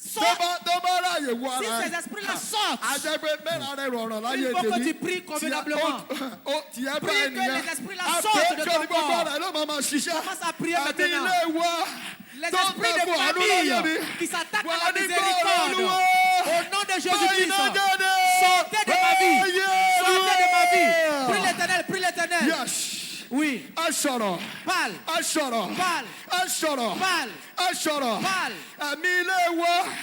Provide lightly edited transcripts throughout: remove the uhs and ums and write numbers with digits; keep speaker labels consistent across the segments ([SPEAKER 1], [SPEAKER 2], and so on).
[SPEAKER 1] Si ces esprits-là sortent, il faut que tu pries convenablement. Prie que les esprits-là sortent de ton corps. Commence à prier maintenant. Les esprits de famille qui s'attaquent à la miséricorde, au nom de Jésus-Christ, sortez de ma vie. Sortez de ma vie. Prie l'éternel, prie l'éternel. Oui.
[SPEAKER 2] Parle.
[SPEAKER 1] Parle.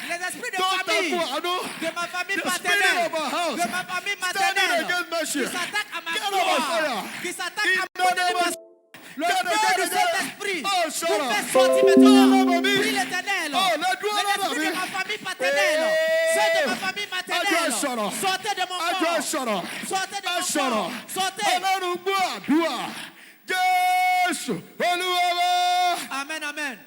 [SPEAKER 1] Les esprits de famille, de ma famille paternelle, de ma famille maternelle, qui s'attaquent à ma gloire, qui s'attaquent à mon élévation. Le feu de Saint-Esprit vous fait sortir maintenant. Prie l'éternel. Les esprits de ma famille paternelle, ceux de ma famille maternelle, sortez de mon corps. Sortez de mon corps. Sortez. Amen, amen.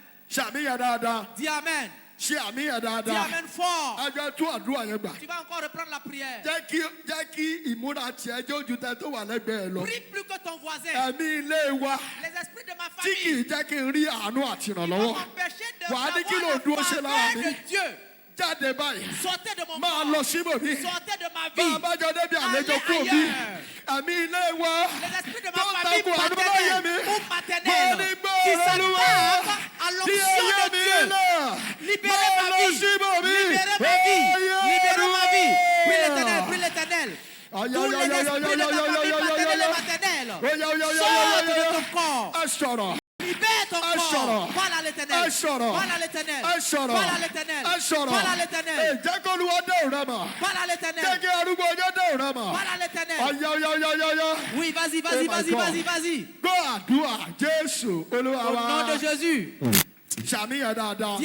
[SPEAKER 1] Dis amen. Dis amen fort. Tu vas encore reprendre la prière. Prie plus que ton voisin. Les esprits de ma famille vont m'empêcher de voir le faveur de Dieu. Sortez de mon corps. Sortez de ma vie. Allez ailleurs. Les esprits de ma famille paternelle ou maternelle qui s'attendent à l'onction de Dieu. Libérez ma vie. Libérez ma vie. Libérez ma vie. Prie l'éternel. Prie l'éternel. Tous les esprits de ma famille paternelle et maternelle sortent de ton corps. Libère ton corps. Parle à l'éternel. Parle à l'éternel. Parle à l'éternel. Parle à l'éternel. Parle à l'éternel. Parle à l'éternel. Oui, vas-y. Au nom de Jésus. Dis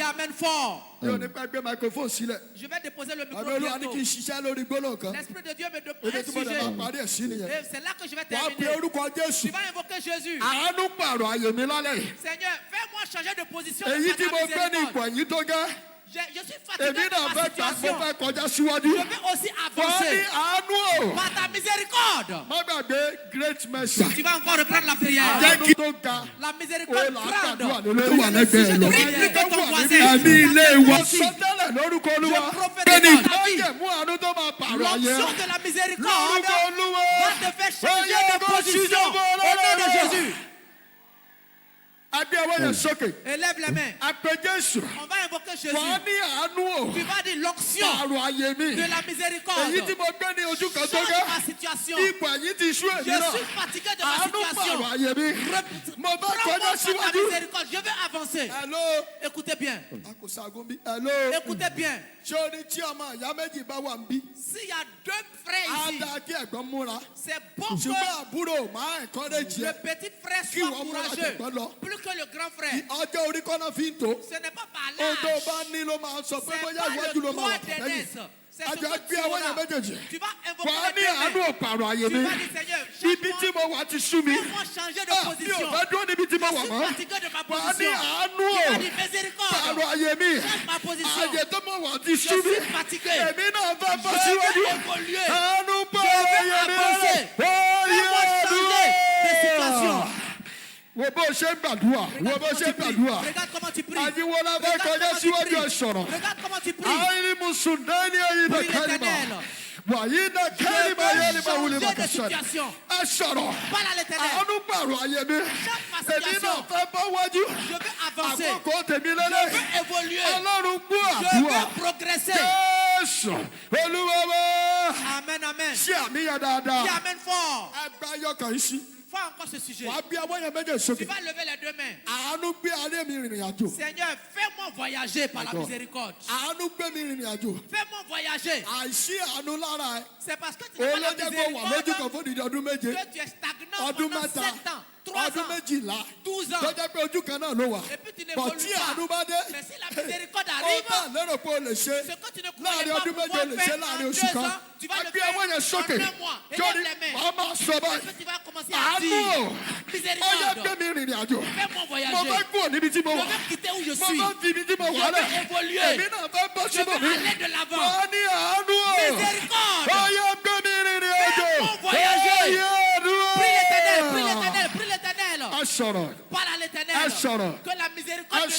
[SPEAKER 1] amen fort. Je vais déposer le micro bientôt. L'Esprit de Dieu me donne un sujet. C'est là que je vais terminer. Tu vas invoquer Jésus. Seigneur, fais-moi changer de position. Je suis fatigué de ma situation. Je veux aussi avancer. Par ta miséricorde. Tu vas encore reprendre la prière. La miséricorde grande. Prie plus que ton voisin. Je prophétise ta vie. L'onction de la miséricorde va te faire changer de position. Au nom de Jésus. Élève les mains. On va invoquer Jésus. Tu vas dire l'onction de la miséricorde. Change ma situation. Je suis fatigué de ma situation. Prends-moi sur ta miséricorde. Je veux avancer. Écoutez bien. Écoutez bien. S'il y a deux frères ici, c'est bon que le petit frère soit courageux. Plus que le grand frère. Ce n'est pas par l'âge. C'est pas le droit d'aînesse. C'est ce que tu auras. Tu vas invoquer les deux mains. Tu vas dire, Seigneur, fais-moi changer de position. Je suis fatigué de ma position. Tu vas dire, miséricorde. Change ma position. Je suis fatigué. Je veux évoluer. Je veux avancer. Fais-moi changer de situation. Regarde comment tu pries. Regarde comment tu pries. Prie l'éternel. Je veux changer de situation. Parle à l'éternel. Change ma situation. Je veux avancer. Je veux évoluer. Je veux progresser. Amen, amen. Dis amen fort. Fais encore ce sujet. Tu vas lever les deux mains. Seigneur, fais-moi voyager par la miséricorde. Fais-moi voyager. C'est parce que tu n'as pas la miséricorde que tu es stagnant pendant 7 ans. 3 ans, 12 ans. Et puis tu n'évolues pas. Mais si la miséricorde arrive, ce que tu ne croyais pas pouvoir faire en 2 ans, tu vas le faire en 1 mois. Et lève les mains. Et puis tu vas commencer à dire, miséricorde, fais-moi voyager. Je veux quitter où je suis. Je veux évoluer. Je veux aller de l'avant. Miséricorde, fais-moi voyager. Prie l'éternel, prie l'éternel, prie l'éternel. Parle à l'éternel. Que la miséricorde de Dieu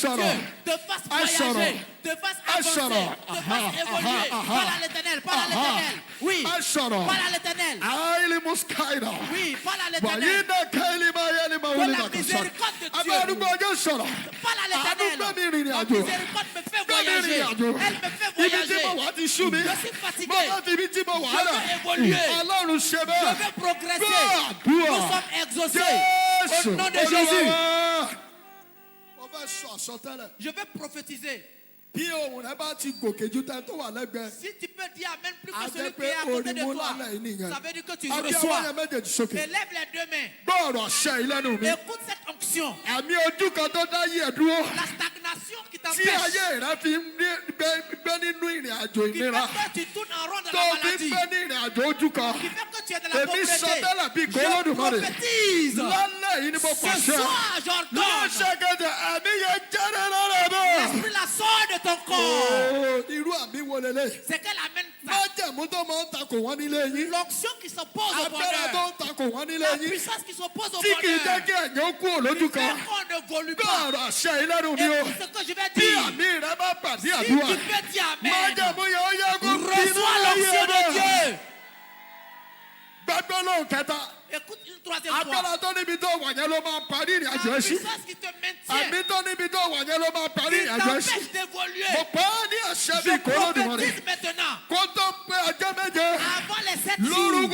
[SPEAKER 1] te fasse voyager, te fasse avancer, te fasse évoluer. Parle à l'Éternel, parle à l'Éternel. Oui, parle à l'Éternel. Oui, parle à l'Éternel. Que la miséricorde de Dieu. Parle à l'Éternel. La miséricorde me fait voyager. Elle me fait voyager. Je suis fatigué. Je veux évoluer. Je veux progresser. Nous sommes exaucés. Au nom de Jésus. Je vais prophétiser. Si tu peux dire Amen plus que celui qui est à côté de toi, ça veut dire que tu reçois. Élève les deux mains. Écoute cette onction. La stagnation qui t'empêche. Qui fait que tu tournes en rond dans la maladie. Qui fait que tu es dans la pauvreté. Je prophétise. Ce soir, j'ordonne. L'esprit la sort de ton corps. C'est qu'elle amène ça. L'onction qui s'oppose au bonheur. La puissance qui s'oppose au bonheur. Il fait qu'on ne évolue pas. Et ce que je vais dire. Si tu peux dire Amen. Reçois l'onction de Dieu. Écoute une troisième fois. La puissance qui te maintient, qui t'empêche d'évoluer. Je prophétise maintenant. Avant les 7 jours, au nom de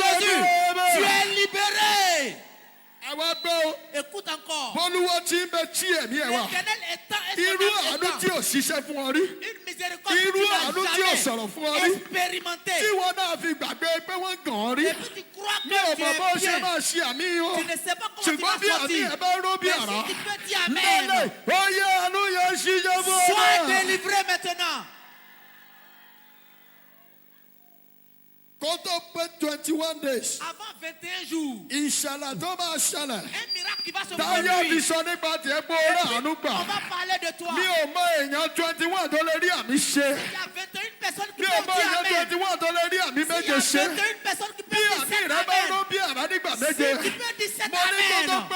[SPEAKER 1] Jésus, tu es libéré. Écoute encore. L'Éternel étant une miséricorde que tu n'as jamais expérimentée. Et puis tu crois que tu es bien. Tu ne sais pas comment tu vas sortir. Mais si tu peux dire Amen, sois délivré maintenant. Avant 21 jours, un miracle qui va se produire. On va parler de toi. Il y a 21 personnes qui peuvent dire Amen. Il y a 21 personnes qui peuvent dire Amen. Si tu peux dire cet Amen, avant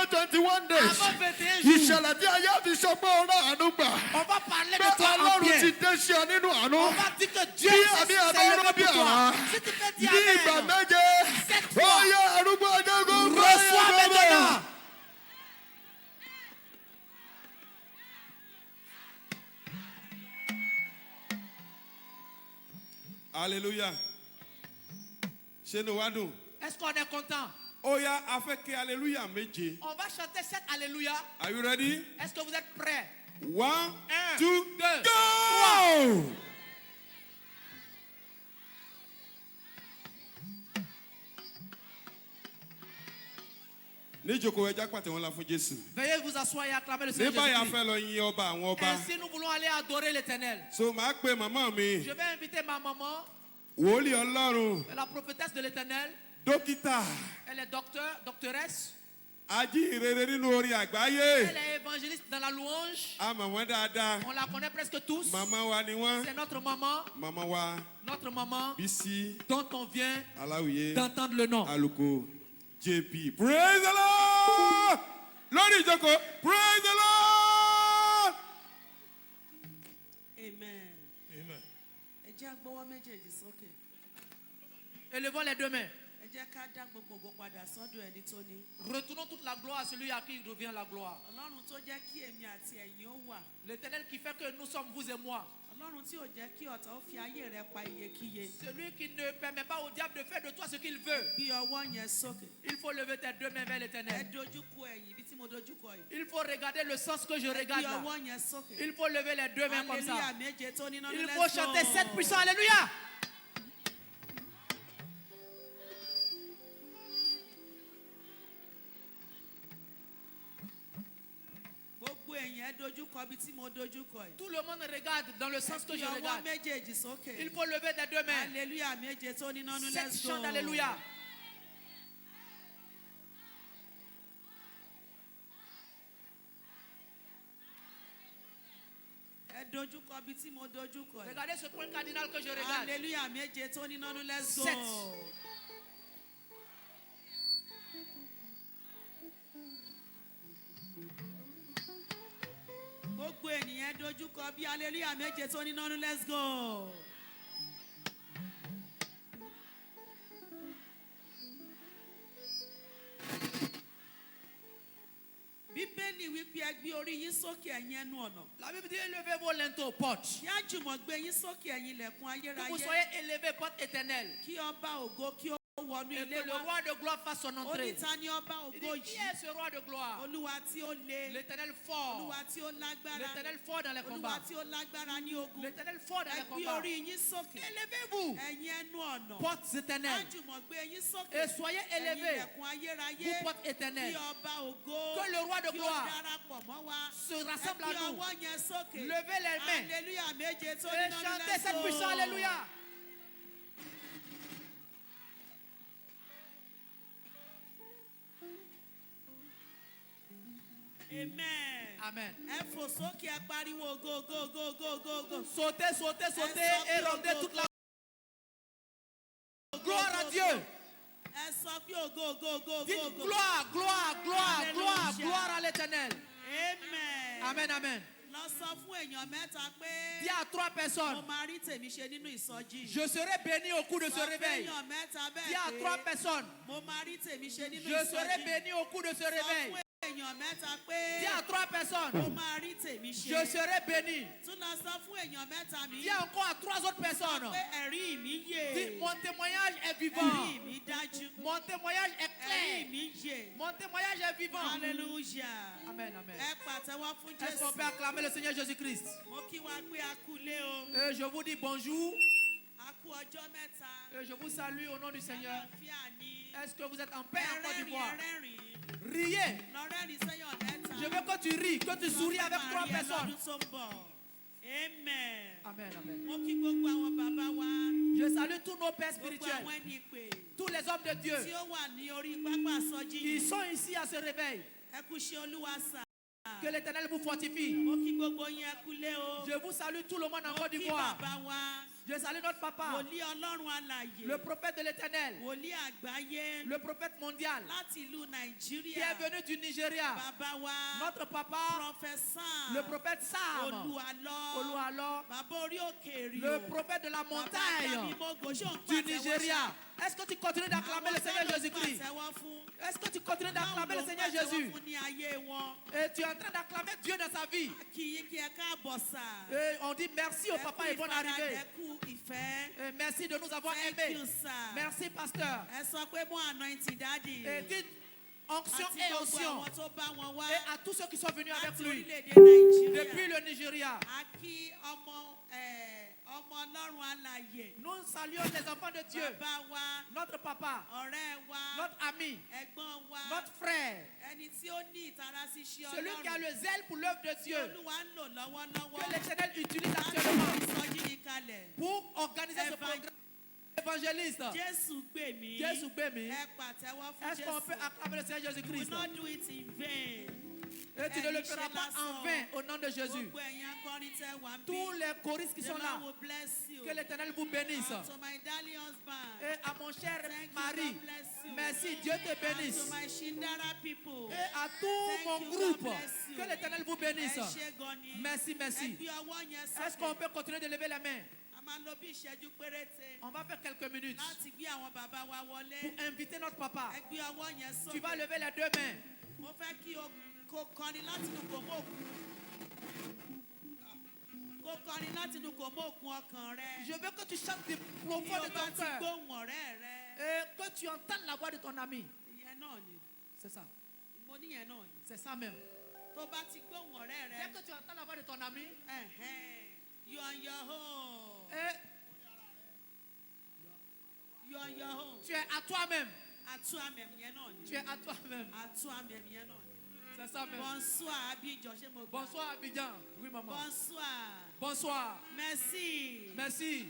[SPEAKER 1] 21 jours, on va parler de toi en bien. On va dire que Dieu s'est levé pour toi. Si tu peux dire Amen, cette fois, reçois maintenant.
[SPEAKER 2] Alléluia. Chez nous,
[SPEAKER 1] est-ce qu'on est content?
[SPEAKER 2] Oya a fait que Alléluia méje.
[SPEAKER 1] On va chanter cet Alléluia.
[SPEAKER 2] Are you ready?
[SPEAKER 1] Est-ce que vous êtes prêts?
[SPEAKER 2] 1, 2, go!
[SPEAKER 1] 3. Veuillez vous asseoir et acclamer le Seigneur Jésus-Christ. Ainsi nous voulons aller adorer l'Éternel. Je vais inviter ma maman, la prophétesse de l'Éternel. Elle est doctoresse. Elle est évangéliste dans la louange. On la connaît presque tous. C'est notre maman. Notre maman dont on vient d'entendre le nom.
[SPEAKER 2] JP. Praise the Lord! Lord Joko, praise the Lord!
[SPEAKER 3] Amen.
[SPEAKER 2] Amen.
[SPEAKER 1] Élevons les deux mains. Retournons toute la gloire à celui à qui revient la gloire. L'Éternel qui fait que nous sommes vous et moi. Celui qui ne permet pas au diable de faire de toi ce qu'il veut. Il faut lever tes deux mains vers l'Éternel. Il faut regarder le sens que je regarde là. Il faut lever les deux mains comme ça. Il faut chanter 7 puissants. Alléluia. Tout le monde regarde dans le sens que je regarde. Il faut lever les deux mains. Cette chante d'Alléluia. Regardez ce point cardinal que je regarde.
[SPEAKER 3] Alléluia.
[SPEAKER 1] 7. Gbogbo ènìyàn dojúkọ bí hallelujah méje tó ní nánú, let's go. Bíbélì wípé ẹ gbé orí yín sókè ẹ̀yin ẹnu ọ̀nà.
[SPEAKER 3] La Bible dit élevez vos linteaux aux portes.
[SPEAKER 1] Kí a jùmọ̀ gbé yín sókè ẹ̀yin ilẹ̀kùn ayérayé.
[SPEAKER 3] Que vous soyez élevés portes éternelles.
[SPEAKER 1] Kí ọba ògo kí ó wọnú
[SPEAKER 3] Et
[SPEAKER 1] ilé
[SPEAKER 3] que le
[SPEAKER 1] wa.
[SPEAKER 3] roi de gloire fasse son entrée.
[SPEAKER 1] Oníta ni ọba
[SPEAKER 3] Il
[SPEAKER 1] ògo
[SPEAKER 3] dit, qui
[SPEAKER 1] yìí.
[SPEAKER 3] est ce roi de gloire?
[SPEAKER 1] Olúwa tí ó le.
[SPEAKER 3] L'éternel fort.
[SPEAKER 1] Olúwa tí ó lágbára.
[SPEAKER 3] L'éternel fort dans les
[SPEAKER 1] Olúwa
[SPEAKER 3] combats.
[SPEAKER 1] tí ó lágbára ní ogun.
[SPEAKER 3] L'éternel fort dans
[SPEAKER 1] Ẹ
[SPEAKER 3] les
[SPEAKER 1] gbé
[SPEAKER 3] combats.
[SPEAKER 1] orí yín sókè.
[SPEAKER 3] Élevez-vous,
[SPEAKER 1] Ẹ̀yin ẹnu ọ̀nà.
[SPEAKER 3] portes
[SPEAKER 1] A
[SPEAKER 3] éternelles.
[SPEAKER 1] jùmọ̀ gbé yín sókè.
[SPEAKER 3] Et soyez
[SPEAKER 1] Ẹ̀yin
[SPEAKER 3] élevés,
[SPEAKER 1] ilẹ̀kùn ayérayé.
[SPEAKER 3] vous portes éternelles.
[SPEAKER 1] Kí ọba ògo.
[SPEAKER 3] Que le roi de
[SPEAKER 1] Kí ó
[SPEAKER 3] gloire
[SPEAKER 1] darapọ̀ mọ́ wa.
[SPEAKER 3] se rassemble à
[SPEAKER 1] Ẹ gbé
[SPEAKER 3] nous.
[SPEAKER 1] ọwọ́ yẹn sókè.
[SPEAKER 3] Levez les mains
[SPEAKER 1] Alléluia méje tó
[SPEAKER 3] et
[SPEAKER 1] ní nánú,
[SPEAKER 3] chantez
[SPEAKER 1] let's
[SPEAKER 3] cette
[SPEAKER 1] go.
[SPEAKER 3] puissance. Alléluia.
[SPEAKER 1] Amen.
[SPEAKER 3] Amen.
[SPEAKER 1] Ẹ fò sókè ẹ pariwo go go go go go go.
[SPEAKER 3] Sautez, sautez, sautez et rendez toute la gloire à Dieu.
[SPEAKER 1] Ẹ sọ pé go go go
[SPEAKER 3] Dites
[SPEAKER 1] go go.
[SPEAKER 3] gloire, gloire, gloire, gloire,
[SPEAKER 1] Alléluia.
[SPEAKER 3] gloire à l'éternel.
[SPEAKER 1] Amen.
[SPEAKER 3] Amen, amen.
[SPEAKER 1] Lọ sọ fún èèyàn mẹ́ta pé.
[SPEAKER 3] Dis à 3
[SPEAKER 1] Mo
[SPEAKER 3] personnes,
[SPEAKER 1] máa rí tèmi ṣe nínú ìsọjí.
[SPEAKER 3] je serai béni au cours de ce
[SPEAKER 1] Sọ fún
[SPEAKER 3] réveil.
[SPEAKER 1] èèyàn mẹ́ta
[SPEAKER 3] Dis à
[SPEAKER 1] bẹ́ẹ̀
[SPEAKER 3] 3
[SPEAKER 1] pé.
[SPEAKER 3] personnes,
[SPEAKER 1] Mo máa rí tèmi ṣe nínú
[SPEAKER 3] je serai
[SPEAKER 1] ìsọjí.
[SPEAKER 3] béni au cours de ce
[SPEAKER 1] Sọ
[SPEAKER 3] réveil.
[SPEAKER 1] fún èèyàn mẹ́ta pé.
[SPEAKER 3] Dis à 3 personnes,
[SPEAKER 1] Mo máa rí tèmi ṣe.
[SPEAKER 3] je serai béni.
[SPEAKER 1] Tún lọ sọ fún èèyàn mẹ́ta mi.
[SPEAKER 3] Dis encore à 3 autres personnes,
[SPEAKER 1] Pé ẹ̀rí mi yè.
[SPEAKER 3] dis, mon témoignage est vivant.
[SPEAKER 1] Ẹ̀rí mi dájú.
[SPEAKER 3] Mon témoignage est
[SPEAKER 1] Ẹ̀rí
[SPEAKER 3] clair.
[SPEAKER 1] mi yè.
[SPEAKER 3] Mon témoignage est vivant.
[SPEAKER 1] Hallelujah.
[SPEAKER 3] Amen, amen.
[SPEAKER 1] Ẹ pàtẹ́wọ́ fún
[SPEAKER 3] Est-ce qu'on
[SPEAKER 1] Jésù.
[SPEAKER 3] peut acclamer le Seigneur Jésus-Christ?
[SPEAKER 1] Mo kí wa pé a kú lé o.
[SPEAKER 3] Et je vous dis bonjour.
[SPEAKER 1] A kú ọjọ́ mẹ́ta.
[SPEAKER 3] Et je vous salue au nom du Seigneur.
[SPEAKER 1] Àlàáfíà ni.
[SPEAKER 3] Est-ce que vous êtes en paix en Côte
[SPEAKER 1] Ẹrẹ́rìn
[SPEAKER 3] d'Ivoire?
[SPEAKER 1] ẹrẹ́rìn.
[SPEAKER 3] Riez.
[SPEAKER 1] Lọ́rẹ́rìn sẹ́yìn mẹ́ta.
[SPEAKER 3] Je veux que tu ris, que tu souris avec 3 personnes.
[SPEAKER 1] Lọ́dún tó ń bọ̀. Amen.
[SPEAKER 3] Amen, amen.
[SPEAKER 1] Mo kí gbogbo àwọn bàbá wa.
[SPEAKER 3] Je salue tous nos pères
[SPEAKER 1] Gbogbo
[SPEAKER 3] spirituels,
[SPEAKER 1] àwọn ẹni ìpè.
[SPEAKER 3] tous les hommes de Dieu
[SPEAKER 1] Tí ó wà ní orí pápá sọ́jí
[SPEAKER 3] qui
[SPEAKER 1] yìí.
[SPEAKER 3] sont ici à ce réveil.
[SPEAKER 1] Ẹ kú ṣe Olúwa sà.
[SPEAKER 3] Que l'Éternel vous fortifie.
[SPEAKER 1] Mo kí gbogbo yín ẹ kú lé o.
[SPEAKER 3] Je vous salue tout le monde en
[SPEAKER 1] Mo
[SPEAKER 3] Côte
[SPEAKER 1] kí
[SPEAKER 3] d'Ivoire.
[SPEAKER 1] bàbá wa.
[SPEAKER 3] Je salue notre papa,
[SPEAKER 1] Wòlíì Ọlọ́run alààyè.
[SPEAKER 3] le prophète de l'Éternel,
[SPEAKER 1] Wòlíì àgbáyé.
[SPEAKER 3] le prophète mondial
[SPEAKER 1] Láti ìlú
[SPEAKER 3] qui
[SPEAKER 1] Nàìjíríà.
[SPEAKER 3] est venu du Nigeria.
[SPEAKER 1] Bàbá wa.
[SPEAKER 3] Notre papa,
[SPEAKER 1] Prọfẹ̀sà.
[SPEAKER 3] le prophète Sam,
[SPEAKER 1] Olúwalọ́.
[SPEAKER 3] Oluwalo,
[SPEAKER 1] Bàbá orí òkè rí o.
[SPEAKER 3] le prophète de la
[SPEAKER 1] Bàbá
[SPEAKER 3] montagne
[SPEAKER 1] Dábìmọ́gò, ṣé ò ń
[SPEAKER 3] du
[SPEAKER 1] pàtẹ́wọ́
[SPEAKER 3] Nigeria.
[SPEAKER 1] ṣá?
[SPEAKER 3] Est-ce que tu continues d'acclamer le Seigneur Jésus-Christ?
[SPEAKER 1] Pàtẹ́wọ́ fún.
[SPEAKER 3] Est-ce que tu continues d'acclamer le
[SPEAKER 1] Báwo ló ń
[SPEAKER 3] Seigneur
[SPEAKER 1] pàtẹ́wọ́
[SPEAKER 3] Jésus?
[SPEAKER 1] fún ní ayé wọn?
[SPEAKER 3] Et tu es en train d'acclamer Dieu dans sa vie.
[SPEAKER 1] Kí yín kí ẹ káàbọ̀ sà.
[SPEAKER 3] Et on dit merci au
[SPEAKER 1] Ẹ
[SPEAKER 3] papa
[SPEAKER 1] kú
[SPEAKER 3] et bonne
[SPEAKER 1] ìfaradà,
[SPEAKER 3] arrivée.
[SPEAKER 1] ẹ kú ìfẹ́.
[SPEAKER 3] Et merci de nous avoir
[SPEAKER 1] Thank
[SPEAKER 3] aimés.
[SPEAKER 1] you, sir.
[SPEAKER 3] Merci, pasteur.
[SPEAKER 1] Ẹ sọ pé mo anointing daddy.
[SPEAKER 3] Et dites onction
[SPEAKER 1] Àti
[SPEAKER 3] et
[SPEAKER 1] gbogbo
[SPEAKER 3] onction.
[SPEAKER 1] àwọn tó bá wọn wá.
[SPEAKER 3] Et à tous ceux qui sont venus avec
[SPEAKER 1] Láti
[SPEAKER 3] lui
[SPEAKER 1] orílẹ̀-èdè Nàìjíríà.
[SPEAKER 3] depuis le Nigeria.
[SPEAKER 1] A kí ọmọ Ọlọ́run alààyè.
[SPEAKER 3] Nous saluons les enfants de Dieu.
[SPEAKER 1] Bàbá wa.
[SPEAKER 3] Notre papa,
[SPEAKER 1] Ọ̀rẹ́ wa.
[SPEAKER 3] notre ami,
[SPEAKER 1] Ẹ̀gbọ́n wa.
[SPEAKER 3] notre frère.
[SPEAKER 1] Ẹni tí ó ní ìtara sí iṣẹ́
[SPEAKER 3] Celui qui a
[SPEAKER 1] Ọlọ́run.
[SPEAKER 3] le zèle pour l'œuvre de Dieu.
[SPEAKER 1] Olúwa ń lò lọ́wọ́lọ́wọ́.
[SPEAKER 3] Que l'Éternel utilise
[SPEAKER 1] Láti
[SPEAKER 3] actuellement
[SPEAKER 1] fi ìsọjí yìí kalẹ̀.
[SPEAKER 3] pour organiser ce
[SPEAKER 1] Évan-
[SPEAKER 3] programme. Évangéliste.
[SPEAKER 1] Jésù gbè mí.
[SPEAKER 3] Jésus béni.
[SPEAKER 1] Ẹ pàtẹ́wọ́ fún
[SPEAKER 3] Est-ce qu'on peut
[SPEAKER 1] Jésù.
[SPEAKER 3] acclamer le Seigneur
[SPEAKER 1] We
[SPEAKER 3] Jésus-Christ?
[SPEAKER 1] will not do it in vain.
[SPEAKER 3] Et tu ne le feras pas en vain au nom de Jésus.
[SPEAKER 1] Gbogbo ẹ̀yin akọrin tẹ́ wà ń bí.
[SPEAKER 3] Tous les choristes qui
[SPEAKER 1] The
[SPEAKER 3] sont
[SPEAKER 1] Lord
[SPEAKER 3] là,
[SPEAKER 1] will bless you.
[SPEAKER 3] que l'Éternel vous bénisse.
[SPEAKER 1] And to my darling husband.
[SPEAKER 3] Et à mon cher
[SPEAKER 1] Thank you,
[SPEAKER 3] mari,
[SPEAKER 1] God bless you.
[SPEAKER 3] merci, Dieu te
[SPEAKER 1] And
[SPEAKER 3] bénisse.
[SPEAKER 1] to my Shindara people.
[SPEAKER 3] Et à tout
[SPEAKER 1] Thank
[SPEAKER 3] mon
[SPEAKER 1] you,
[SPEAKER 3] groupe,
[SPEAKER 1] God bless you.
[SPEAKER 3] que l'Éternel vous bénisse.
[SPEAKER 1] Ẹ ṣé gan ni.
[SPEAKER 3] Merci, merci.
[SPEAKER 1] Ẹ gbé ọwọ́ yẹn
[SPEAKER 3] Est-ce
[SPEAKER 1] sókè.
[SPEAKER 3] qu'on peut continuer de lever les mains?
[SPEAKER 1] A máa lo bí ìṣẹ́jú péréte.
[SPEAKER 3] On va faire quelques minutes
[SPEAKER 1] Láti gbé àwọn bàbá wa wọlé.
[SPEAKER 3] pour inviter notre papa.
[SPEAKER 1] Ẹ gbé ọwọ́ yẹn
[SPEAKER 3] Tu vas
[SPEAKER 1] sókè.
[SPEAKER 3] lever les 2 mains.
[SPEAKER 1] Mo fẹ́ kí o kó kọrin láti inú kòmó òkun. Kó kọrin láti inú kòmó òkun ọkàn rẹ.
[SPEAKER 3] Je veux que tu chantes du
[SPEAKER 1] Bí
[SPEAKER 3] profond
[SPEAKER 1] o
[SPEAKER 3] de
[SPEAKER 1] bá
[SPEAKER 3] ton
[SPEAKER 1] ti
[SPEAKER 3] cœur
[SPEAKER 1] gbóhùn ọ̀rẹ́ rẹ.
[SPEAKER 3] et que tu entends la voix de ton ami.
[SPEAKER 1] Ìyẹn náà ni.
[SPEAKER 3] C'est ça.
[SPEAKER 1] Mo níyẹn náà ni.
[SPEAKER 3] C'est ça même.
[SPEAKER 1] Tó bá ti gbóhùn ọ̀rẹ́
[SPEAKER 3] Dès
[SPEAKER 1] rẹ.
[SPEAKER 3] que tu entends la voix de ton ami,
[SPEAKER 1] You on your own.
[SPEAKER 3] et
[SPEAKER 1] You on your own.
[SPEAKER 3] tu es à toi-même.
[SPEAKER 1] Àtú àmẹ̀m yẹn náà ni.
[SPEAKER 3] Tu es à toi-même.
[SPEAKER 1] Àtú àmẹ̀m yẹn náà ni.
[SPEAKER 3] C'est ça même.
[SPEAKER 1] Bonsoir Abidjan, ṣé mo gbà?
[SPEAKER 3] Bonsoir Abidjan. Oui, maman.
[SPEAKER 1] Bonsoir.
[SPEAKER 3] Bonsoir.
[SPEAKER 1] Merci.
[SPEAKER 3] Merci.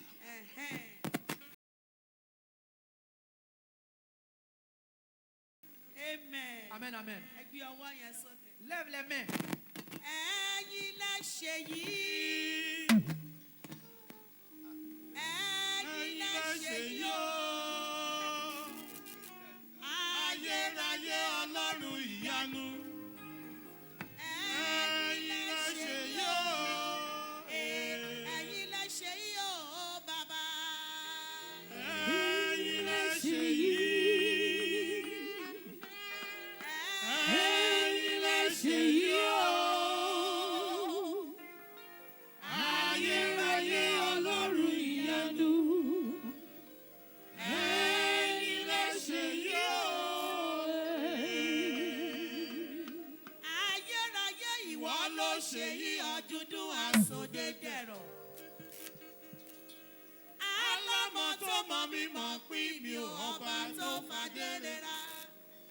[SPEAKER 1] Amen.
[SPEAKER 3] Amen, amen.
[SPEAKER 1] Ẹ gbé ọwọ́ yẹn sókè.
[SPEAKER 3] Lève les mains.
[SPEAKER 1] Ẹ̀yin lẹ ṣe yìí. Ẹ̀yin lẹ ṣe yìí o.
[SPEAKER 2] Ayérayé Ọlọ́run ìyanu.
[SPEAKER 1] Ẹ̀yin lẹ ṣe yìí o.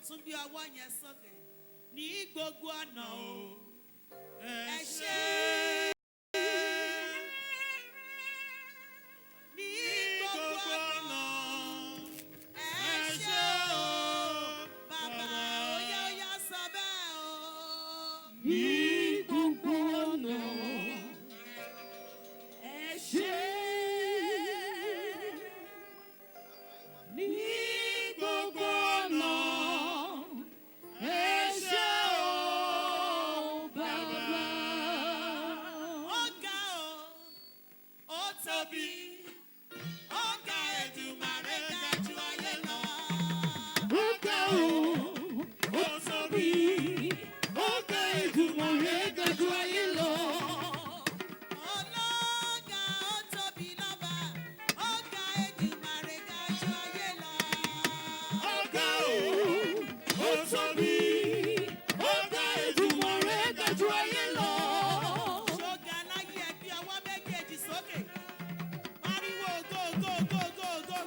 [SPEAKER 2] Tún bí ọwọ́ yẹn sókè. Ní gbogbo ọ̀nà o. Ẹ ṣé. Ní gbogbo ọ̀nà. Ẹ ṣé o. Bàbá óyá óyá sọ bẹ́ẹ̀ o. Ní gbogbo ọ̀nà. Ẹ ṣé. Ní gbogbo ọ̀nà. Ẹ ṣé o, Bàbá. Ó ga o, ó tóbi, ó ga Èdùmàrè ga jù ayé lọ. Ó ga o, ó tóbi, ó ga Èdùmàrè ga jù ayé lọ. Ọlọ́ga ó tóbi lọ́ba, ó ga Èdùmàrè ga jù ayé lọ. Ó ga o, ó tóbi, ó ga Èdùmàrè ga jù ayé lọ. Ṣọ́ga láyé ẹ bí ọwọ́ méjèèjì sókè. Pariwo go go go go go.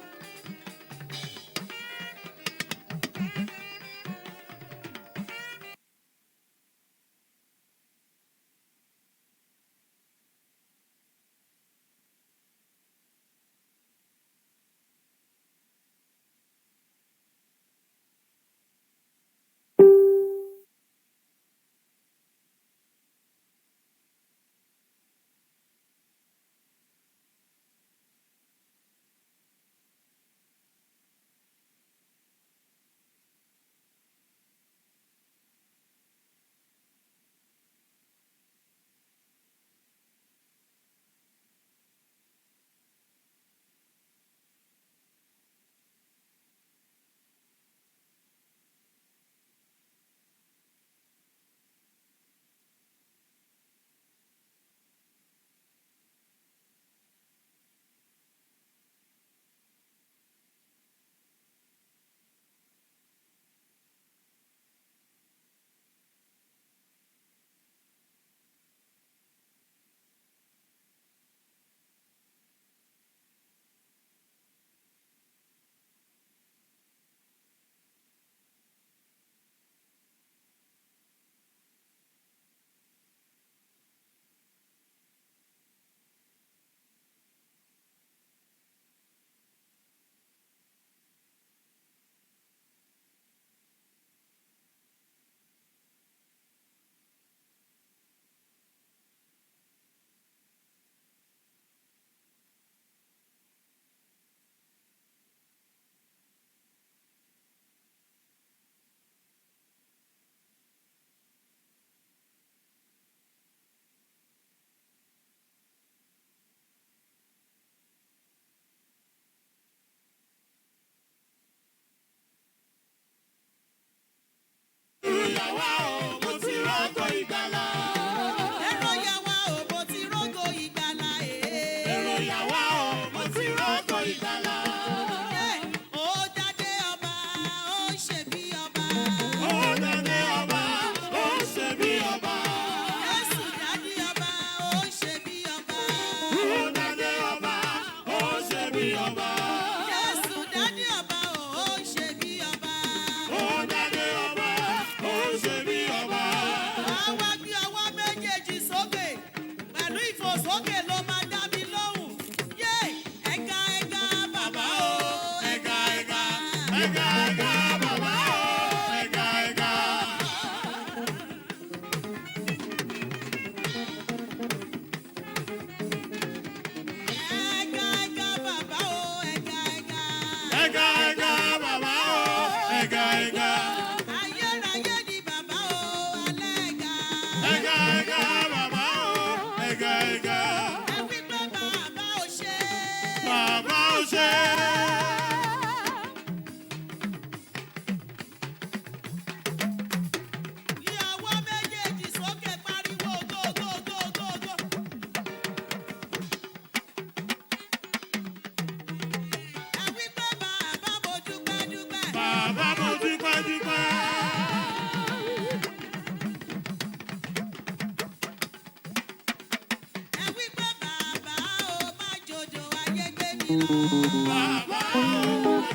[SPEAKER 1] Bàbá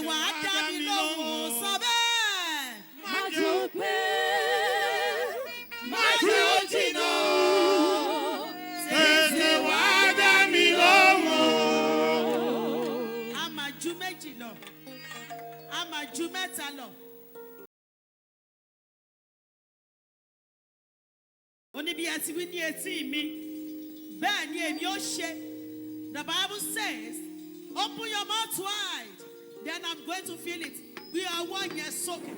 [SPEAKER 2] wàá dá mi lóhùn sọ bẹ́ẹ̀.
[SPEAKER 4] Má jẹ́ ó pẹ́, má jẹ́ ó jìnnà.
[SPEAKER 1] Tètè wá dá mi lóhùn.
[SPEAKER 2] A máa ju méjì lọ, a máa ju mẹ́ta lọ. Oní bí a ti wí ní etí mi, bẹ́ẹ̀ ni èmi ó ṣe. The Bible says, open your mouth wide, then I'm going to feel it. Gbé ọwọ́ yẹn sókè.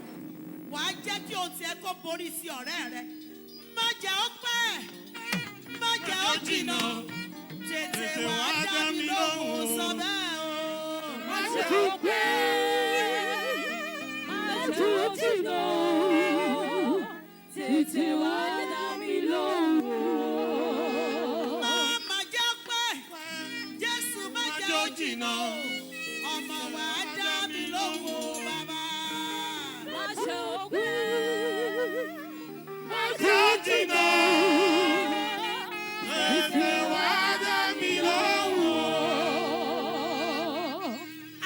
[SPEAKER 2] Wàá jẹ́ kí ohun tiẹ̀ kó borí sí ọ̀rẹ́ rẹ. Má jẹ́ ó pẹ́, má jẹ́ ó jìnnà. Tètè wá dá mi lóhùn sọ bẹ́ẹ̀ o.
[SPEAKER 4] Má jẹ́ ó pẹ́, má jẹ́ ó jìnnà. Tètè wá dá mi lóhùn.
[SPEAKER 2] Má jẹ́ ó pẹ́, Jésù má jẹ́ ó jìnnà. Ọmọ wa dá mi lóhùn bàbá.
[SPEAKER 4] Má jẹ́ ó pẹ́, má
[SPEAKER 1] Jẹ́ ó jìnnà. Tètè wá dá mi lóhùn.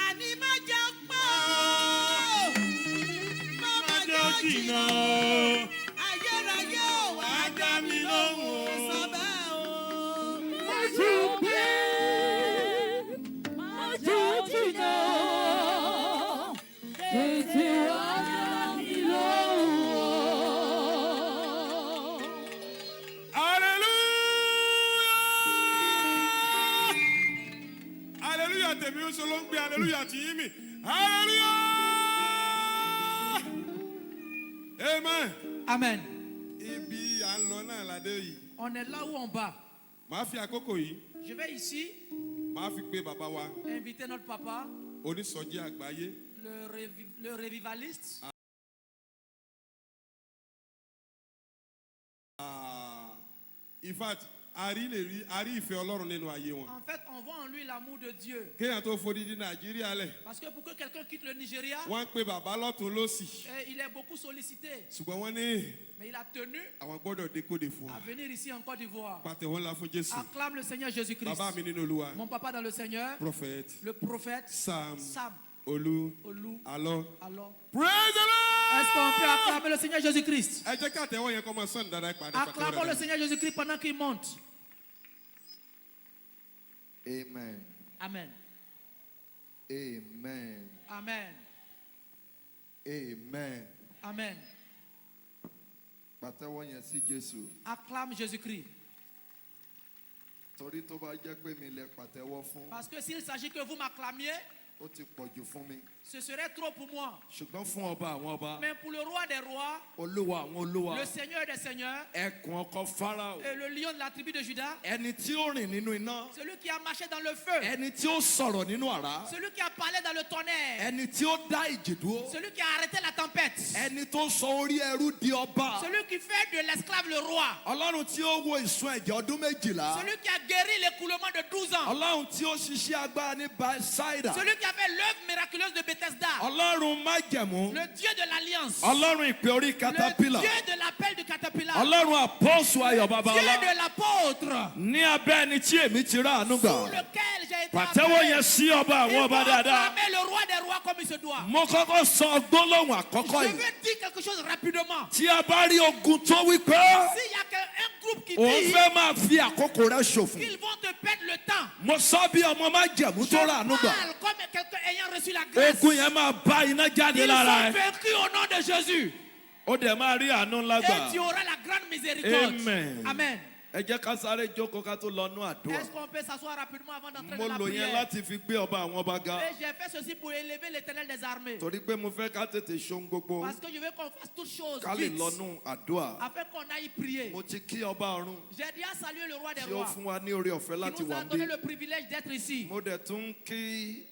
[SPEAKER 2] Àní má jẹ́ ó pẹ́ o. Má jẹ́ ó jìnnà. Ayérayé ò wá dá mi lóhùn sọ bẹ́ẹ̀ o.
[SPEAKER 4] Má jẹ́ ó pẹ́, má jẹ́ ó jìnnà. Tètè wá dá mi lóhùn.
[SPEAKER 1] Hallelujah! Hallelujah, tèmi ó ṣe ló ń gbé hallelujah tí yín mi. Hallelujah! Amen.
[SPEAKER 3] Amen.
[SPEAKER 1] Ibi à ń lọ náà ládé yìí.
[SPEAKER 3] On est là où on va.
[SPEAKER 1] Màá fi àkókò yìí,
[SPEAKER 3] Je vais ici
[SPEAKER 1] màá fi pé bàbá wa,
[SPEAKER 3] inviter notre papa,
[SPEAKER 1] onísọjí àgbáyé.
[SPEAKER 3] le revivaliste.
[SPEAKER 1] In fact, a rí ìfẹ́ Ọlọ́run nínú ayé wọn.
[SPEAKER 3] En fait, on voit en lui l'amour de Dieu.
[SPEAKER 1] Kéèyàn tó fodidi Nàìjíríà lẹ̀,
[SPEAKER 3] Parce que pour que quelqu'un quitte le Nigeria,
[SPEAKER 1] wọ́n ń pe bàbá lọ́tún lọ́sì.
[SPEAKER 3] il est beaucoup sollicité.
[SPEAKER 1] Ṣùgbọ́n wọ́n ní
[SPEAKER 3] Mais il a tenu
[SPEAKER 1] àwọn gbọ́dọ̀ dékòdè fún
[SPEAKER 3] à
[SPEAKER 1] wa.
[SPEAKER 3] venir ici en Côte d'Ivoire.
[SPEAKER 1] Pàtẹ́wọ́ ńlá fún Jésù.
[SPEAKER 3] Acclame le Seigneur Jésus-Christ.
[SPEAKER 1] Bàbá mi nínú Olúwa.
[SPEAKER 3] Mon papa dans le Seigneur,
[SPEAKER 1] Prophète
[SPEAKER 3] le prophète
[SPEAKER 1] Sam
[SPEAKER 3] Sam
[SPEAKER 1] Olú
[SPEAKER 3] Olou.
[SPEAKER 1] Alọ́.
[SPEAKER 3] Alors,
[SPEAKER 1] Praise the Lord!
[SPEAKER 3] est-ce qu'on peut acclamer le Seigneur Jésus-Christ?
[SPEAKER 1] Ẹ jẹ́ ká àtẹ́wọ́ yẹn kọ́ máa sàn dáadáa ìpàdé
[SPEAKER 3] Acclamons le Seigneur Jésus-Christ pendant qu'il monte.
[SPEAKER 5] Amen.
[SPEAKER 3] Amen.
[SPEAKER 5] Amen.
[SPEAKER 3] Amen.
[SPEAKER 5] Amen.
[SPEAKER 3] Amen.
[SPEAKER 5] Pàtẹ́wọ́ yẹn sí Jésù.
[SPEAKER 3] Acclame Jésus-Christ.
[SPEAKER 5] Torí tó bá jẹ́ pé mi lẹ pàtẹ́wọ́ fún,
[SPEAKER 3] Parce que s'il s'agit que vous m'acclamiez,
[SPEAKER 5] ó ti pọ̀jù fún mi.
[SPEAKER 3] ce serait trop pour moi.
[SPEAKER 5] Ṣùgbọ́n fún ọba àwọn ọba,
[SPEAKER 3] Mais pour le roi des rois,
[SPEAKER 5] olúwa àwọn olúwa,
[SPEAKER 3] le Seigneur des seigneurs,
[SPEAKER 5] ẹkùn ọkọ Fáráò,
[SPEAKER 3] et le lion de la tribu de Juda,
[SPEAKER 5] ẹni tí ó rìn nínú iná,
[SPEAKER 3] celui qui a marché dans le feu,
[SPEAKER 5] ẹni tí ó sọ̀rọ̀ nínú àrá,
[SPEAKER 3] celui qui a parlé dans le tonnerre,
[SPEAKER 5] ẹni tí ó dá ìjì dúró,
[SPEAKER 3] celui qui a arrêté la tempête,
[SPEAKER 5] ẹni tó sọ orí ẹrú di ọba,
[SPEAKER 3] celui qui fait de l'esclave le roi,
[SPEAKER 5] Ọlọ́run tí ó wo ìsun ẹ̀jẹ̀ ọdún 12,
[SPEAKER 3] celui qui a guéri l'écoulement de 12 ans,
[SPEAKER 5] Ọlọ́run tí ó ṣiṣẹ́ agbára ní Bethsaida,
[SPEAKER 3] celui qui a fait l'œuvre miraculeuse de Bethesda,
[SPEAKER 5] Ọlọ́run májẹ̀mú,
[SPEAKER 3] le Dieu de l'alliance,
[SPEAKER 5] Ọlọ́run ìpè orí
[SPEAKER 3] le
[SPEAKER 5] caterpillar,
[SPEAKER 3] Dieu de l'appel du caterpillar,
[SPEAKER 5] Ọlọ́run àpọ́sù ayọ̀
[SPEAKER 3] Dieu
[SPEAKER 5] babalá,
[SPEAKER 3] de l'apôtre,
[SPEAKER 5] ní abẹ́ ẹni tí èmi ti rà àánú
[SPEAKER 3] sous
[SPEAKER 5] gbà.
[SPEAKER 3] lequel j'ai été
[SPEAKER 5] Pàtẹ́wọ́
[SPEAKER 3] appelé.
[SPEAKER 5] yẹn sí ọba
[SPEAKER 3] Il
[SPEAKER 5] àwọn
[SPEAKER 3] faut
[SPEAKER 5] ọba dáadáa.
[SPEAKER 3] acclamer le roi des rois comme il se doit.
[SPEAKER 5] Mo kọ́kọ́ sọ gbólóhùn àkọ́kọ́
[SPEAKER 3] Je
[SPEAKER 5] yìí.
[SPEAKER 3] veux dire quelque chose rapidement.
[SPEAKER 5] Tí a bá rí ogun tó wí pé
[SPEAKER 3] S'il y a un groupe qui
[SPEAKER 5] òun
[SPEAKER 3] dit
[SPEAKER 5] fẹ́ máa fi àkókò rẹ̀ ṣòfò,
[SPEAKER 3] qu'ils vont te perdre le temps,
[SPEAKER 5] mo sọ bí ọmọ májẹ̀mú
[SPEAKER 3] je
[SPEAKER 5] tó rà àánú gbà.
[SPEAKER 3] parle comme quelqu'un ayant reçu la grâce.
[SPEAKER 5] Ogun yẹn máa bá iná jáde
[SPEAKER 3] Ils
[SPEAKER 5] lára
[SPEAKER 3] sont
[SPEAKER 5] ẹ̀.
[SPEAKER 3] vaincus au nom de Jésus.
[SPEAKER 5] Ó dẹ̀ máa rí àánú ńlá
[SPEAKER 3] Et tu
[SPEAKER 5] gbà.
[SPEAKER 3] auras la grande miséricorde.
[SPEAKER 5] Amen.
[SPEAKER 3] Amen.
[SPEAKER 5] Ẹ jẹ́ ká sáré jókòó ká tó lọ nú àdúrà.
[SPEAKER 3] Est-ce qu'on peut s'asseoir rapidement avant d'entrer
[SPEAKER 5] Mo
[SPEAKER 3] dans la
[SPEAKER 5] lò yẹn
[SPEAKER 3] prière?
[SPEAKER 5] láti fi gbé ọba àwọn ọba ga.
[SPEAKER 3] Et j'ai fait ceci pour élever l'éternel des armées.
[SPEAKER 5] Torí pé mo fẹ́ ká tètè ṣohun gbogbo
[SPEAKER 3] Parce que je veux qu'on fasse toutes choses
[SPEAKER 5] ká lè
[SPEAKER 3] vite.
[SPEAKER 5] lọ nú àdúrà.
[SPEAKER 3] Afin qu'on aille prier.
[SPEAKER 5] Mo ti kí ọba ọ̀run
[SPEAKER 3] J'ai déjà salué le roi des
[SPEAKER 5] tí ó
[SPEAKER 3] rois.
[SPEAKER 5] fún wa ní oore ọ̀fẹ́
[SPEAKER 3] Qui
[SPEAKER 5] láti
[SPEAKER 3] nous
[SPEAKER 5] wà
[SPEAKER 3] a donné
[SPEAKER 5] níbí.
[SPEAKER 3] le privilège d'être ici.
[SPEAKER 5] Mo dẹ̀ tún kí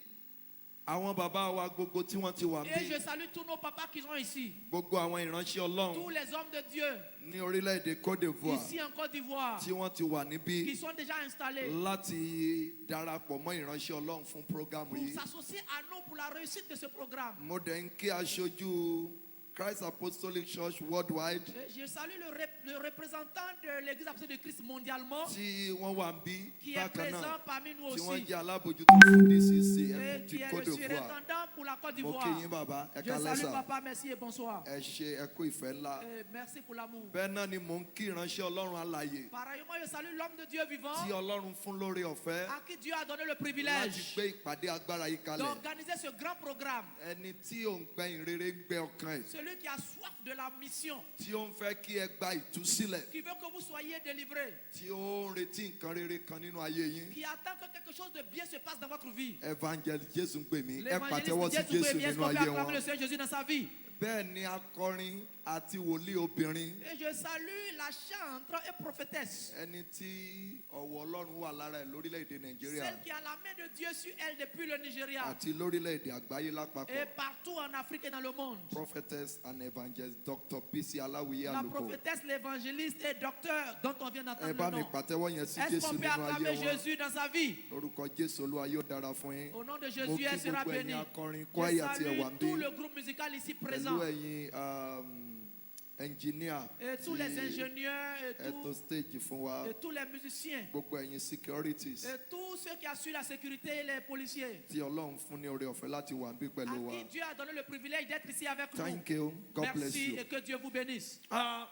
[SPEAKER 5] àwọn bàbá wa gbogbo tí wọ́n ti wà
[SPEAKER 3] Et
[SPEAKER 5] níbí.
[SPEAKER 3] je salue tous nos papas qui sont ici.
[SPEAKER 5] Gbogbo àwọn ìránṣẹ́
[SPEAKER 3] Tous
[SPEAKER 5] Ọlọ́run
[SPEAKER 3] les hommes de Dieu
[SPEAKER 5] ní orílẹ̀-èdè Côte d'Ivoire
[SPEAKER 3] ici en Côte d'Ivoire
[SPEAKER 5] tí wọ́n ti wà níbí
[SPEAKER 3] qui sont déjà installés
[SPEAKER 5] láti darapọ̀ mọ́ ìránṣẹ́ Ọlọ́run fún prógámù
[SPEAKER 3] pour
[SPEAKER 5] yìí.
[SPEAKER 3] s'associer à nous pour la réussite de ce programme.
[SPEAKER 5] Mo dẹ̀ ń kí aṣojú Christ Apostolic Church Worldwide.
[SPEAKER 3] Je salue le représentant de l'Église apostolique de Christ mondialement
[SPEAKER 5] Tí wọ́n wà ń bí
[SPEAKER 3] qui est présent parmi nous
[SPEAKER 5] tí wọ́n
[SPEAKER 3] aussi.
[SPEAKER 5] jẹ́ alábòjútó fún DCC
[SPEAKER 3] Et
[SPEAKER 5] ẹkùn
[SPEAKER 3] qui
[SPEAKER 5] ti
[SPEAKER 3] est
[SPEAKER 5] Côte
[SPEAKER 3] le
[SPEAKER 5] d'Ivoire.
[SPEAKER 3] surintendant pour la Côte
[SPEAKER 5] Mo kí
[SPEAKER 3] d'Ivoire.
[SPEAKER 5] yín bàbá, ẹ
[SPEAKER 3] Je
[SPEAKER 5] kálẹ́
[SPEAKER 3] salue
[SPEAKER 5] sà.
[SPEAKER 3] papa, merci et bonsoir.
[SPEAKER 5] Ẹ ṣé ẹ kú ìfẹ́ ńlá.
[SPEAKER 3] Merci pour l'amour.
[SPEAKER 5] Bẹ́ẹ̀ náà ni mò ń kí ìránṣẹ́ Ọlọ́run alààyè
[SPEAKER 3] Pareillement, je salue l'homme de Dieu vivant
[SPEAKER 5] tí Ọlọ́run fún lórí ọ̀fẹ́
[SPEAKER 3] à qui Dieu a donné le
[SPEAKER 5] láti
[SPEAKER 3] privilège
[SPEAKER 5] gbé ìpàdé agbára yìí kalẹ̀.
[SPEAKER 3] d'organiser ce grand programme.
[SPEAKER 5] Ẹni tí ò ń gbẹ̀yìn rere ń gbẹ ọkàn ẹ̀.
[SPEAKER 3] Celui qui a soif de la mission,
[SPEAKER 5] Tí ó ń fẹ́ kí ẹ gba ìtúsílẹ̀.
[SPEAKER 3] qui veut que vous soyez délivrés,
[SPEAKER 5] Tí ó ń retí nǹkan rere kan nínú ayé yín.
[SPEAKER 3] qui attend que quelque chose de bien se passe dans votre vie.
[SPEAKER 5] Evangelist Jésù ń pè mí. Ẹ pàtẹ́wọ́ sí
[SPEAKER 3] L'évangéliste
[SPEAKER 5] Jésù
[SPEAKER 3] Jésus, est-ce
[SPEAKER 5] nínú
[SPEAKER 3] qu'on peut
[SPEAKER 5] ayé
[SPEAKER 3] acclamer le
[SPEAKER 5] wọn.
[SPEAKER 3] Seigneur Jésus dans sa vie?
[SPEAKER 5] Bẹ́ẹ̀ ni akọrin àti wòlíì obìnrin.
[SPEAKER 3] Et je salue la chantre et prophétesse,
[SPEAKER 5] Ẹni tí ọ̀wọ̀ Ọlọ́run wà lára ẹ̀ lórílẹ̀‐èdè Nàìjíríà
[SPEAKER 3] celle qui a la main de Dieu sur elle depuis le Nigeria
[SPEAKER 5] àti lórílẹ̀‐èdè àgbáyé
[SPEAKER 3] et
[SPEAKER 5] lápapọ̀.
[SPEAKER 3] partout en Afrique et dans le monde.
[SPEAKER 5] Prophetess and evangelist Dr. Bisi Aláwìyé
[SPEAKER 3] La
[SPEAKER 5] Àlùkò.
[SPEAKER 3] prophétesse, l'évangéliste et docteur dont on vient
[SPEAKER 5] Ẹ
[SPEAKER 3] d'entendre
[SPEAKER 5] bá
[SPEAKER 3] le
[SPEAKER 5] mi
[SPEAKER 3] nom.
[SPEAKER 5] pàtẹ́wọ́ yẹn sí
[SPEAKER 3] Est-ce
[SPEAKER 5] Jésù
[SPEAKER 3] qu'on peut
[SPEAKER 5] nínú
[SPEAKER 3] acclamer
[SPEAKER 5] ayé wọn.
[SPEAKER 3] Jésus dans sa vie?
[SPEAKER 5] Lórúkọ Jésù Olúwa yóò dára fún yín.
[SPEAKER 3] Au nom de
[SPEAKER 5] Mo
[SPEAKER 3] Jésus,
[SPEAKER 5] kí
[SPEAKER 3] elle sera
[SPEAKER 5] gbogbo
[SPEAKER 3] bénie.
[SPEAKER 5] ẹ̀yin akọrin
[SPEAKER 3] Je
[SPEAKER 5] kwaya tí ẹ wà
[SPEAKER 3] salue
[SPEAKER 5] ń
[SPEAKER 3] tout
[SPEAKER 5] bí.
[SPEAKER 3] le groupe musical ici
[SPEAKER 5] Pẹ̀lú
[SPEAKER 3] présent
[SPEAKER 5] ẹ̀yin engineer
[SPEAKER 3] et tous les ingénieurs
[SPEAKER 5] ẹ tó stage fún wa.
[SPEAKER 3] et tous les musiciens
[SPEAKER 5] Gbogbo ẹ̀yin securities
[SPEAKER 3] et tous ceux qui assurent la sécurité et les policiers
[SPEAKER 5] tí Ọlọ́run fún ní oore ọ̀fẹ́ láti wà ń bí
[SPEAKER 3] à
[SPEAKER 5] pẹ̀lú wa.
[SPEAKER 3] qui Dieu a donné le privilège d'être ici avec nous.
[SPEAKER 5] Thank you. God bless
[SPEAKER 3] Merci
[SPEAKER 5] you.
[SPEAKER 3] et que Dieu vous bénisse.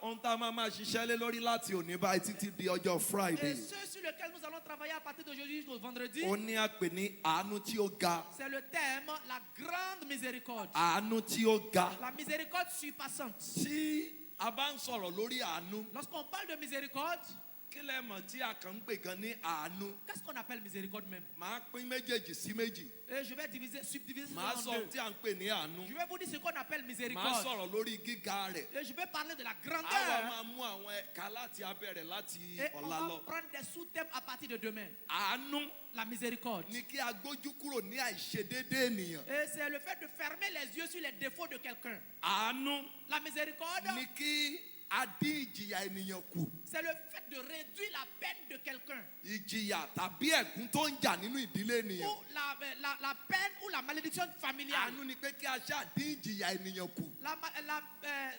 [SPEAKER 5] Ohun tá a máa ṣiṣẹ́ lé lórí láti òní báyìí títí di ọjọ́
[SPEAKER 3] Et
[SPEAKER 5] Friday.
[SPEAKER 3] ce sur lequel nous allons travailler à partir d'aujourd'hui jusqu'au vendredi,
[SPEAKER 5] Ó ní àpè ní àánú tí ó ga.
[SPEAKER 3] c'est le thème la grande miséricorde.
[SPEAKER 5] Àánú tí ó ga.
[SPEAKER 3] La miséricorde surpassante.
[SPEAKER 5] Tí a bá ń sọ̀rọ̀ lórí àánú,
[SPEAKER 3] Lorsqu'on parle de miséricorde,
[SPEAKER 5] kí lẹ mọ̀ tí a kàn ń pè gan ní àánú?
[SPEAKER 3] qu'est-ce qu'on appelle miséricorde même?
[SPEAKER 5] Màá pín méjèèjì sí méjì.
[SPEAKER 3] Et je vais subdiviser
[SPEAKER 5] Màá
[SPEAKER 3] ça
[SPEAKER 5] sọ
[SPEAKER 3] en
[SPEAKER 5] ohun
[SPEAKER 3] deux.
[SPEAKER 5] tí a ń pè ní àánú.
[SPEAKER 3] Je vais vous dire ce qu'on appelle
[SPEAKER 5] Màá
[SPEAKER 3] miséricorde.
[SPEAKER 5] sọ̀rọ̀ lórí gíga rẹ̀.
[SPEAKER 3] Et je vais parler de la
[SPEAKER 5] Àwa
[SPEAKER 3] grandeur.
[SPEAKER 5] máa mú àwọn ẹ̀ka láti abẹ́rẹ́ láti
[SPEAKER 3] Et on
[SPEAKER 5] ọ̀la
[SPEAKER 3] va
[SPEAKER 5] lọ.
[SPEAKER 3] prendre des sous-thèmes à partir de demain.
[SPEAKER 5] Àánú
[SPEAKER 3] La miséricorde.
[SPEAKER 5] ni kí a gbójú kúrò ní àìṣedéédé ènìyàn.
[SPEAKER 3] Et c'est le fait de fermer les yeux sur les défauts de quelqu'un.
[SPEAKER 5] Àánú
[SPEAKER 3] La miséricorde,
[SPEAKER 5] ni kí a dín ìjìyà ènìyàn kù.
[SPEAKER 3] c'est le fait de réduire la peine de quelqu'un.
[SPEAKER 5] Ìjìyà tàbí ẹ̀gún tó ń jà nínú ìdílé ènìyàn.
[SPEAKER 3] Ou la peine ou la malédiction familiale.
[SPEAKER 5] Àánú ni pé kí a ṣáà dín ìjìyà ènìyàn kù.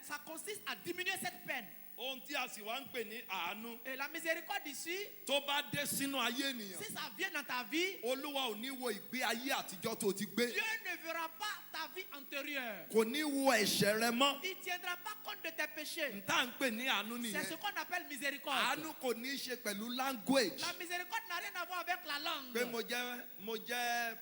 [SPEAKER 3] Ça consiste à diminuer cette peine.
[SPEAKER 5] Ohun tí a sì wá ń pè ní àánú
[SPEAKER 3] Et la miséricorde ici,
[SPEAKER 5] tó bá dé sínú ayé ènìyàn.
[SPEAKER 3] si ça vient dans ta vie,
[SPEAKER 5] Olúwa ò ní wo ìgbé ayé àtijọ́ tó ti gbé.
[SPEAKER 3] Dieu ne verra pas ta vie antérieure.
[SPEAKER 5] Kò ní wo ẹ̀ṣẹ̀ rẹ mọ́.
[SPEAKER 3] Il ne tiendra pas compte de tes péchés.
[SPEAKER 5] N tá à ń pè ní àánú
[SPEAKER 3] C'est ce
[SPEAKER 5] nìyẹn.
[SPEAKER 3] qu'on appelle miséricorde.
[SPEAKER 5] Àánú kò ní í ṣe pẹ̀lú language.
[SPEAKER 3] La miséricorde n'a rien à voir avec la langue.
[SPEAKER 5] Pé mo jẹ́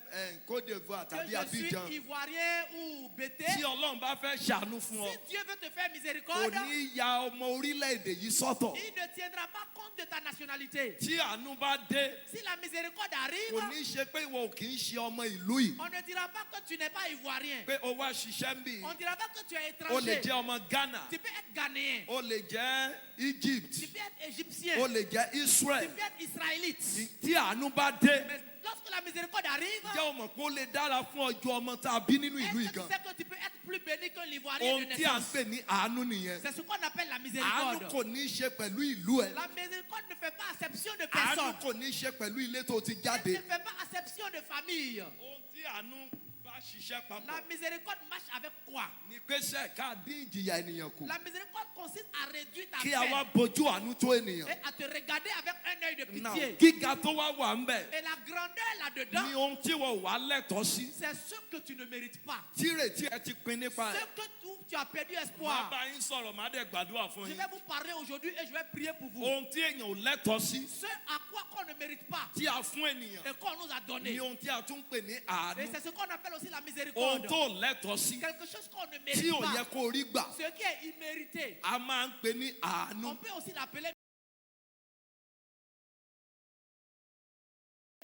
[SPEAKER 5] Côte d'Ivoire
[SPEAKER 3] Que
[SPEAKER 5] tàbí
[SPEAKER 3] je
[SPEAKER 5] Abidjan.
[SPEAKER 3] suis ivoirien ou bété.
[SPEAKER 5] Tí Ọlọ́run bá fẹ́ ṣàánú fún ọ,
[SPEAKER 3] Si Dieu veut te faire
[SPEAKER 5] kò
[SPEAKER 3] miséricorde,
[SPEAKER 5] ní ya ọmọ orílẹ̀-èdè yìí sọ́tọ̀.
[SPEAKER 3] il ne tiendra pas compte de ta nationalité.
[SPEAKER 5] Tí àánú bá dé,
[SPEAKER 3] Si la miséricorde
[SPEAKER 5] kò
[SPEAKER 3] arrive,
[SPEAKER 5] ní í ṣe pé ìwọ ò kì í ṣe ọmọ ìlú yìí.
[SPEAKER 3] on ne dira pas que tu n'es pas ivoirien.
[SPEAKER 5] Pé o wá ṣiṣẹ́ ń bì.
[SPEAKER 3] On ne dira pas que tu es
[SPEAKER 5] O lè
[SPEAKER 3] étranger.
[SPEAKER 5] jẹ́ ọmọ Ghana.
[SPEAKER 3] Tu peux être ghanéen.
[SPEAKER 5] O lè jẹ́ Egypt.
[SPEAKER 3] Tu peux être égyptien.
[SPEAKER 5] O lè jẹ́
[SPEAKER 3] Tu
[SPEAKER 5] Israel.
[SPEAKER 3] peux être israélite.
[SPEAKER 5] Tí àánú bá dé,
[SPEAKER 3] Mais lorsque la miséricorde arrive,
[SPEAKER 5] jẹ́ o mọ̀ pé ó lè dára fún ọjọ́ ọmọ tá a bí nínú ìlú
[SPEAKER 3] est-ce
[SPEAKER 5] yìí
[SPEAKER 3] que tu
[SPEAKER 5] gan.
[SPEAKER 3] sais que tu peux être plus béni qu'un ivoirien
[SPEAKER 5] Ohun
[SPEAKER 3] de
[SPEAKER 5] tí à ń
[SPEAKER 3] naissance?
[SPEAKER 5] pè ní àánú nìyẹn.
[SPEAKER 3] C'est ce qu'on appelle la
[SPEAKER 5] Àánú
[SPEAKER 3] miséricorde.
[SPEAKER 5] kò ní í ṣe pẹ̀lú ìlú ẹ̀.
[SPEAKER 3] La miséricorde ne fait pas acception de
[SPEAKER 5] Àánú
[SPEAKER 3] personne.
[SPEAKER 5] kò ní í ṣe pẹ̀lú ilé tó ti
[SPEAKER 3] Elle
[SPEAKER 5] jáde.
[SPEAKER 3] ne fait pas acception de famille.
[SPEAKER 5] Ohun tí àánú bá ṣiṣẹ́
[SPEAKER 3] La
[SPEAKER 5] papọ̀
[SPEAKER 3] miséricorde marche avec quoi?
[SPEAKER 5] ni pé ṣe ká dín ìjìyà ènìyàn kù.
[SPEAKER 3] La miséricorde consiste à réduire ta
[SPEAKER 5] Kí a wá
[SPEAKER 3] peine
[SPEAKER 5] bojú àánú tó ènìyàn.
[SPEAKER 3] et à te regarder avec un œil de
[SPEAKER 5] Now,
[SPEAKER 3] pitié.
[SPEAKER 5] gíga tó wá wà ń bẹ̀
[SPEAKER 3] Et la grandeur
[SPEAKER 5] ni
[SPEAKER 3] là-dedans,
[SPEAKER 5] ohun tí wọ́n wà lẹ́tọ̀ọ́ sí.
[SPEAKER 3] c'est ce que tu ne mérites pas.
[SPEAKER 5] Tírètí ẹ ti pin nípa
[SPEAKER 3] Ce
[SPEAKER 5] ẹ̀.
[SPEAKER 3] que tu as perdu
[SPEAKER 5] Màá
[SPEAKER 3] espoir.
[SPEAKER 5] bá yín sọ̀rọ̀, màá dẹ̀ gbàdúrà fún
[SPEAKER 3] Je
[SPEAKER 5] yín.
[SPEAKER 3] vais vous parler aujourd'hui et je vais prier pour vous.
[SPEAKER 5] Ohun tí èèyàn ò lẹ́tọ̀ọ́ sí
[SPEAKER 3] Ce à quoi qu'on ne mérite pas
[SPEAKER 5] tí a fún ènìyàn
[SPEAKER 3] et qu'on nous a donné.
[SPEAKER 5] ni ohun tí a tún pè ní
[SPEAKER 3] Et
[SPEAKER 5] àánú.
[SPEAKER 3] c'est ce qu'on appelle aussi la
[SPEAKER 5] Ohun
[SPEAKER 3] miséricorde.
[SPEAKER 5] tó lẹ́tọ̀ọ́ sí
[SPEAKER 3] Quelque chose qu'on ne
[SPEAKER 5] tí
[SPEAKER 3] mérite
[SPEAKER 5] ò yẹ
[SPEAKER 3] pas.
[SPEAKER 5] kó rí gbà.
[SPEAKER 3] Ce qui est immérité.
[SPEAKER 5] A máa ń pè ní àánú.
[SPEAKER 3] On peut aussi l'appeler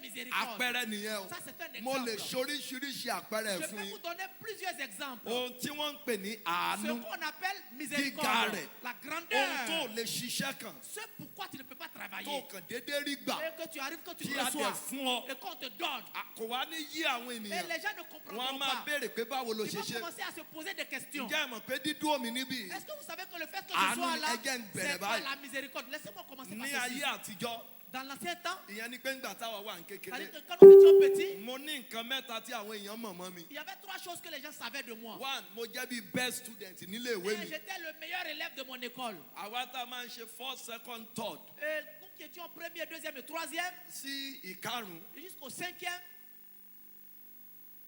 [SPEAKER 3] miséricorde.
[SPEAKER 5] Àpẹẹrẹ nìyẹn o.
[SPEAKER 3] Ça, c'est un
[SPEAKER 5] Mo lè
[SPEAKER 3] exemple.
[SPEAKER 5] ṣoríṣiríṣi àpẹẹrẹ
[SPEAKER 3] Je
[SPEAKER 5] fún
[SPEAKER 3] vais
[SPEAKER 5] yín.
[SPEAKER 3] vous donner plusieurs exemples.
[SPEAKER 5] Ohun tí wọ́n ń pè ní
[SPEAKER 3] Ce
[SPEAKER 5] àánú.
[SPEAKER 3] qu'on appelle
[SPEAKER 5] Gíga
[SPEAKER 3] miséricorde.
[SPEAKER 5] rẹ̀.
[SPEAKER 3] La
[SPEAKER 5] Ohun tó
[SPEAKER 3] grandeur.
[SPEAKER 5] lè ṣiṣẹ́ kan
[SPEAKER 3] Ce pourquoi tu ne peux pas
[SPEAKER 5] tó
[SPEAKER 3] travailler.
[SPEAKER 5] kàn déédéé rí gbà
[SPEAKER 3] Et que tu arrives, que tu
[SPEAKER 5] tí a dẹ̀
[SPEAKER 3] reçois.
[SPEAKER 5] fún ọ.
[SPEAKER 3] Et qu'on te donne.
[SPEAKER 5] Kò wá ní yí àwọn
[SPEAKER 3] Et
[SPEAKER 5] ènìyàn.
[SPEAKER 3] les gens ne
[SPEAKER 5] Wọ́n á
[SPEAKER 3] comprendront
[SPEAKER 5] máa
[SPEAKER 3] pas.
[SPEAKER 5] béèrè pé báwo ló
[SPEAKER 3] Ils
[SPEAKER 5] ṣe
[SPEAKER 3] vont
[SPEAKER 5] ṣe.
[SPEAKER 3] commencer à se poser des questions.
[SPEAKER 5] Ǹjẹ́ ẹ mọ̀ pé dídúró mi níbí
[SPEAKER 3] Est-ce que vous savez que le fait que je
[SPEAKER 5] Àánú
[SPEAKER 3] sois
[SPEAKER 5] ni
[SPEAKER 3] là,
[SPEAKER 5] ẹ jẹ́ ń bẹ̀rẹ̀
[SPEAKER 3] c'est pas
[SPEAKER 5] báyìí.
[SPEAKER 3] la miséricorde? Laissez-moi commencer par
[SPEAKER 5] ní
[SPEAKER 3] ceci.
[SPEAKER 5] ayé àtijọ́
[SPEAKER 3] Dans l'ancien temps,
[SPEAKER 5] ìyẹn ni pé ńgbà táwa wà ń kékeré.
[SPEAKER 3] quand nous étions petits,
[SPEAKER 5] mo ní nǹkan mẹ́ta tí àwọn èèyàn mọ̀ mọ́ mi.
[SPEAKER 3] il y avait 3 choses que les gens savaient de moi.
[SPEAKER 5] One, mo jẹ́ bí best student nílé ìwé
[SPEAKER 3] Et
[SPEAKER 5] mi.
[SPEAKER 3] j'étais le meilleur élève de mon école.
[SPEAKER 5] àwa tá a máa ń ṣe first, second, third.
[SPEAKER 3] Et nous qui étions premier, deuxième et troisième,
[SPEAKER 5] sí ìkarùn-ún.
[SPEAKER 3] jusqu'au cinquième,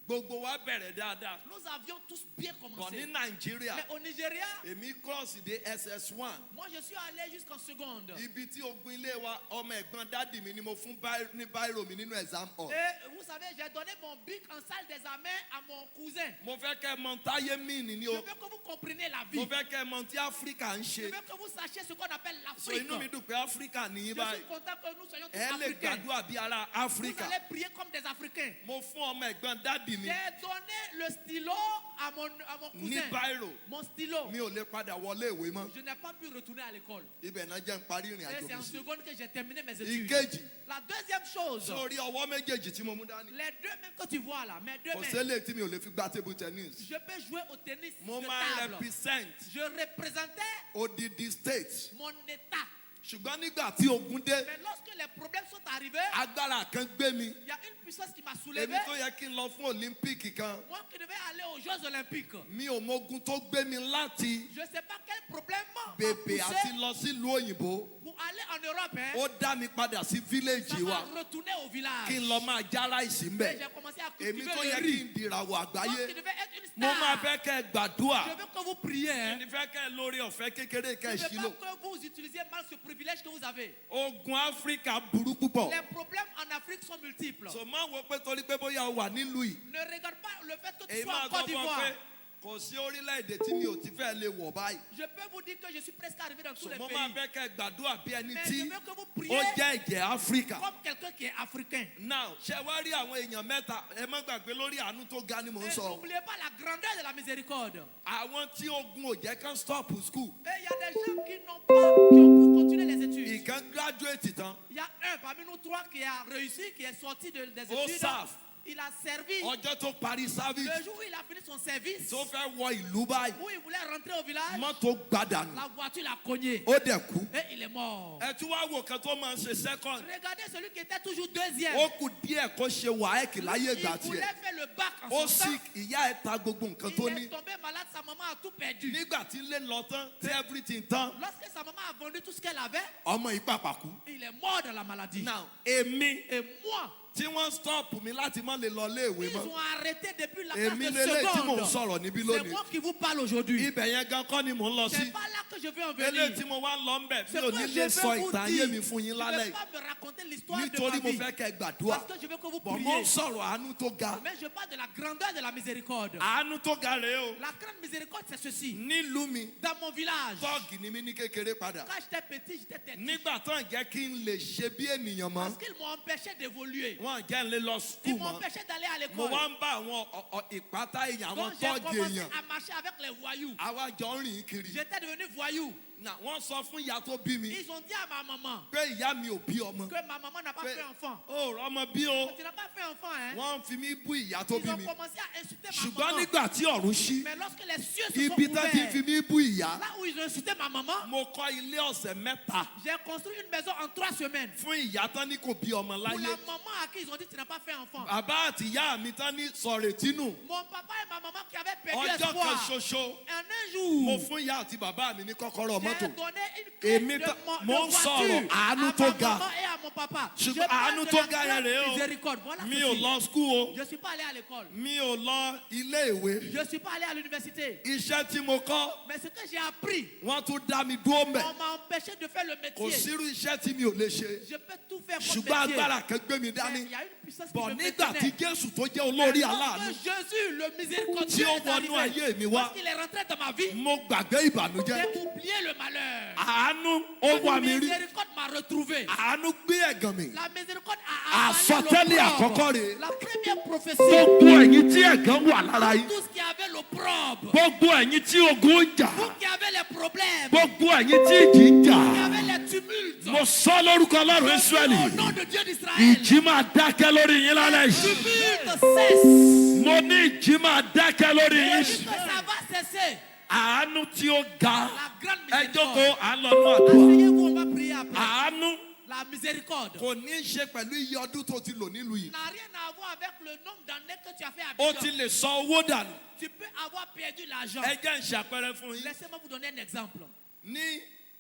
[SPEAKER 5] gbogbo wa bẹ̀rẹ̀ dáadáa.
[SPEAKER 3] nous avions tous bien
[SPEAKER 5] bọ̀
[SPEAKER 3] commencé.
[SPEAKER 5] ní nàìjíríà
[SPEAKER 3] Mais au Nigeria,
[SPEAKER 5] èmi cross dé SS1.
[SPEAKER 3] moi je suis allé jusqu'en seconde.
[SPEAKER 5] ibi tí ogun ilé wa ọmọ ẹ̀gbọ́n dádì mi ni mo fún ní báírò mi nínú exam hall.
[SPEAKER 3] Et vous savez, j'ai donné mon bic en salle d'examen à mon cousin.
[SPEAKER 5] mo fẹ́ kẹ́ mọ táyé mí ni
[SPEAKER 3] Je
[SPEAKER 5] o.
[SPEAKER 3] veux que vous compreniez la vie.
[SPEAKER 5] mo fẹ́ kẹ́ mọ tí áfíríkà ń
[SPEAKER 3] Je
[SPEAKER 5] ṣe.
[SPEAKER 3] veux que vous sachiez ce qu'on appelle
[SPEAKER 5] so
[SPEAKER 3] l'Afrique.
[SPEAKER 5] inú mi dùn pé áfíríkà nìyí
[SPEAKER 3] Je
[SPEAKER 5] báyìí.
[SPEAKER 3] suis content que nous soyons tous
[SPEAKER 5] ẹ lè
[SPEAKER 3] africains.
[SPEAKER 5] gbàdúrà bí ara
[SPEAKER 3] Vous
[SPEAKER 5] áfíríkà.
[SPEAKER 3] allez prier comme des Africains.
[SPEAKER 5] mo fún ọmọ ẹ̀gbọ́n dádì mi
[SPEAKER 3] J'ai donné le stylo à mon
[SPEAKER 5] ní
[SPEAKER 3] cousin.
[SPEAKER 5] báírò.
[SPEAKER 3] Mon stylo.
[SPEAKER 5] mi ò lè padà wọlé ìwé mọ́.
[SPEAKER 3] Je n'ai pas pu retourner à l'école.
[SPEAKER 5] ibẹ̀ náà jẹ́ ń parí ìrìn
[SPEAKER 3] Et
[SPEAKER 5] àjò
[SPEAKER 3] c'est en
[SPEAKER 5] mi sí.
[SPEAKER 3] seconde que j'ai terminé mes études.
[SPEAKER 5] ìkejì
[SPEAKER 3] La deuxième chose,
[SPEAKER 5] sórí ọwọ́ méjèèjì tí mo mú dání.
[SPEAKER 3] les 2 mains que tu vois là, mes 2
[SPEAKER 5] kò
[SPEAKER 3] mains,
[SPEAKER 5] sélè tí mi ò lè fi gbá table tennis.
[SPEAKER 3] je peux jouer au tennis
[SPEAKER 5] mo
[SPEAKER 3] de
[SPEAKER 5] máa
[SPEAKER 3] table.
[SPEAKER 5] represent
[SPEAKER 3] Je représentais
[SPEAKER 5] odidi state.
[SPEAKER 3] mon état.
[SPEAKER 5] ṣùgbọ́n nígbà tí ogun dé
[SPEAKER 3] Mais lorsque les problèmes sont arrivés,
[SPEAKER 5] agbára kan gbé mi.
[SPEAKER 3] il y a une puissance qui m'a soulevé.
[SPEAKER 5] èmi tó yẹ kí n lọ fún olympic kan.
[SPEAKER 3] Moi qui devais aller aux Jeux Olympiques.
[SPEAKER 5] mi ò mọ ogun tó gbé mi láti
[SPEAKER 3] Je ne sais pas quel problème m'a
[SPEAKER 5] bèbè
[SPEAKER 3] poussé
[SPEAKER 5] àti lọ sílùú òyìnbó.
[SPEAKER 3] pour aller en Europe. Hein.
[SPEAKER 5] ó dá mi padà sí village
[SPEAKER 3] Ça
[SPEAKER 5] wa
[SPEAKER 3] m'a retourné au village.
[SPEAKER 5] kí n lọ máa já ráìsì ń
[SPEAKER 3] Et
[SPEAKER 5] bẹ̀.
[SPEAKER 3] j'ai commencé à
[SPEAKER 5] èmi
[SPEAKER 3] cultiver
[SPEAKER 5] tó
[SPEAKER 3] le
[SPEAKER 5] yẹ kí
[SPEAKER 3] riz.
[SPEAKER 5] n dìràwọ̀
[SPEAKER 3] Moi qui
[SPEAKER 5] àgbáyé.
[SPEAKER 3] devais être une
[SPEAKER 5] mo máa
[SPEAKER 3] star.
[SPEAKER 5] fẹ́ kẹ́ ẹ gbàdúrà.
[SPEAKER 3] Je veux que vous priez. Hein.
[SPEAKER 5] èmi fẹ́ kẹ́ ẹ lórí ọ̀fẹ́ kékeré kẹ́ ẹ
[SPEAKER 3] Je
[SPEAKER 5] ṣílò.
[SPEAKER 3] veux pas que vous utilisiez mal ce privilège que vous avez.
[SPEAKER 5] ogun áfíríkà burú púpọ̀.
[SPEAKER 3] Les problèmes en Afrique sont multiples.
[SPEAKER 5] sọ máa wo pé torí pé bóyá o wà nílùú yìí.
[SPEAKER 3] Ne regarde pas le fait que tu
[SPEAKER 5] èyí
[SPEAKER 3] sois
[SPEAKER 5] máa
[SPEAKER 3] en
[SPEAKER 5] sọ
[SPEAKER 3] Côte
[SPEAKER 5] fún ọ pé
[SPEAKER 3] d'Ivoire.
[SPEAKER 5] kò sí orílẹ̀-èdè tí mi ò ti fẹ́ lè wọ̀ báyìí.
[SPEAKER 3] Je peux vous dire que je suis presque arrivé dans tous les
[SPEAKER 5] mo
[SPEAKER 3] pays.
[SPEAKER 5] máa fẹ́ kẹ́ ẹ gbàdúrà bí ẹni
[SPEAKER 3] Mais
[SPEAKER 5] tí
[SPEAKER 3] je veux que vous
[SPEAKER 5] ó
[SPEAKER 3] priez
[SPEAKER 5] jẹ́ ẹ̀jẹ̀ áfíríkà.
[SPEAKER 3] comme quelqu'un qui est africain.
[SPEAKER 5] now ṣe wá rí àwọn èèyàn mẹ́ta ẹ má gbàgbé lórí àánú tó ga ni mò ń
[SPEAKER 3] Et
[SPEAKER 5] sọ.
[SPEAKER 3] n'oubliez pas la grandeur de la miséricorde.
[SPEAKER 5] àwọn tí ogun ò jẹ́ kán stop school.
[SPEAKER 3] Et il y a des gens qui n'ont pas, qui ont pu continuer les études.
[SPEAKER 5] ìkan graduate tán.
[SPEAKER 3] Il y a un parmi nous 3 qui a réussi, qui est sorti des
[SPEAKER 5] Au
[SPEAKER 3] études.
[SPEAKER 5] SAF.
[SPEAKER 3] Il a servi.
[SPEAKER 5] ọjọ́ tó parí service
[SPEAKER 3] Le jour où il a fini son service,
[SPEAKER 5] tó fẹ́ wọ ìlú báyìí
[SPEAKER 3] où il voulait rentrer au village,
[SPEAKER 5] mọ́tò gbàdánù
[SPEAKER 3] la voiture l'a cogné.
[SPEAKER 5] ó dẹ̀ kú.
[SPEAKER 3] Et il est mort.
[SPEAKER 5] ẹ tún wá wò kan tó máa ń ṣe second.
[SPEAKER 3] Regardez celui qui était toujours deuxième.
[SPEAKER 5] ó kù díẹ̀ kó ṣe wàhálà láyé
[SPEAKER 3] Il
[SPEAKER 5] ìgbà
[SPEAKER 3] voulait
[SPEAKER 5] tiẹ̀.
[SPEAKER 3] faire le bac en
[SPEAKER 5] ó
[SPEAKER 3] son temps.
[SPEAKER 5] sick ìyá ẹ̀ ta gbogbo nǹkan tó
[SPEAKER 3] Il
[SPEAKER 5] ní.
[SPEAKER 3] est tombé malade, sa maman a tout perdu.
[SPEAKER 5] nígbà tí ilé lọ tán tí everything tán
[SPEAKER 3] Lorsque sa maman a vendu tout ce qu'elle avait,
[SPEAKER 5] ọmọ yìí pàpà kú.
[SPEAKER 3] il est mort dans la maladie.
[SPEAKER 5] now èmi
[SPEAKER 3] Et moi,
[SPEAKER 5] tí wọ́n stop mi láti má lè lọ léèwé
[SPEAKER 3] ils
[SPEAKER 5] mọ́.
[SPEAKER 3] ont arrêté depuis la classe
[SPEAKER 5] èmi
[SPEAKER 3] de
[SPEAKER 5] lélẹ̀ tí mò ń
[SPEAKER 3] seconde.
[SPEAKER 5] sọ̀rọ̀ níbí
[SPEAKER 3] C'est
[SPEAKER 5] lónìí.
[SPEAKER 3] moi qui vous parle aujourd'hui.
[SPEAKER 5] ibẹ̀ yẹn gan kọ́ ni mò ń lọ sí.
[SPEAKER 3] C'est pas là que je veux en
[SPEAKER 5] eléyìí
[SPEAKER 3] venir.
[SPEAKER 5] tí mo wá ń lọ ń bẹ̀ mi
[SPEAKER 3] C'est
[SPEAKER 5] ò
[SPEAKER 3] que
[SPEAKER 5] ní
[SPEAKER 3] je
[SPEAKER 5] lè
[SPEAKER 3] veux
[SPEAKER 5] sọ
[SPEAKER 3] vous
[SPEAKER 5] ìtàn
[SPEAKER 3] dire.
[SPEAKER 5] ayé mi fún
[SPEAKER 3] Je
[SPEAKER 5] yín
[SPEAKER 3] ne
[SPEAKER 5] lálẹ́
[SPEAKER 3] vais
[SPEAKER 5] yìí.
[SPEAKER 3] pas me raconter l'histoire de ma
[SPEAKER 5] nítorí mo
[SPEAKER 3] vie.
[SPEAKER 5] fẹ́ kẹ́ gbàdúrà.
[SPEAKER 3] Parce que je veux que vous
[SPEAKER 5] bọ̀ mo ń
[SPEAKER 3] priez.
[SPEAKER 5] sọ̀rọ̀ àánú tó ga.
[SPEAKER 3] Mais je parle de la grandeur de la miséricorde.
[SPEAKER 5] àánú tó ga rèé o.
[SPEAKER 3] La grande miséricorde, c'est ceci.
[SPEAKER 5] nílùú mi
[SPEAKER 3] Dans mon village,
[SPEAKER 5] tọ́ọ̀gì ni mí ní kékeré padà.
[SPEAKER 3] quand j'étais petit, j'étais têtu.
[SPEAKER 5] nígbà tán jẹ́ kí n lè ṣe bí ènìyàn mọ́.
[SPEAKER 3] Parce qu'ils m'ont empêché d'évoluer.
[SPEAKER 5] wọ́n jẹ́ ń lé lọ
[SPEAKER 3] Ils
[SPEAKER 5] skul
[SPEAKER 3] m'ont
[SPEAKER 5] mọ́.
[SPEAKER 3] empêché d'aller à
[SPEAKER 5] mo
[SPEAKER 3] l'école.
[SPEAKER 5] wá ń bá àwọn ìpátá èèyàn
[SPEAKER 3] Donc
[SPEAKER 5] àwọn
[SPEAKER 3] j'ai
[SPEAKER 5] tọ́ọ̀gì
[SPEAKER 3] commencé
[SPEAKER 5] èèyàn.
[SPEAKER 3] à marcher avec les voyous.
[SPEAKER 5] àwa jọ ń rìn kiri.
[SPEAKER 3] J'étais devenu voyou.
[SPEAKER 5] wọ́n sọ fún ìyá tó bí mi
[SPEAKER 3] Ils ont dit à ma maman
[SPEAKER 5] pé ìyá mi ò bí ọmọ.
[SPEAKER 3] que ma maman n'a pas
[SPEAKER 5] pé
[SPEAKER 3] fait enfant.
[SPEAKER 5] ó rọmọ bí o.
[SPEAKER 3] Tu n'as pas fait enfant, hein?
[SPEAKER 5] wọ́n fi mí bú ìyá tó
[SPEAKER 3] Ils
[SPEAKER 5] bí
[SPEAKER 3] ont
[SPEAKER 5] mi.
[SPEAKER 3] commencé à insulter ma
[SPEAKER 5] ṣùgbọ́n
[SPEAKER 3] maman.
[SPEAKER 5] nígbà tí ọ̀run ṣí
[SPEAKER 3] Mais lorsque les cieux se sont
[SPEAKER 5] ibi tán ti fi
[SPEAKER 3] ouverts,
[SPEAKER 5] mí bú ìyá.
[SPEAKER 3] là où ils ont insulté ma maman,
[SPEAKER 5] mo kọ́ ilé ọ̀sẹ̀ mẹ́ta
[SPEAKER 3] j'ai construit une maison en 3 semaines.
[SPEAKER 5] fún ìyá tán ní kò bí ọmọ
[SPEAKER 3] Pour
[SPEAKER 5] láyé.
[SPEAKER 3] la maman à qui ils ont dit tu n'as pas fait enfant.
[SPEAKER 5] bàbá àti ìyá mi tán ní sọ̀rètínù.
[SPEAKER 3] Mon papa et ma maman qui avaient perdu
[SPEAKER 5] ọjọ́ kan
[SPEAKER 3] espoir.
[SPEAKER 5] ṣoṣo
[SPEAKER 3] En un
[SPEAKER 5] mo
[SPEAKER 3] jour,
[SPEAKER 5] fún ìyá àti bàbá mi ní kọ́kọ́rọ́
[SPEAKER 3] j'ai
[SPEAKER 5] mọ́tò.
[SPEAKER 3] donné une clé
[SPEAKER 5] Èmi
[SPEAKER 3] de
[SPEAKER 5] ta-
[SPEAKER 3] mon
[SPEAKER 5] mo ń
[SPEAKER 3] de
[SPEAKER 5] sọ̀rọ̀
[SPEAKER 3] voiture
[SPEAKER 5] àánú
[SPEAKER 3] à
[SPEAKER 5] tó
[SPEAKER 3] ma
[SPEAKER 5] ga.
[SPEAKER 3] maman et à mon papa. Je
[SPEAKER 5] ṣùgbọ́n
[SPEAKER 3] parle
[SPEAKER 5] àánú
[SPEAKER 3] de
[SPEAKER 5] tó
[SPEAKER 3] la
[SPEAKER 5] ga yẹn
[SPEAKER 3] grande
[SPEAKER 5] rèé o.
[SPEAKER 3] miséricorde. Voilà
[SPEAKER 5] mi
[SPEAKER 3] ceci.
[SPEAKER 5] ò lọ skul o.
[SPEAKER 3] Je ne suis pas allé à l'école.
[SPEAKER 5] mi ò lọ ilé ìwé.
[SPEAKER 3] Je ne suis pas allé à l'université.
[SPEAKER 5] iṣẹ́ tí mo kọ́
[SPEAKER 3] Mais ce que j'ai appris,
[SPEAKER 5] wọ́n tún dá mi dúró mbẹ̀.
[SPEAKER 3] on m'a empêché de faire le
[SPEAKER 5] kò
[SPEAKER 3] métier.
[SPEAKER 5] sírú iṣẹ́ tí mi ò lè ṣe.
[SPEAKER 3] Je peux tout faire comme
[SPEAKER 5] ṣùgbọ́n
[SPEAKER 3] métier.
[SPEAKER 5] agbára kan gbé mi
[SPEAKER 3] Mais
[SPEAKER 5] dání.
[SPEAKER 3] il y a une puissance qui
[SPEAKER 5] bọ̀
[SPEAKER 3] me
[SPEAKER 5] nígbà tí
[SPEAKER 3] maintenait.
[SPEAKER 5] Jésù tó jẹ́ olórí
[SPEAKER 3] Lorsque
[SPEAKER 5] aláàánú
[SPEAKER 3] Jésus, le
[SPEAKER 5] tí
[SPEAKER 3] miséricordieux,
[SPEAKER 5] ó
[SPEAKER 3] est
[SPEAKER 5] wọnú ayé
[SPEAKER 3] arrivé,
[SPEAKER 5] mi wá
[SPEAKER 3] lorsqu'il est rentré dans ma vie,
[SPEAKER 5] mo gbàgbé ìbànújẹ́.
[SPEAKER 3] j'ai oublié le malheur.
[SPEAKER 5] àánú ó wà
[SPEAKER 3] La
[SPEAKER 5] mí rí.
[SPEAKER 3] miséricorde m'a retrouvé.
[SPEAKER 5] àánú gbé ẹ̀gàn mi.
[SPEAKER 3] La miséricorde a avalé
[SPEAKER 5] àsọtẹ́lẹ̀
[SPEAKER 3] l'opprobre.
[SPEAKER 5] àkọ́kọ́ rèé.
[SPEAKER 3] La première prophétie.
[SPEAKER 5] gbogbo ẹ̀yin tí ẹ̀gàn wà lára yín.
[SPEAKER 3] Tous qui avaient l'opprobre,
[SPEAKER 5] gbogbo ẹ̀yin tí ogun ń jà.
[SPEAKER 3] vous qui avez les problèmes,
[SPEAKER 5] gbogbo ẹ̀yin tí ìjì ń jà.
[SPEAKER 3] qui avez les tumultes,
[SPEAKER 5] mo sọ lórúkọ ọlọ́run
[SPEAKER 3] je
[SPEAKER 5] Ísírẹ́lì.
[SPEAKER 3] prie au nom de Dieu d'Israël,
[SPEAKER 5] ìjì máa dákẹ́ lórí yín lálẹ́ yìí.
[SPEAKER 3] tumulte cesse.
[SPEAKER 5] mo ní ìjì máa dákẹ́ lórí
[SPEAKER 3] Je
[SPEAKER 5] yín.
[SPEAKER 3] dis que ça va cesser.
[SPEAKER 5] àánú tí ó ga.
[SPEAKER 3] La grande
[SPEAKER 5] ẹ
[SPEAKER 3] miséricorde.
[SPEAKER 5] jókòó à ń lọ nú àdúrà.
[SPEAKER 3] Asseyez-vous, on va prier après.
[SPEAKER 5] àánú
[SPEAKER 3] La miséricorde.
[SPEAKER 5] Kò ní í ṣe pẹ̀lú iye ọdún tó ti lò nílùú yìí.
[SPEAKER 3] N'a rien à voir avec le nombre d'années que tu as fait à
[SPEAKER 5] O
[SPEAKER 3] Abidjan.
[SPEAKER 5] ti lè sọ owó dànù.
[SPEAKER 3] Tu peux avoir perdu l'argent.
[SPEAKER 5] Ẹ jẹ́ n ṣàpẹẹrẹ fún yín.
[SPEAKER 3] Laissez-moi vous donner un exemple.
[SPEAKER 5] Ní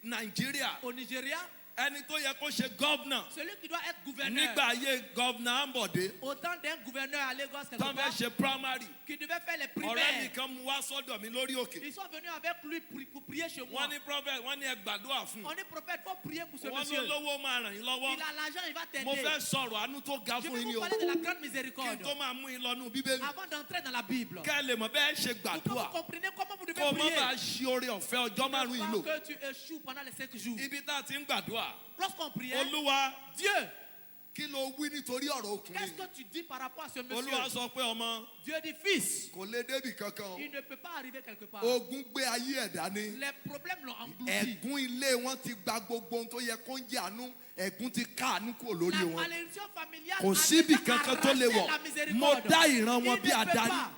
[SPEAKER 5] Nàìjíríà,
[SPEAKER 3] Au Nigeria,
[SPEAKER 5] ẹni tó yẹ kó ṣe gọ́vnà
[SPEAKER 3] celui qui doit être gouverneur,
[SPEAKER 5] nígbà ayé gọ́vnà Ambode
[SPEAKER 3] autant d'un gouverneur à Lagos quelque
[SPEAKER 5] tó fẹ́
[SPEAKER 3] part,
[SPEAKER 5] ṣe primary.
[SPEAKER 3] qui devait faire les
[SPEAKER 5] Ọ̀rẹ́ mi
[SPEAKER 3] primaires.
[SPEAKER 5] kan mú wá sọ́dọ̀ mi lórí òkè.
[SPEAKER 3] Ils sont venus avec lui pour prier chez moi.
[SPEAKER 5] Wọ́n ní prophet, wọ́n ní ẹ gbàdúrà fún.
[SPEAKER 3] On est prophète, il faut prier pour ce
[SPEAKER 5] Wọ́n
[SPEAKER 3] monsieur.
[SPEAKER 5] ní olówó máa ràn yín lọ́wọ́.
[SPEAKER 3] Il a l'argent, il va
[SPEAKER 5] Mo
[SPEAKER 3] t'aider.
[SPEAKER 5] fẹ́ sọ̀rọ̀ àánú tó ga
[SPEAKER 3] Je
[SPEAKER 5] fún
[SPEAKER 3] vais
[SPEAKER 5] yín ni
[SPEAKER 3] vous
[SPEAKER 5] o.
[SPEAKER 3] parler de la grande
[SPEAKER 5] Kí n
[SPEAKER 3] miséricorde.
[SPEAKER 5] tó máa mú yín lọ nú Bíbélì.
[SPEAKER 3] Avant d'entrer dans la Bible,
[SPEAKER 5] Kẹ́ ẹ lè mọ̀ bẹ́ẹ̀ ṣe
[SPEAKER 3] pour que vous
[SPEAKER 5] gbàdúrà.
[SPEAKER 3] compreniez comment vous devez
[SPEAKER 5] Kó o má
[SPEAKER 3] prier.
[SPEAKER 5] bàa ṣe oore ọ̀fẹ́ ọjọ́ márùn-ún yìí lò.
[SPEAKER 3] Pas que tu échoues pendant les 5 jours.
[SPEAKER 5] Ibi tá a ti ń gbàdúrà.
[SPEAKER 3] Lorsqu'on priait,
[SPEAKER 5] Olúwa,
[SPEAKER 3] Dieu,
[SPEAKER 5] kí ló wí nítorí ọ̀rọ̀
[SPEAKER 3] qu'est-ce
[SPEAKER 5] ọkùnrin?
[SPEAKER 3] que tu dis par rapport à ce monsieur?
[SPEAKER 5] Olúwa sọ pé ọmọ
[SPEAKER 3] Dieu dit, fils,
[SPEAKER 5] kò lè débì kankan o.
[SPEAKER 3] il ne peut pas arriver quelque part.
[SPEAKER 5] Ogun gbé ayé ẹ̀ dání.
[SPEAKER 3] Les problèmes l'ont englouti.
[SPEAKER 5] Ẹ̀gún ilé wọn ti gba gbogbo ohun tó yẹ kó ń jẹ àánú. Ẹ̀gún ti ká àánú kúrò lórí
[SPEAKER 3] La
[SPEAKER 5] wọn.
[SPEAKER 3] malédiction familiale
[SPEAKER 5] Kò
[SPEAKER 3] a
[SPEAKER 5] síbi
[SPEAKER 3] déjà
[SPEAKER 5] kankan tó lè
[SPEAKER 3] arraché
[SPEAKER 5] wọ̀.
[SPEAKER 3] la miséricorde.
[SPEAKER 5] Mo dá ìran
[SPEAKER 3] Il
[SPEAKER 5] wọn
[SPEAKER 3] ne
[SPEAKER 5] bí
[SPEAKER 3] peut
[SPEAKER 5] adarí.
[SPEAKER 3] pas.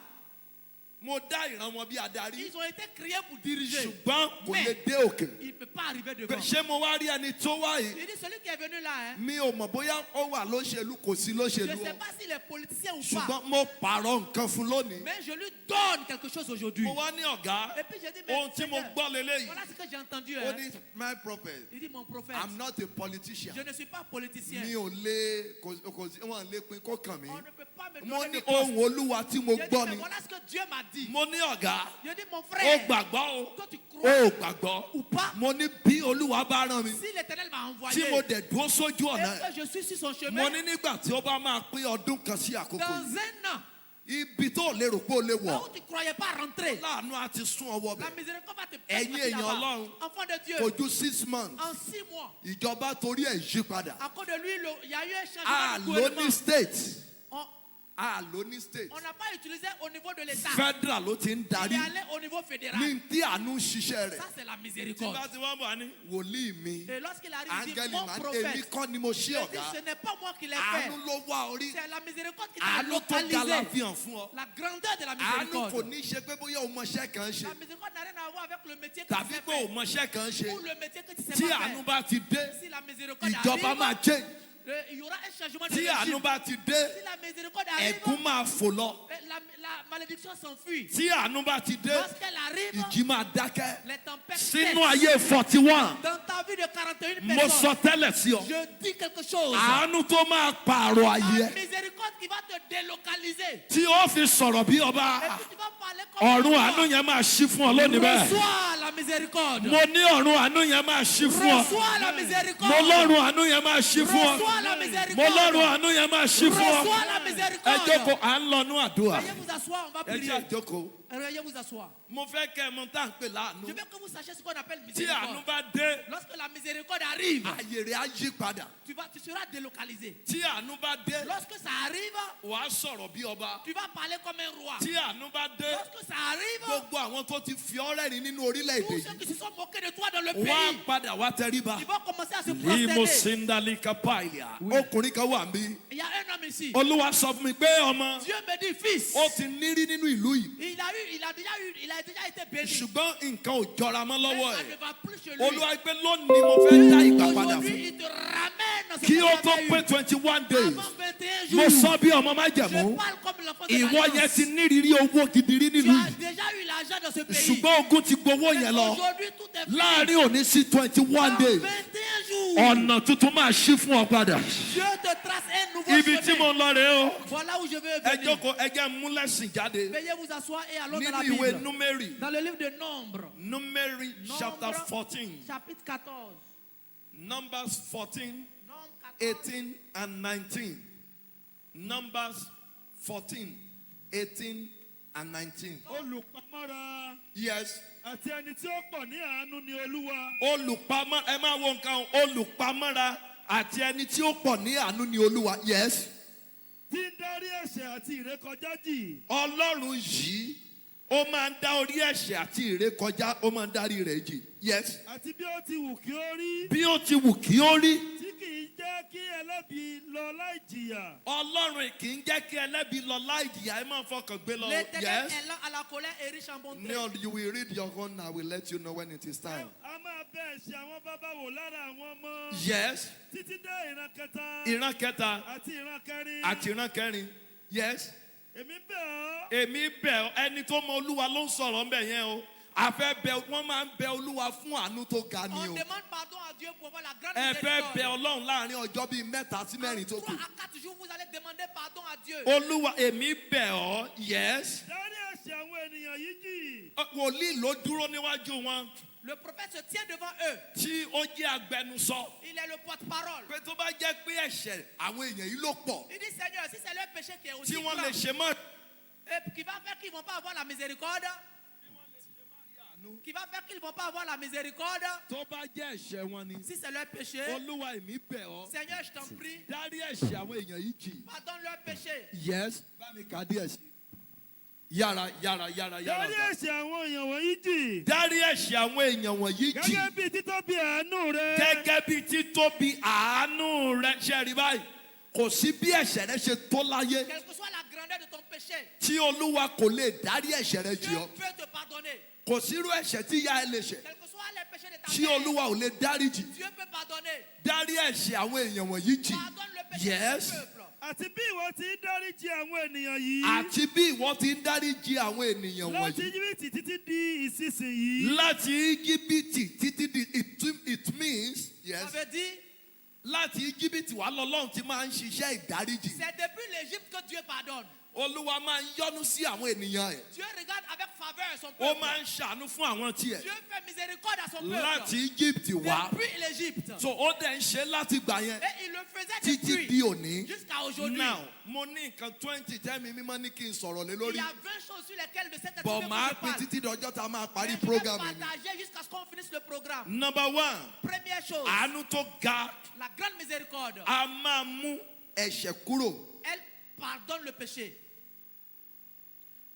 [SPEAKER 5] Mo dá ìran wọn bí adarí.
[SPEAKER 3] Ils ont été créés pour diriger.
[SPEAKER 5] Ṣùgbọ́n kò
[SPEAKER 3] Mais
[SPEAKER 5] lè dé òkè.
[SPEAKER 3] il ne peut pas arriver devant.
[SPEAKER 5] Ṣé mo wá rí ẹni tó wá yìí?
[SPEAKER 3] Il dit, celui qui est venu là, hein,
[SPEAKER 5] Mi ò mọ̀ bóyá ó wà lóṣèlú kò sí
[SPEAKER 3] je
[SPEAKER 5] lóṣèlú
[SPEAKER 3] ne sais
[SPEAKER 5] o.
[SPEAKER 3] pas s'il est politicien ou pas,
[SPEAKER 5] Ṣùgbọ́n mo pààrọ̀ nǹkan fún lónìí.
[SPEAKER 3] mais je lui donne quelque chose aujourd'hui.
[SPEAKER 5] Mo wá ní ọ̀gá.
[SPEAKER 3] Et puis j'ai dit, mais
[SPEAKER 5] Ohun tí mo
[SPEAKER 3] Seigneur,
[SPEAKER 5] gbọ́ leléyìí.
[SPEAKER 3] voilà ce que j'ai entendu.
[SPEAKER 5] Ó
[SPEAKER 3] Hein.
[SPEAKER 5] ní my prophet,
[SPEAKER 3] Il dit, mon prophète,
[SPEAKER 5] I'm not a politician.
[SPEAKER 3] je ne suis pas politicien.
[SPEAKER 5] Mi ò lé kò sí wọn lé pin kó kàn mí.
[SPEAKER 3] On ne peut pas me
[SPEAKER 5] Mo
[SPEAKER 3] donner
[SPEAKER 5] ní
[SPEAKER 3] des postes.
[SPEAKER 5] ohun Olúwa tí mo
[SPEAKER 3] Je dis,
[SPEAKER 5] gbọ́
[SPEAKER 3] mais
[SPEAKER 5] ni.
[SPEAKER 3] voilà ce que Dieu m'a dit.
[SPEAKER 5] Mo ní ọ̀gá.
[SPEAKER 3] Je dis, mon
[SPEAKER 5] Ó
[SPEAKER 3] frère,
[SPEAKER 5] gbàgbọ́ o.
[SPEAKER 3] que tu
[SPEAKER 5] Ó
[SPEAKER 3] crois
[SPEAKER 5] gbàgbọ́.
[SPEAKER 3] ou pas,
[SPEAKER 5] Mo ní bí Olúwa bá rán mi.
[SPEAKER 3] si l'Éternel m'a envoyé,
[SPEAKER 5] Tí mo dẹ̀ dúró sójú
[SPEAKER 3] et
[SPEAKER 5] ọ̀nà ẹ̀.
[SPEAKER 3] que je suis sur son
[SPEAKER 5] Mo
[SPEAKER 3] chemin,
[SPEAKER 5] ní nígbà tí ó bá máa pín ọdún kan sí àkókò
[SPEAKER 3] dans
[SPEAKER 5] yìí.
[SPEAKER 3] un an,
[SPEAKER 5] Ibi tó lérò pé ó lè
[SPEAKER 3] là
[SPEAKER 5] wọ̀.
[SPEAKER 3] où tu ne croyais pas rentrer,
[SPEAKER 5] Láàánú àti sún ọwọ́
[SPEAKER 3] la
[SPEAKER 5] bẹ̀.
[SPEAKER 3] miséricorde va te
[SPEAKER 5] Ẹ̀yin
[SPEAKER 3] permettre
[SPEAKER 5] èèyàn
[SPEAKER 3] là-bas.
[SPEAKER 5] Ọlọ́run.
[SPEAKER 3] Enfant de Dieu,
[SPEAKER 5] Kò ju 6 months.
[SPEAKER 3] en 6 mois,
[SPEAKER 5] Ìjọba torí ẹ̀ yí padà.
[SPEAKER 3] à cause de lui, il y a eu un
[SPEAKER 5] A
[SPEAKER 3] changement de
[SPEAKER 5] lò
[SPEAKER 3] gouvernement.
[SPEAKER 5] ní state.
[SPEAKER 3] On
[SPEAKER 5] A lò ní state.
[SPEAKER 3] on n'a pas utilisé au niveau de l'État.
[SPEAKER 5] Federal ló ti ń
[SPEAKER 3] Il
[SPEAKER 5] darí.
[SPEAKER 3] est allé au niveau fédéral.
[SPEAKER 5] Ní tí àánú ń ṣiṣẹ́ rẹ̀.
[SPEAKER 3] Ça, c'est la
[SPEAKER 5] Tí
[SPEAKER 3] miséricorde.
[SPEAKER 5] bá ti wọ́n bọ̀ ní. Wòlíì mi.
[SPEAKER 3] Et lorsqu'il arrive, il dit,
[SPEAKER 5] Áńgẹ́lì
[SPEAKER 3] mon
[SPEAKER 5] máa ń èmi
[SPEAKER 3] prophète,
[SPEAKER 5] kọ́ ni mo ṣí
[SPEAKER 3] il dit,
[SPEAKER 5] ọ̀gá.
[SPEAKER 3] ce n'est pas moi qui l'ai fait.
[SPEAKER 5] Àánú ló wá orí.
[SPEAKER 3] C'est la miséricorde qui t'a
[SPEAKER 5] Àánú tó ga la
[SPEAKER 3] localisé.
[SPEAKER 5] fi hàn fún ọ.
[SPEAKER 3] La grandeur de la
[SPEAKER 5] Àánú kò
[SPEAKER 3] miséricorde.
[SPEAKER 5] ní ṣe pé bóyá o mọṣẹ́ kan ṣe.
[SPEAKER 3] La miséricorde n'a rien à voir avec le métier que tu
[SPEAKER 5] Tàbí
[SPEAKER 3] sais
[SPEAKER 5] pé o
[SPEAKER 3] faire.
[SPEAKER 5] mọṣẹ́ kan ṣe.
[SPEAKER 3] Ou le métier que tu sais
[SPEAKER 5] Tí
[SPEAKER 3] pas
[SPEAKER 5] àánú
[SPEAKER 3] faire.
[SPEAKER 5] bá ti dé.
[SPEAKER 3] Si la miséricorde
[SPEAKER 5] Ìjọba
[SPEAKER 3] arrive,
[SPEAKER 5] máa change.
[SPEAKER 3] il y aura un changement de
[SPEAKER 5] Tí àánú
[SPEAKER 3] régime.
[SPEAKER 5] bá ti dé.
[SPEAKER 3] Si la miséricorde arrive,
[SPEAKER 5] Ẹ̀gún máa fò lọ.
[SPEAKER 3] la malédiction s'enfuit.
[SPEAKER 5] Tí àánú bá ti dé.
[SPEAKER 3] Lorsqu'elle arrive,
[SPEAKER 5] Ìjì máa dákẹ́.
[SPEAKER 3] les tempêtes
[SPEAKER 5] Sínú
[SPEAKER 3] cessent.
[SPEAKER 5] ayé 41.
[SPEAKER 3] Dans ta vie de 41
[SPEAKER 5] Mo
[SPEAKER 3] personnes,
[SPEAKER 5] sọ tẹ́lẹ̀ sí ọ.
[SPEAKER 3] je dis quelque chose.
[SPEAKER 5] Àánú tó máa pààrọ̀ ayé
[SPEAKER 3] La
[SPEAKER 5] ẹ.
[SPEAKER 3] miséricorde qui va te délocaliser.
[SPEAKER 5] Tí ó fi sọ̀rọ̀ bí ọba.
[SPEAKER 3] Et puis tu vas parler comme
[SPEAKER 5] Ọ̀run
[SPEAKER 3] un
[SPEAKER 5] àánú
[SPEAKER 3] roi.
[SPEAKER 5] yẹn máa ṣí fún ọ lónìí bẹ́ẹ̀.
[SPEAKER 3] Reçois la miséricorde.
[SPEAKER 5] Mo ní ọ̀run àánú yẹn máa ṣí fún ọ.
[SPEAKER 3] Reçois la miséricorde.
[SPEAKER 5] Mo lọ́run àánú yẹn máa ṣí fún ọ.
[SPEAKER 3] Reçois la
[SPEAKER 5] Mo
[SPEAKER 3] miséricorde.
[SPEAKER 5] lọ́run àánú yẹn máa ṣí fún ọ.
[SPEAKER 3] Reçois la
[SPEAKER 5] Ẹ
[SPEAKER 3] miséricorde.
[SPEAKER 5] jókòó, à ń lọ nú àdúrà.
[SPEAKER 3] Veuillez vous asseoir, on va
[SPEAKER 5] Ẹ
[SPEAKER 3] prier.
[SPEAKER 5] jẹ́ àjókòó.
[SPEAKER 3] Veuillez vous asseoir.
[SPEAKER 5] Mo fẹ́ kẹ́ ẹ mọ tá à ń pè láàánú.
[SPEAKER 3] Je veux que vous sachiez ce qu'on appelle
[SPEAKER 5] Tí àánú
[SPEAKER 3] miséricorde.
[SPEAKER 5] bá dé,
[SPEAKER 3] Lorsque la miséricorde arrive,
[SPEAKER 5] àyè rẹ̀ á yí padà.
[SPEAKER 3] tu seras délocalisé.
[SPEAKER 5] Tí àánú bá dé,
[SPEAKER 3] Lorsque ça arrive,
[SPEAKER 5] wàá sọ̀rọ̀ bí ọba.
[SPEAKER 3] tu vas parler comme un roi.
[SPEAKER 5] Tí àánú bá dé,
[SPEAKER 3] Lorsque ça arrive,
[SPEAKER 5] gbogbo àwọn tó ti fi ọ́ rẹ́rìn nínú orílẹ̀-èdè
[SPEAKER 3] tous ceux
[SPEAKER 5] yìí.
[SPEAKER 3] qui se sont moqués de toi dans le
[SPEAKER 5] Wọ́n á
[SPEAKER 3] pays,
[SPEAKER 5] padà wá tẹríba.
[SPEAKER 3] ils vont commencer à se
[SPEAKER 5] Limo
[SPEAKER 3] prosterner.
[SPEAKER 5] sindalika pailia. Ọkùnrin kan wà níbí.
[SPEAKER 3] Il y a un homme ici.
[SPEAKER 5] Olúwa sọ fún mi pé ọmọ.
[SPEAKER 3] Dieu me dit, fils,
[SPEAKER 5] Ó ti nírí nínú ìlú yìí.
[SPEAKER 3] il a déjà été béni.
[SPEAKER 5] Ṣùgbọ́n nǹkan ò jọra mọ́
[SPEAKER 3] Mais
[SPEAKER 5] lọ́wọ́
[SPEAKER 3] ça
[SPEAKER 5] ẹ̀.
[SPEAKER 3] ne va plus chez lui.
[SPEAKER 5] Olúwa pé lónìí mo fẹ́ dá ìgbà padà fún.
[SPEAKER 3] Aujourd'hui, il te ramène dans ce
[SPEAKER 5] Kí
[SPEAKER 3] que
[SPEAKER 5] ó
[SPEAKER 3] tu
[SPEAKER 5] tó
[SPEAKER 3] avais
[SPEAKER 5] pé
[SPEAKER 3] eu.
[SPEAKER 5] 21 days.
[SPEAKER 3] Avant 21
[SPEAKER 5] Mo
[SPEAKER 3] jours,
[SPEAKER 5] sọ bí ọmọ
[SPEAKER 3] je
[SPEAKER 5] májẹ̀mú.
[SPEAKER 3] parle comme l'enfant de
[SPEAKER 5] Ìwọ yẹn
[SPEAKER 3] l'alliance.
[SPEAKER 5] ti nírírí owó gidi rí
[SPEAKER 3] Tu
[SPEAKER 5] nínú
[SPEAKER 3] as
[SPEAKER 5] yìí.
[SPEAKER 3] déjà eu l'argent dans ce pays.
[SPEAKER 5] Ṣùgbọ́n ogun ti gbowó
[SPEAKER 3] Mais
[SPEAKER 5] yẹn lọ.
[SPEAKER 3] aujourd'hui, tout est fini.
[SPEAKER 5] Láàárín òní sí 21
[SPEAKER 3] Dans
[SPEAKER 5] days.
[SPEAKER 3] 21 jours,
[SPEAKER 5] Ọ̀nà tuntun máa ṣí fún ọ padà.
[SPEAKER 3] Dieu te trace un nouveau
[SPEAKER 5] Ibi tí mo
[SPEAKER 3] chemin.
[SPEAKER 5] lọ rèé o.
[SPEAKER 3] Voilà où je veux
[SPEAKER 5] Ẹ
[SPEAKER 3] venir.
[SPEAKER 5] jókòó, ẹ jẹ́ mú lẹ́sìn jáde.
[SPEAKER 3] Veuillez vous asseoir et allons dans la
[SPEAKER 5] Nínú ìwé
[SPEAKER 3] Bible.
[SPEAKER 5] Númérì.
[SPEAKER 3] Dans le livre de Nombre.
[SPEAKER 5] Númérì chapter 14.
[SPEAKER 3] Chapitre 14.
[SPEAKER 5] Numbers 14,
[SPEAKER 3] Nombre 14.
[SPEAKER 5] 18 and 19. Numbers 14, 18 and 19.
[SPEAKER 2] Olùpamọ́ra
[SPEAKER 5] Yes.
[SPEAKER 2] àti ẹni tí ó pọ̀ ní àánú ni Olúwa.
[SPEAKER 5] Olùpamọ́, ẹ máa wo nǹkan olùpamọ́ra àti ẹni tí ó pọ̀ ní àánú ni Olúwa. Yes.
[SPEAKER 2] Tí ń dárí ẹ̀ṣẹ̀ àti ìrékọjá jì.
[SPEAKER 5] Ọlọ́run yìí ó máa ń dá orí ẹ̀ṣẹ̀ àti ìrékọjá ó máa ń dárí rẹ̀ jì. Yes.
[SPEAKER 2] Àti bí ó ti wù kí ó rí.
[SPEAKER 5] Bí ó ti wù kí ó rí.
[SPEAKER 2] Tí kì í jẹ́ kí ẹlẹ́bi lọ láì jìyà.
[SPEAKER 5] Ọlọ́run kì í jẹ́ kí ẹlẹ́bi lọ láì jìyà ẹ máa fọkàn gbé lọ.
[SPEAKER 3] L'Éternel
[SPEAKER 5] Yes.
[SPEAKER 3] est lent à la colère et riche en bonté.
[SPEAKER 5] Neil, you will read your own. I will let you know when it is time.
[SPEAKER 2] A máa
[SPEAKER 5] Yes. Ìran kẹta. Àti ìran kẹrin. Yes. Èmi bẹ̀ ọ́ ẹni tó mọ Olúwa ló ń sọ̀rọ̀ ń bẹ̀ yẹn o. A fẹ́ bẹ̀ wọ́n máa ń bẹ̀ Olúwa fún àánú tó ga ni o.
[SPEAKER 3] On demande pardon à Dieu pour avoir la grande
[SPEAKER 5] Ẹ
[SPEAKER 3] miséricorde.
[SPEAKER 5] fẹ́ bẹ̀ Ọlọ́run láàrin ọjọ́ bíi mẹ́ta sí mẹ́rin tó kù.
[SPEAKER 3] 3 à 4 jours, vous allez demander pardon à Dieu.
[SPEAKER 5] Olúwa èmi bẹ̀ ọ́. Yes. Wòlíì ló dúró níwájú wọn.
[SPEAKER 3] Le prophète se tient devant eux.
[SPEAKER 5] Tí ó jẹ́ agbẹnusọ.
[SPEAKER 3] Il est le porte-parole.
[SPEAKER 5] Pé tó bá jẹ́ pé ẹ̀ṣẹ̀ àwọn èèyàn yìí ló pọ̀.
[SPEAKER 3] Il dit Seigneur, si c'est leur péché qui est aussi
[SPEAKER 5] Tí wọ́n
[SPEAKER 3] grand,
[SPEAKER 5] lè ṣe mọ́.
[SPEAKER 3] et qui va faire qu'ils ne vont pas avoir la miséricorde, qui va faire qu'ils ne vont pas avoir la miséricorde,
[SPEAKER 5] Tó bá jẹ́ ẹ̀ṣẹ̀ wọn ni.
[SPEAKER 3] si c'est leur péché,
[SPEAKER 5] Olúwa èmi bẹ̀ ọ́.
[SPEAKER 3] Seigneur, je t'en prie,
[SPEAKER 5] Dárí ẹ̀ṣẹ̀ àwọn èèyàn yìí jì.
[SPEAKER 3] pardonne leur péché.
[SPEAKER 5] Yes. Bá mi kà díẹ̀ sí. Yára.
[SPEAKER 2] Dárí ẹ̀ṣẹ̀ àwọn èèyàn wọ̀nyí jì.
[SPEAKER 5] Dárí ẹ̀ṣẹ̀ àwọn èèyàn wọ̀nyí jì.
[SPEAKER 2] Gẹ́gẹ́ bí títóbi àánú rẹ.
[SPEAKER 5] Gẹ́gẹ́ bí títóbi àánú rẹ ṣe rí báyìí. Kò sí bí ẹ̀ṣẹ̀ rẹ ṣe tó láyé.
[SPEAKER 3] Quelle que soit la grandeur de ton péché,
[SPEAKER 5] Tí Olúwa kò lè dárí ẹ̀ṣẹ̀ rẹ jì
[SPEAKER 3] Dieu
[SPEAKER 5] ọ́.
[SPEAKER 3] peut te pardonner.
[SPEAKER 5] Kò sírú ẹ̀ṣẹ̀ tí ìyá ẹ lè ṣẹ̀.
[SPEAKER 3] Quels que soient les péchés de ta
[SPEAKER 5] Tí
[SPEAKER 3] mère,
[SPEAKER 5] Olúwa ò lè dárí jì.
[SPEAKER 3] Dieu peut pardonner.
[SPEAKER 5] Dárí ẹ̀ṣẹ̀ àwọn èèyàn wọ̀nyí jì.
[SPEAKER 3] Pardonne le péché
[SPEAKER 5] Yes.
[SPEAKER 3] du peuple.
[SPEAKER 2] Àti bí ìwọ ti ń dáríjì àwọn ènìyàn yìí.
[SPEAKER 5] Àti bí ìwọ ti ń dárí jì àwọn ènìyàn
[SPEAKER 2] Láti
[SPEAKER 5] wọ̀nyí.
[SPEAKER 2] Íjíbítì títí di ìsinsìnyí.
[SPEAKER 5] Láti Íjíbítì títí di it means
[SPEAKER 3] Ça
[SPEAKER 5] yes.
[SPEAKER 3] veut dire,
[SPEAKER 5] Láti Íjíbítì wá lọ́lọ́run ti máa ń ṣiṣẹ́ ìdáríjì.
[SPEAKER 3] c'est depuis l'Égypte que Dieu pardonne.
[SPEAKER 5] Olúwa máa ń yọ́nú sí àwọn ènìyàn ẹ̀.
[SPEAKER 3] Dieu regarde avec faveur son
[SPEAKER 5] Ó
[SPEAKER 3] peuple.
[SPEAKER 5] máa ń ṣàánú fún àwọn tiẹ̀.
[SPEAKER 3] Dieu fait miséricorde à son peuple.
[SPEAKER 5] Láti Íjíbítì wá.
[SPEAKER 3] Depuis l'Égypte.
[SPEAKER 5] So ó dẹ̀ ń ṣe láti gbà yẹn
[SPEAKER 3] Et il le faisait
[SPEAKER 5] títí di
[SPEAKER 3] depuis
[SPEAKER 5] òní.
[SPEAKER 3] jusqu'à aujourd'hui.
[SPEAKER 5] Now mo ní nǹkan 20 tẹ́mi mímọ́ ní kí n sọ̀rọ̀ lé
[SPEAKER 3] Il
[SPEAKER 5] lórí.
[SPEAKER 3] y a 20 choses sur lesquelles de cette
[SPEAKER 5] Bọ̀
[SPEAKER 3] activité
[SPEAKER 5] máa
[SPEAKER 3] je
[SPEAKER 5] pín
[SPEAKER 3] parle.
[SPEAKER 5] títí dọjọ́ tá a máa parí
[SPEAKER 3] Mais je vais
[SPEAKER 5] program mi.
[SPEAKER 3] partager jusqu'à ce qu'on finisse le programme.
[SPEAKER 5] Number 1.
[SPEAKER 3] Première chose,
[SPEAKER 5] Àánú tó ga
[SPEAKER 3] la grande miséricorde.
[SPEAKER 5] a máa mú ẹ̀ṣẹ̀ kúrò.
[SPEAKER 3] Elle pardonne le péché.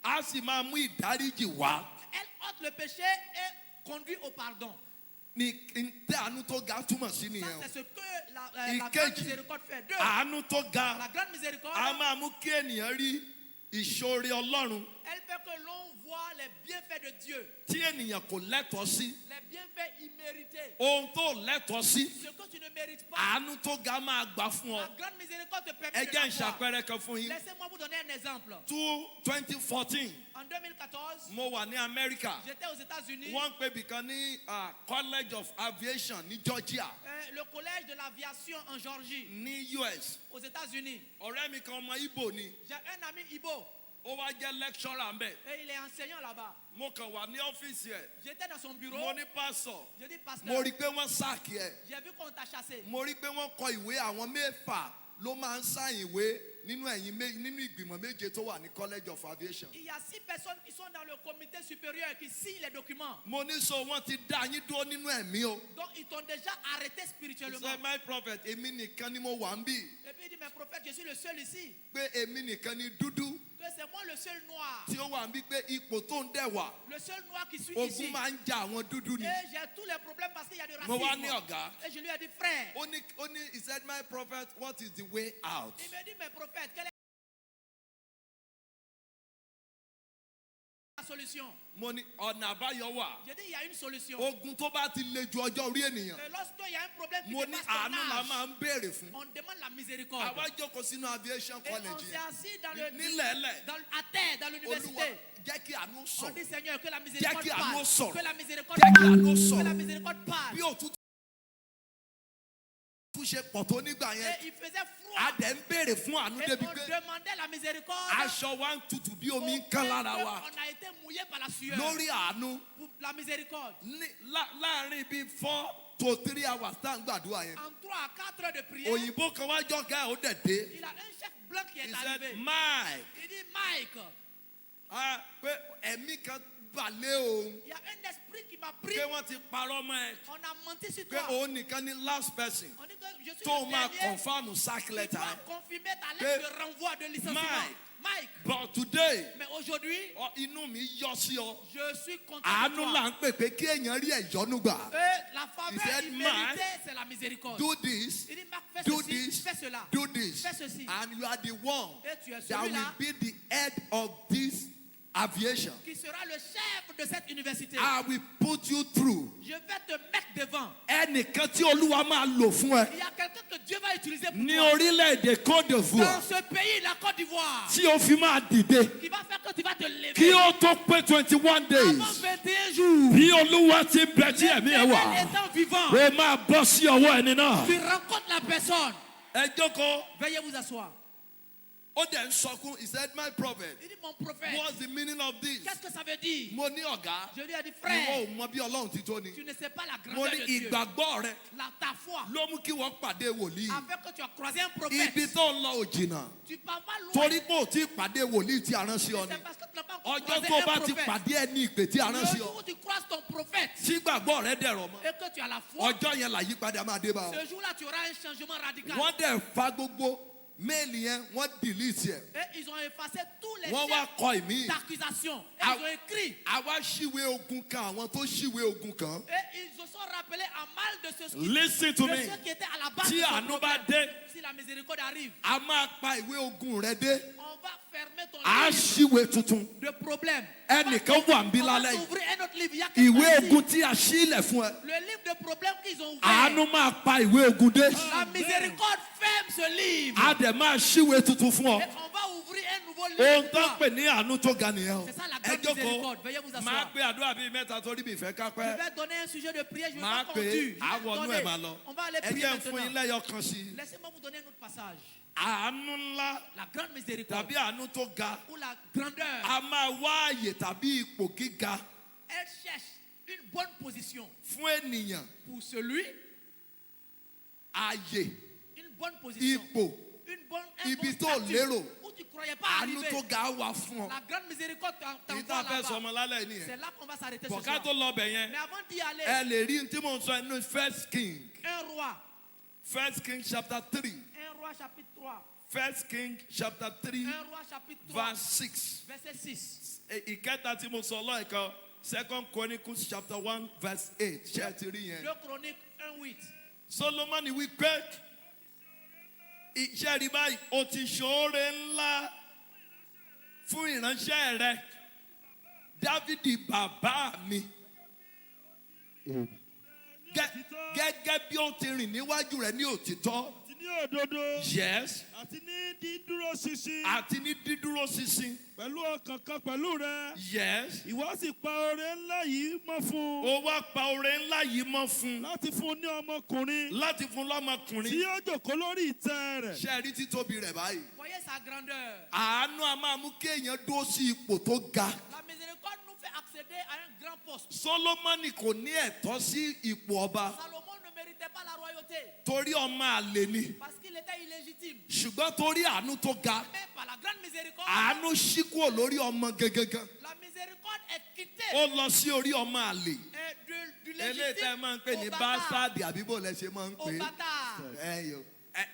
[SPEAKER 5] A sì máa mú ìdáríjì wá.
[SPEAKER 3] Elle ôte le péché et conduit au pardon.
[SPEAKER 5] Ní tẹ́ àánú tó ga túmọ̀ sí
[SPEAKER 3] Ça,
[SPEAKER 5] nìyẹn o.
[SPEAKER 3] c'est ce que la grande
[SPEAKER 5] Ìkejì,
[SPEAKER 3] miséricorde fait. Deux,
[SPEAKER 5] àánú tó ga
[SPEAKER 3] la grande miséricorde,
[SPEAKER 5] a máa mú kí ènìyàn rí ìṣoore Ọlọ́run
[SPEAKER 3] elle fait que l'on voit les bienfaits de Dieu.
[SPEAKER 5] tí ènìyàn kò lẹ́tọ̀ọ́ sí.
[SPEAKER 3] Les bienfaits immérités.
[SPEAKER 5] Ohun tó lẹ́tọ̀ọ́ sí.
[SPEAKER 3] Ce que tu ne mérites pas.
[SPEAKER 5] Àánú tó ga máa gbà fún ọ.
[SPEAKER 3] La grande miséricorde te
[SPEAKER 5] Ẹ
[SPEAKER 3] permet de
[SPEAKER 5] jẹ́ n
[SPEAKER 3] l'avoir.
[SPEAKER 5] ṣàpẹẹrẹ kan fún yín.
[SPEAKER 3] Laissez-moi vous donner un exemple.
[SPEAKER 5] 2014
[SPEAKER 3] En 2014,
[SPEAKER 5] mo wà ní Amẹ́ríkà.
[SPEAKER 3] j'étais aux États-Unis.
[SPEAKER 5] Wọ́n ń pè bìkan ní College of Aviation ní Georgia
[SPEAKER 3] Le collège de l'aviation en Géorgie,
[SPEAKER 5] ní US.
[SPEAKER 3] aux États-Unis.
[SPEAKER 5] Ọ̀rẹ́ mi kan ọmọ Ìgbò ni.
[SPEAKER 3] J'ai un ami Ibo
[SPEAKER 5] Ó wá jẹ́ lecturer ńbẹ̀.
[SPEAKER 3] et il est enseignant là-bas.
[SPEAKER 5] Mo kàn wà ní ọ́fíìsì ẹ̀.
[SPEAKER 3] J'étais dans son bureau.
[SPEAKER 5] Mo ní pásọ̀.
[SPEAKER 3] Je dis, pasteur,
[SPEAKER 5] Mo rí i pé wọ́n sáàkì ẹ̀.
[SPEAKER 3] j'ai vu qu'on t'a chassé.
[SPEAKER 5] Mo rí i pé wọ́n kọ ìwé àwọn mẹ́fà ló máa ń sáyìn ìwé nínú ìgbìmọ̀ méje tó wà ní College of Aviation.
[SPEAKER 3] Il y a 6 personnes qui sont dans le comité supérieur qui signent les documents.
[SPEAKER 5] Mo ní so wọ́n ti dá yín dúró nínú ẹ̀mí o.
[SPEAKER 3] Donc ils t'ont déjà arrêté
[SPEAKER 5] He
[SPEAKER 3] spirituellement.
[SPEAKER 5] said, my prophet, èmi nìkan ni mo wà ń bì.
[SPEAKER 3] Et puis il dit, mais prophète, je suis le seul ici.
[SPEAKER 5] Pé èmi nìkan ni dúdú
[SPEAKER 3] Que c'est moi le seul noir.
[SPEAKER 5] tí ó wà ń bí pé ipò tó ń dẹ̀ wà.
[SPEAKER 3] Le seul noir qui suis
[SPEAKER 5] Ogun
[SPEAKER 3] ici.
[SPEAKER 5] máa ń ja àwọn dúdú ni.
[SPEAKER 3] Et j'ai tous les problèmes parce qu'il y a du
[SPEAKER 5] Mo wá
[SPEAKER 3] racisme.
[SPEAKER 5] ní ọ̀gá.
[SPEAKER 3] Et je lui ai dit, frère.
[SPEAKER 5] Ó ní, he said, my prophet, what is the way out?
[SPEAKER 3] Il me dit, mais prophète, quelle est la solution?
[SPEAKER 5] Mo ní ọ̀nà àbáyọ wà.
[SPEAKER 3] J'ai dit, il y a une solution.
[SPEAKER 5] Ogun tó bá ti le ju ọjọ́ orí ènìyàn.
[SPEAKER 3] Et lorsqu'il y a un problème qui
[SPEAKER 5] Mo ní
[SPEAKER 3] dépasse ton
[SPEAKER 5] àánú la
[SPEAKER 3] âge,
[SPEAKER 5] máa ń béèrè fún.
[SPEAKER 3] on demande la miséricorde.
[SPEAKER 5] Àwa jókòó sínú aviation
[SPEAKER 3] Et on
[SPEAKER 5] college
[SPEAKER 3] s'est
[SPEAKER 5] yẹn.
[SPEAKER 3] assis dans le,
[SPEAKER 5] Nílẹ̀ẹ́lẹ̀.
[SPEAKER 3] à terre, dans
[SPEAKER 5] Olúwa
[SPEAKER 3] l'université.
[SPEAKER 5] jẹ́ kí àánú
[SPEAKER 3] On
[SPEAKER 5] sọ̀rọ̀.
[SPEAKER 3] dit, Seigneur, que la miséricorde
[SPEAKER 5] Jẹ́ kí àánú
[SPEAKER 3] parle.
[SPEAKER 5] sọ̀rọ̀.
[SPEAKER 3] Que la miséricorde
[SPEAKER 5] Jẹ́ kí
[SPEAKER 3] parle.
[SPEAKER 5] àánú
[SPEAKER 3] Que
[SPEAKER 5] sọ̀rọ̀.
[SPEAKER 3] la miséricorde parle.
[SPEAKER 5] Bí òtútù ṣe pọ̀ tó nígbà yẹn.
[SPEAKER 3] Et il faisait froid.
[SPEAKER 5] A dẹ̀ ń béèrè fún àánú
[SPEAKER 3] Et
[SPEAKER 5] débi
[SPEAKER 3] on
[SPEAKER 5] pé
[SPEAKER 3] demandait la miséricorde.
[SPEAKER 5] aṣọ wa ń tutù bí omi ń
[SPEAKER 3] Au
[SPEAKER 5] kán
[SPEAKER 3] point
[SPEAKER 5] lára
[SPEAKER 3] que
[SPEAKER 5] wa.
[SPEAKER 3] on a été mouillé par la sueur.
[SPEAKER 5] Lórí àánú
[SPEAKER 3] Pour la miséricorde.
[SPEAKER 5] láàrin bíi 4 to 3 hours tá à ń gbàdúrà yẹn.
[SPEAKER 3] En 3 à 4 heures de prière,
[SPEAKER 5] Òyìnbó kan wá jọ ká ó dẹ̀ dé.
[SPEAKER 3] il a un chef blanc qui est
[SPEAKER 5] He
[SPEAKER 3] arrivé.
[SPEAKER 5] said, Mike,
[SPEAKER 3] Il dit, Mike,
[SPEAKER 5] pé ẹ̀mí kan balẹ̀ òun.
[SPEAKER 3] il y a un esprit qui m'a pris.
[SPEAKER 5] Pé wọ́n ti parọ́ mọ́ ẹ.
[SPEAKER 3] On a menti sur
[SPEAKER 5] Pé
[SPEAKER 3] toi.
[SPEAKER 5] òun nìkan ni last person
[SPEAKER 3] On dit que je suis
[SPEAKER 5] tó
[SPEAKER 3] le
[SPEAKER 5] máa
[SPEAKER 3] dernier
[SPEAKER 5] confirm sack
[SPEAKER 3] qui
[SPEAKER 5] letter.
[SPEAKER 3] doit confirmer ta lettre de renvoi de licenciement. Mike,
[SPEAKER 5] But today,
[SPEAKER 3] mais aujourd'hui,
[SPEAKER 5] inú mi yọ sí ọ.
[SPEAKER 3] je suis content de
[SPEAKER 5] Àánú
[SPEAKER 3] toi.
[SPEAKER 5] là ń pè pé kí èèyàn rí ẹ̀yọ́nú gbà.
[SPEAKER 3] Et la
[SPEAKER 5] He
[SPEAKER 3] faveur
[SPEAKER 5] said,
[SPEAKER 3] imméritée, c'est la miséricorde.
[SPEAKER 5] Do this,
[SPEAKER 3] Il dit, Marc, fais
[SPEAKER 5] do
[SPEAKER 3] ceci,
[SPEAKER 5] this,
[SPEAKER 3] fais cela.
[SPEAKER 5] do this.
[SPEAKER 3] Fais ceci.
[SPEAKER 5] And you are the one
[SPEAKER 3] Et tu es
[SPEAKER 5] that will
[SPEAKER 3] celui-là
[SPEAKER 5] be the head of this aviation.
[SPEAKER 3] Qui sera le chef de cette université.
[SPEAKER 5] I will put you through.
[SPEAKER 3] Je vais te mettre devant.
[SPEAKER 5] Ẹnìkan tí Olúwa máa lò fún ẹ.
[SPEAKER 3] Il y a quelqu'un que Dieu va utiliser pour
[SPEAKER 5] Ní
[SPEAKER 3] toi.
[SPEAKER 5] orílẹ̀-èdè Côte
[SPEAKER 3] Dans
[SPEAKER 5] d'Ivoire.
[SPEAKER 3] ce pays, la Côte d'Ivoire.
[SPEAKER 5] Tí o fi máa dìde.
[SPEAKER 3] Qui va faire que tu vas te lever.
[SPEAKER 5] Kí ó tó pé 21
[SPEAKER 3] Avant
[SPEAKER 5] days.
[SPEAKER 3] 21 jours.
[SPEAKER 5] Bí Olúwa ti bẹ tí ẹ̀mí ẹ wà.
[SPEAKER 3] Étant vivant.
[SPEAKER 5] O máa bọ́ sí ọwọ́ ẹni náà.
[SPEAKER 3] Tu rencontres la personne.
[SPEAKER 5] Ẹ jókòó.
[SPEAKER 3] Veuillez vous asseoir.
[SPEAKER 5] Ó dẹ̀ ń sọkún. He said, my prophet.
[SPEAKER 3] Il dit, mon prophète.
[SPEAKER 5] What's the meaning of this?
[SPEAKER 3] Qu'est-ce que ça veut dire?
[SPEAKER 5] Mo ní ọ̀gá.
[SPEAKER 3] Je lui ai dit,
[SPEAKER 5] Ìwọ
[SPEAKER 3] frère,
[SPEAKER 5] ò mọ bí Ọlọ́run ti tó ni.
[SPEAKER 3] tu ne sais pas la
[SPEAKER 5] Mo
[SPEAKER 3] grandeur
[SPEAKER 5] ní
[SPEAKER 3] de Dieu.
[SPEAKER 5] ìgbàgbọ́ rẹ
[SPEAKER 3] Ta foi.
[SPEAKER 5] ló mú kí wọ́n pàdé wòlíì.
[SPEAKER 3] Avec que tu as croisé un prophète.
[SPEAKER 5] Ibi tó ń lọ ò jìnnà.
[SPEAKER 3] Tu pars pas loin.
[SPEAKER 5] Torí pé ò tí ì pàdé wòlíì tí a rán sí ọ ni.
[SPEAKER 3] C'est parce que tu n'as pas encore
[SPEAKER 5] Ọjọ́
[SPEAKER 3] croisé
[SPEAKER 5] tó
[SPEAKER 3] un
[SPEAKER 5] bá ti
[SPEAKER 3] prophète.
[SPEAKER 5] pàdé ẹni ìpè tí a rán
[SPEAKER 3] Le
[SPEAKER 5] sí
[SPEAKER 3] jour
[SPEAKER 5] ọ.
[SPEAKER 3] où tu croises ton prophète
[SPEAKER 5] Tí gbàgbọ́ rẹ dẹ̀rọ̀ mọ́.
[SPEAKER 3] et que tu as la foi,
[SPEAKER 5] Ọjọ́ yẹn làyípadà máa dé bá ọ.
[SPEAKER 3] ce jour-là, tu auras un changement radical.
[SPEAKER 5] Wọ́n dẹ̀ fa gbogbo méèlì yẹn wọ́n delete ẹ̀.
[SPEAKER 3] Et ils ont effacé tous les
[SPEAKER 5] Wọ́n wá kọ ìmí.
[SPEAKER 3] d'accusations. Et
[SPEAKER 5] Ah.
[SPEAKER 3] ils ont écrit.
[SPEAKER 5] Àwa ṣíwé ogun kan àwọn tó ṣíwé ogun kan.
[SPEAKER 3] Et ils se sont rappelés à mal de ceux
[SPEAKER 5] Listen to
[SPEAKER 3] de
[SPEAKER 5] me.
[SPEAKER 3] ceux qui étaient à la base
[SPEAKER 5] Tí
[SPEAKER 3] de son
[SPEAKER 5] àánú bá
[SPEAKER 3] problème.
[SPEAKER 5] dé.
[SPEAKER 3] Si la miséricorde arrive,
[SPEAKER 5] A máa pa ìwé ogun rẹ dé.
[SPEAKER 3] on va fermer ton
[SPEAKER 5] À
[SPEAKER 3] livre
[SPEAKER 5] ṣíwé tuntun.
[SPEAKER 3] de problème.
[SPEAKER 5] Ẹnìkan wà ń bí
[SPEAKER 3] On va
[SPEAKER 5] lálẹ́ yìí.
[SPEAKER 3] ouvrir un autre livre. Il y a
[SPEAKER 5] Ìwé
[SPEAKER 3] quelqu'un
[SPEAKER 5] ogun
[SPEAKER 3] ici.
[SPEAKER 5] tí a ṣílẹ̀ fún ẹ.
[SPEAKER 3] Le livre de problème qu'ils ont ouvert.
[SPEAKER 5] Àánú máa pa ìwé ogun dé.
[SPEAKER 3] La miséricorde ferme ce livre.
[SPEAKER 5] A dẹ̀ máa ṣíwé tuntun fún ọ.
[SPEAKER 3] Et on va ouvrir un nouveau livre.
[SPEAKER 5] Ohun
[SPEAKER 3] pour
[SPEAKER 5] tó
[SPEAKER 3] toi.
[SPEAKER 5] ń pè ní àánú tó ga nìyẹn o.
[SPEAKER 3] C'est ça la
[SPEAKER 5] Ẹ
[SPEAKER 3] grande
[SPEAKER 5] jókòó.
[SPEAKER 3] miséricorde. Veuillez vous
[SPEAKER 5] Máa
[SPEAKER 3] asseoir.
[SPEAKER 5] pe àdúrà bíi mẹ́ta torí mi ìfẹ́ ká
[SPEAKER 3] Je
[SPEAKER 5] pẹ́.
[SPEAKER 3] vais donner un sujet de prière. Je vais
[SPEAKER 5] Máa
[SPEAKER 3] pas
[SPEAKER 5] pe
[SPEAKER 3] conclure. Je vais
[SPEAKER 5] àwọnú
[SPEAKER 3] donner.
[SPEAKER 5] ẹ̀ máa lọ.
[SPEAKER 3] On va aller
[SPEAKER 5] Ẹ
[SPEAKER 3] prier
[SPEAKER 5] jẹ́ fún yín
[SPEAKER 3] maintenant.
[SPEAKER 5] lẹ́yọ kan sí i.
[SPEAKER 3] Laissez-moi vous donner un autre passage.
[SPEAKER 5] Àánú ńlá
[SPEAKER 3] La grande miséricorde.
[SPEAKER 5] tàbí àánú tó ga.
[SPEAKER 3] Ou la grandeur.
[SPEAKER 5] A máa wá àyè tàbí ipò gíga
[SPEAKER 3] Elle cherche une bonne position
[SPEAKER 5] fún ènìyàn.
[SPEAKER 3] pour celui.
[SPEAKER 5] Àyè,
[SPEAKER 3] Une bonne position.
[SPEAKER 5] ipò,
[SPEAKER 3] Une bonne, un
[SPEAKER 5] ibi
[SPEAKER 3] bon
[SPEAKER 5] tó
[SPEAKER 3] statut
[SPEAKER 5] lérò.
[SPEAKER 3] où tu ne croyais pas
[SPEAKER 5] Àánú
[SPEAKER 3] arriver.
[SPEAKER 5] tó ga wà fún ọ.
[SPEAKER 3] La grande miséricorde
[SPEAKER 5] Èyí tá
[SPEAKER 3] t'envoie
[SPEAKER 5] a fẹ́ sọ
[SPEAKER 3] là-bas.
[SPEAKER 5] ọmọ lálẹ́ yìí
[SPEAKER 3] C'est
[SPEAKER 5] nìyẹn.
[SPEAKER 3] là qu'on va s'arrêter ce
[SPEAKER 5] Bọ̀ká
[SPEAKER 3] soir.
[SPEAKER 5] tó lọ bẹ̀ yẹn.
[SPEAKER 3] Mais avant d'y aller,
[SPEAKER 5] Ẹ lè rí ní tí mò ń sọ nínú First King.
[SPEAKER 3] un roi.
[SPEAKER 5] First King chapter 3.
[SPEAKER 3] Un roi chapitre 3.
[SPEAKER 5] First King chapter 3
[SPEAKER 3] Un roi chapitre 3.
[SPEAKER 5] verse 6.
[SPEAKER 3] Verset 6.
[SPEAKER 5] Ìkẹta tí mo sọ lọ́ọ̀kan. Second Chronicles chapter 1 verse 8. Ṣé ẹ ti rí yẹn?
[SPEAKER 3] 2 Chroniques 1:8.
[SPEAKER 5] Solomoni wí pé iṣẹ́ rí báyìí o ti ṣoore ńlá fún ìránṣẹ́ rẹ Dávidi bàbá mi gẹ́gẹ́ bí ó ti rìn níwájú rẹ̀ ní òtítọ́.
[SPEAKER 2] àti ní òdodo.
[SPEAKER 5] Yes.
[SPEAKER 2] àti ní dídúró ṣinṣin.
[SPEAKER 5] Àti ní dídúró ṣinṣin.
[SPEAKER 2] pẹ̀lú ọkàn kan pẹ̀lú rẹ.
[SPEAKER 5] Yes.
[SPEAKER 2] ìwọ sì pa oore ńlá yìí mọ́ fún un.
[SPEAKER 5] Ó wá pa oore ńlá yìí mọ́ fún un.
[SPEAKER 2] láti fún un ní ọmọkùnrin.
[SPEAKER 5] Láti fún lọ́mọkùnrin.
[SPEAKER 2] tí yóò jòkó lórí ìtẹ́ rẹ̀.
[SPEAKER 5] Ṣé ẹ rí títóbi rẹ̀ báyìí?
[SPEAKER 3] Voyez sa grandeur.
[SPEAKER 5] Àánú a máa mú kéèyàn dúró sí ipò tó ga.
[SPEAKER 3] La miséricorde nous fait accéder à un grand poste.
[SPEAKER 5] Solomoni kò ní ẹ̀tọ́ sí ipò ọba
[SPEAKER 3] Salomon ne méritait pas la royauté
[SPEAKER 5] torí ọmọ àlè ni.
[SPEAKER 3] parce qu'il était illégitime.
[SPEAKER 5] Ṣùgbọ́n torí àánú tó ga,
[SPEAKER 3] Mais par la grande miséricorde,
[SPEAKER 5] àánú ṣí kúrò lórí ọmọ gangan.
[SPEAKER 3] la miséricorde est quittée
[SPEAKER 5] Ó lọ sí orí ọmọ àlè.
[SPEAKER 3] du
[SPEAKER 5] Eléyìí tẹ́ ẹ máa ń pè ní
[SPEAKER 3] légitime au bâtard.
[SPEAKER 5] básáàdì àbí bó lẹ ṣe máa ń
[SPEAKER 3] Au
[SPEAKER 5] pè é.
[SPEAKER 3] bâtard.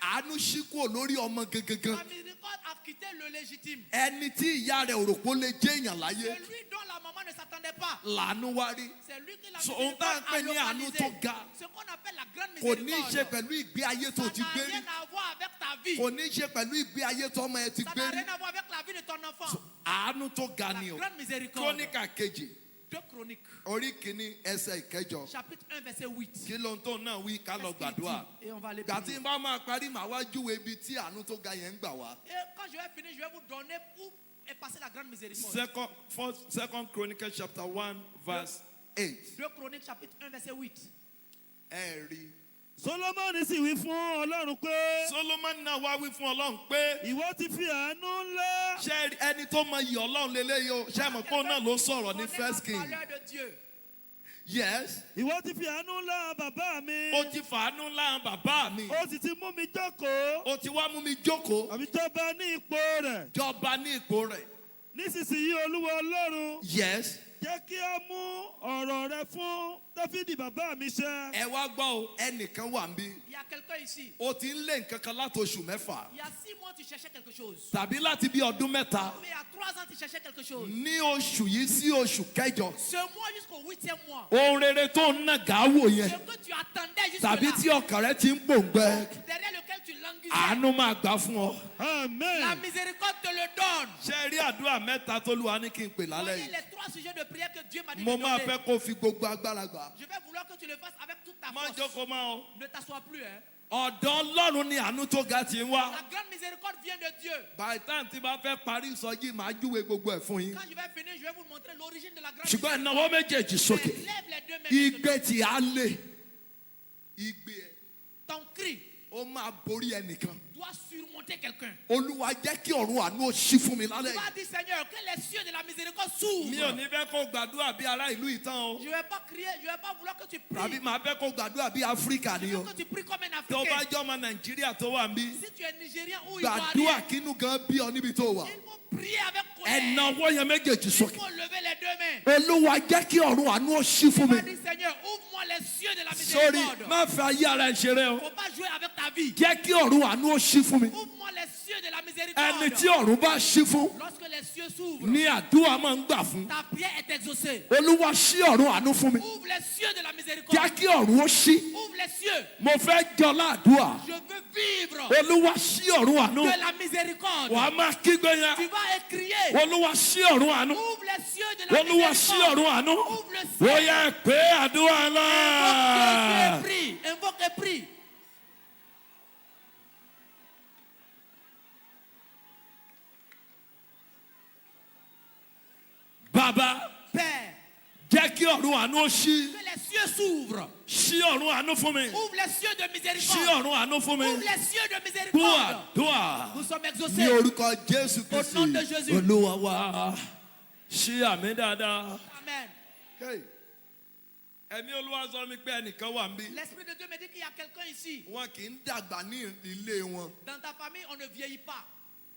[SPEAKER 5] Àánú ṣí kúrò lórí ọmọ gangan.
[SPEAKER 3] La miséricorde a quitté le légitime.
[SPEAKER 5] Ẹni tí ìyá rẹ̀ ò rò pé ó lè jẹ́ èèyàn láyé.
[SPEAKER 3] C'est lui dont la maman ne s'attendait pas.
[SPEAKER 5] Làánú wá rí.
[SPEAKER 3] C'est lui qui la
[SPEAKER 5] So, ohun tá à ń
[SPEAKER 3] miséricorde
[SPEAKER 5] pè
[SPEAKER 3] a
[SPEAKER 5] ní àánú
[SPEAKER 3] localisé.
[SPEAKER 5] tó ga.
[SPEAKER 3] Ce qu'on appelle la grande
[SPEAKER 5] Kò ní í ṣe
[SPEAKER 3] miséricorde.
[SPEAKER 5] pẹ̀lú ìgbé ayé tó
[SPEAKER 3] Ça
[SPEAKER 5] ti
[SPEAKER 3] n'a
[SPEAKER 5] gbé rí.
[SPEAKER 3] rien à voir avec ta vie.
[SPEAKER 5] Kò ní í ṣe pẹ̀lú ìgbé ayé tó ọmọ ẹ ti
[SPEAKER 3] Ça
[SPEAKER 5] gbé
[SPEAKER 3] n'a
[SPEAKER 5] rí.
[SPEAKER 3] rien à voir avec la vie de ton enfant.
[SPEAKER 5] Àánú tó ga
[SPEAKER 3] La
[SPEAKER 5] ni o.
[SPEAKER 3] grande miséricorde.
[SPEAKER 5] Króníkà kejì.
[SPEAKER 3] 2 Chroniques.
[SPEAKER 5] Orí kìíní ẹsẹ̀ ìkẹjọ.
[SPEAKER 3] Chapitre 1, verset 8.
[SPEAKER 5] Kí ló ń tó náà wí ká lọ gbàdúrà.
[SPEAKER 3] Et on va aller
[SPEAKER 5] Gbà tí
[SPEAKER 3] prier.
[SPEAKER 5] n bá máa parí màá wá júwe ibi tí àánú tó ga yẹn ń gbà wá.
[SPEAKER 3] Et quand je vais finir, je vais vous donner où est passée la grande miséricorde.
[SPEAKER 5] Second Chronicles chapter 1 verse 8.
[SPEAKER 3] 2 Chroniques, chapitre 1, verset 8.
[SPEAKER 5] Ẹ rí.
[SPEAKER 2] Solomoni sì wí fún Ọlọ́run pé.
[SPEAKER 5] Solomoni náà wá wí fún Ọlọ́run pé
[SPEAKER 2] ìwọ ti fi àánú ńlá.
[SPEAKER 5] ṣé ẹni tó mọ iyì Ọlọ́run lélẹ́yìí o ṣé mọ̀ pé òun náà ló sọ̀rọ̀ ní First King.
[SPEAKER 3] La valeur de Dieu.
[SPEAKER 5] Yes.
[SPEAKER 2] ìwọ ti fi àánú ńlá bàbá mi.
[SPEAKER 5] Ó ti fàánú ńlá bàbá mi.
[SPEAKER 2] ó sì ti mú mi jókòó.
[SPEAKER 5] Ó ti wá mú mi jókòó.
[SPEAKER 2] àbí jọba ní ipò rẹ̀.
[SPEAKER 5] Jọba ní ipò rẹ̀.
[SPEAKER 2] nísinsìnyí Olúwa Ọlọ́run.
[SPEAKER 5] Yes.
[SPEAKER 2] jẹ́ kí a mú ọ̀rọ̀ rẹ fún Dáfídì bàbá mi ṣẹ.
[SPEAKER 5] Ẹ wá gbọ́ o, ẹnìkan wà ń bí.
[SPEAKER 3] Il y a quelqu'un ici.
[SPEAKER 5] O ti ń lé nǹkan kan láti oṣù mẹ́fà.
[SPEAKER 3] Il y a 6 mois, tu cherchais quelque chose.
[SPEAKER 5] Tàbí láti bí ọdún mẹ́ta.
[SPEAKER 3] Mais il y a 3 ans, tu cherchais quelque chose.
[SPEAKER 5] Ní oṣù yìí sí oṣù kẹjọ.
[SPEAKER 3] Ce mois jusqu'au 8e mois.
[SPEAKER 5] Ohun rere tó ń nàgà wò
[SPEAKER 3] Ce
[SPEAKER 5] yẹn.
[SPEAKER 3] que tu attendais jusque
[SPEAKER 5] Tàbí
[SPEAKER 3] là.
[SPEAKER 5] tí ọkàn rẹ ti ń pòǹgbẹ.
[SPEAKER 3] Derrière lequel tu languissais,
[SPEAKER 5] àánú máa gbà fún ọ.
[SPEAKER 3] la miséricorde te le donne.
[SPEAKER 5] ṣé rí àdúrà mẹ́ta t'Olúwa ní kí n pè lálẹ́
[SPEAKER 3] Voyez
[SPEAKER 5] yìí.
[SPEAKER 3] les 3 sujets de prière que Dieu m'a dit
[SPEAKER 5] mo
[SPEAKER 3] de
[SPEAKER 5] máa
[SPEAKER 3] donner.
[SPEAKER 5] fẹ́ kó fi gbogbo agbára gbà.
[SPEAKER 3] Je vais vouloir que tu le fasses avec toute ta
[SPEAKER 5] má
[SPEAKER 3] force.
[SPEAKER 5] jókòó máa o.
[SPEAKER 3] Ne t'assois plus, hein.
[SPEAKER 5] ọ̀dọ̀ Ọlọ́run ni àánú tó ga ti ń wá.
[SPEAKER 3] La grande miséricorde vient de Dieu.
[SPEAKER 5] by the time tí bá fẹ́ parí ìsọjí màá júwe gbogbo ẹ̀ fún yín.
[SPEAKER 3] Quand je vais finir, je vais vous montrer l'origine de la grande
[SPEAKER 5] ṣùgbọ́n
[SPEAKER 3] miséricorde.
[SPEAKER 5] ìnáwó méjèèjì sókè.
[SPEAKER 3] Mais lève les deux mains.
[SPEAKER 5] igbe tí a lè. igbe ẹ̀.
[SPEAKER 3] Ton cri
[SPEAKER 5] ó máa borí ẹnìkan.
[SPEAKER 3] doit surmonter quelqu'un.
[SPEAKER 5] Olúwa jẹ́ kí ọ̀run àánú ó ṣí fún mi lálẹ́
[SPEAKER 3] Tu vas
[SPEAKER 5] yìí.
[SPEAKER 3] dire, Seigneur, que les cieux de la miséricorde s'ouvrent.
[SPEAKER 5] mi ò ní fẹ́ kó gbàdúrà bí ará ìlú ìtàn o.
[SPEAKER 3] Je ne vais pas crier, je ne vais pas vouloir que tu pries.
[SPEAKER 5] tàbí màá fẹ́ kó gbàdúrà bí Áfíríkà
[SPEAKER 3] Je
[SPEAKER 5] ni
[SPEAKER 3] veux
[SPEAKER 5] o.
[SPEAKER 3] que tu pries comme un
[SPEAKER 5] tó bá
[SPEAKER 3] Africain.
[SPEAKER 5] jẹ́ ọmọ Nàìjíríà tó wà níbí.
[SPEAKER 3] Si tu es Nigérien ou
[SPEAKER 5] gbàdúrà
[SPEAKER 3] Ivoirien,
[SPEAKER 5] kínú gan bí ọ níbi tó wà.
[SPEAKER 3] il faut prier avec
[SPEAKER 5] ẹ na
[SPEAKER 3] colère.
[SPEAKER 5] ọwọ́ yẹn méjèèjì
[SPEAKER 3] Il
[SPEAKER 5] sókè.
[SPEAKER 3] faut lever les deux mains.
[SPEAKER 5] Olúwa jẹ́ kí ọ̀run àánú ó ṣí fún
[SPEAKER 3] Tu
[SPEAKER 5] mi.
[SPEAKER 3] vas dire, Seigneur, ouvre-moi les cieux de la
[SPEAKER 5] sórí
[SPEAKER 3] miséricorde.
[SPEAKER 5] má fẹ́ ayé ara ẹ̀ ṣeré
[SPEAKER 3] Il
[SPEAKER 5] o.
[SPEAKER 3] ne faut pas jouer avec ta vie.
[SPEAKER 5] jẹ́ kí ọ̀run àánú ó ṣí fún mi.
[SPEAKER 3] Ouvre-moi les cieux de la
[SPEAKER 5] ẹni tí
[SPEAKER 3] miséricorde.
[SPEAKER 5] ọ̀run bá ṣí fún
[SPEAKER 3] Lorsque les cieux s'ouvrent,
[SPEAKER 5] ni àdúrà máa ń gbà fún.
[SPEAKER 3] ta prière est exaucée.
[SPEAKER 5] Olúwa ṣí ọ̀run àánú fún mi.
[SPEAKER 3] Ouvre les cieux de la miséricorde.
[SPEAKER 5] jẹ́ kí ọ̀run ó ṣí.
[SPEAKER 3] Ouvre les cieux.
[SPEAKER 5] mo fẹ́ jọlá àdúrà.
[SPEAKER 3] Je veux vivre
[SPEAKER 5] Olúwa ṣí ọ̀run àánú.
[SPEAKER 3] de la miséricorde.
[SPEAKER 5] wàá máa kígbe yẹn.
[SPEAKER 3] Tu vas écrier.
[SPEAKER 5] Olúwa ṣí ọ̀run àánú.
[SPEAKER 3] Ouvre les cieux de la
[SPEAKER 5] Olúwa ṣí
[SPEAKER 3] miséricorde.
[SPEAKER 5] ọ̀run àánú.
[SPEAKER 3] Ouvre le
[SPEAKER 5] ó
[SPEAKER 3] ciel.
[SPEAKER 5] yẹ pé àdúrà náà.
[SPEAKER 3] Invoque et prie. Invoque et prie.
[SPEAKER 5] Bàbá
[SPEAKER 3] Père,
[SPEAKER 5] jẹ́ kí ọ̀run àánú ó ṣí.
[SPEAKER 3] que les cieux s'ouvrent.
[SPEAKER 5] ṣí ọ̀run àánú fún mi.
[SPEAKER 3] Ouvre les cieux de
[SPEAKER 5] ṣí
[SPEAKER 3] miséricorde.
[SPEAKER 5] ọ̀run àánú fún mi.
[SPEAKER 3] Ouvre les cieux de
[SPEAKER 5] Dúà
[SPEAKER 3] miséricorde.
[SPEAKER 5] dúà.
[SPEAKER 3] Nous sommes
[SPEAKER 5] Ní
[SPEAKER 3] exaucés.
[SPEAKER 5] orúkọ Jésù
[SPEAKER 3] Au nom de
[SPEAKER 5] Kristi.
[SPEAKER 3] Jésus.
[SPEAKER 5] Olúwa wa. Ṣí àmì dáadáa.
[SPEAKER 3] Amen.
[SPEAKER 5] Hey. Ẹ̀mí Olúwa sọ mi pé ẹnìkan wà níbí.
[SPEAKER 3] L'Esprit de Dieu me dit qu'il y a quelqu'un ici.
[SPEAKER 5] Wọn kì í dàgbà ní ilé wọn.
[SPEAKER 3] Dans ta famille, on ne vieillit pas.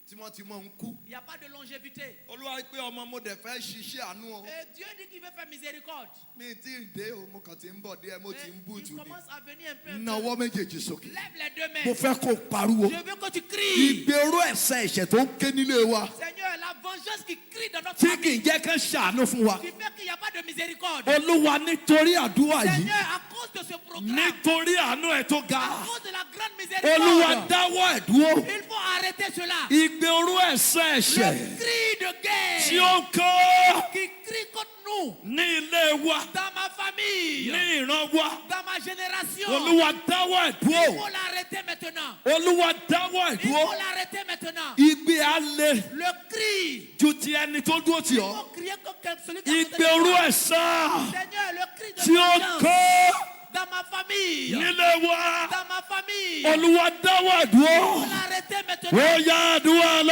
[SPEAKER 5] Tí wọ́n ti mọ̀ ń kú.
[SPEAKER 3] Il n'y a pas de longévité.
[SPEAKER 5] Olúwa pé ọmọ mo dẹ̀ fẹ́ ṣiṣẹ́ àánú o.
[SPEAKER 3] Et Dieu dit qu'il veut faire miséricorde.
[SPEAKER 5] Mi ti dé o, mo kàn ti ń bọ̀ díẹ̀, mo ti ń
[SPEAKER 3] Et
[SPEAKER 5] bùtù
[SPEAKER 3] il
[SPEAKER 5] ni.
[SPEAKER 3] commence à venir un peu. Un peu.
[SPEAKER 5] Nawọ́ méjèèjì sókè.
[SPEAKER 3] Lève les deux
[SPEAKER 5] Mo
[SPEAKER 3] mains.
[SPEAKER 5] fẹ́ kó pariwo.
[SPEAKER 3] Je veux que tu cries.
[SPEAKER 5] Ìgbéró ẹ̀ṣẹ̀ ẹ̀ṣẹ̀ tó ń ké nílé wa.
[SPEAKER 3] Seigneur, la vengeance qui crie dans notre
[SPEAKER 5] Tí kì
[SPEAKER 3] famille,
[SPEAKER 5] í jẹ́ ká ṣàánú fún wa.
[SPEAKER 3] qui fait qu'il n'y a pas de miséricorde.
[SPEAKER 5] Olúwa nítorí àdúrà yìí.
[SPEAKER 3] Seigneur, à cause de ce programme,
[SPEAKER 5] Nítorí àánú ẹ̀ tó
[SPEAKER 3] à
[SPEAKER 5] ga.
[SPEAKER 3] cause de la grande
[SPEAKER 5] Olúwa
[SPEAKER 3] miséricorde,
[SPEAKER 5] dáwọ́ ẹ̀ dúró.
[SPEAKER 3] il faut arrêter cela.
[SPEAKER 5] Ìgbéró ẹ̀ṣẹ̀ ẹ̀ṣẹ̀
[SPEAKER 3] Le cri de
[SPEAKER 5] tí
[SPEAKER 3] guerre
[SPEAKER 5] ó ń kọ́
[SPEAKER 3] qui crie contre nous,
[SPEAKER 5] ní ilé wa,
[SPEAKER 3] dans ma famille,
[SPEAKER 5] ní ìran wa.
[SPEAKER 3] dans ma génération,
[SPEAKER 5] Olúwa dáwọ́ ẹ̀
[SPEAKER 3] il
[SPEAKER 5] dúró.
[SPEAKER 3] faut l'arrêter maintenant.
[SPEAKER 5] Olúwa dáwọ́ ẹ̀
[SPEAKER 3] Il
[SPEAKER 5] dúró.
[SPEAKER 3] faut l'arrêter maintenant.
[SPEAKER 5] Igbe alẹ́
[SPEAKER 3] Le cri,
[SPEAKER 5] ju ti ẹni tó dúró tì
[SPEAKER 3] il
[SPEAKER 5] ọ́.
[SPEAKER 3] faut crier comme celui qui a côté de
[SPEAKER 5] Ìgbéró
[SPEAKER 3] toi.
[SPEAKER 5] ẹ̀ṣẹ̀
[SPEAKER 3] Seigneur, le cri de
[SPEAKER 5] tí ó ń
[SPEAKER 3] vengeance
[SPEAKER 5] kọ́
[SPEAKER 3] dans ma famille,
[SPEAKER 5] nílé wa.
[SPEAKER 3] dans ma famille,
[SPEAKER 5] Olúwa dáwọ́ ẹ̀ dúró.
[SPEAKER 3] faut l'arrêter
[SPEAKER 5] Ó
[SPEAKER 3] maintenant.
[SPEAKER 5] yá àdúrà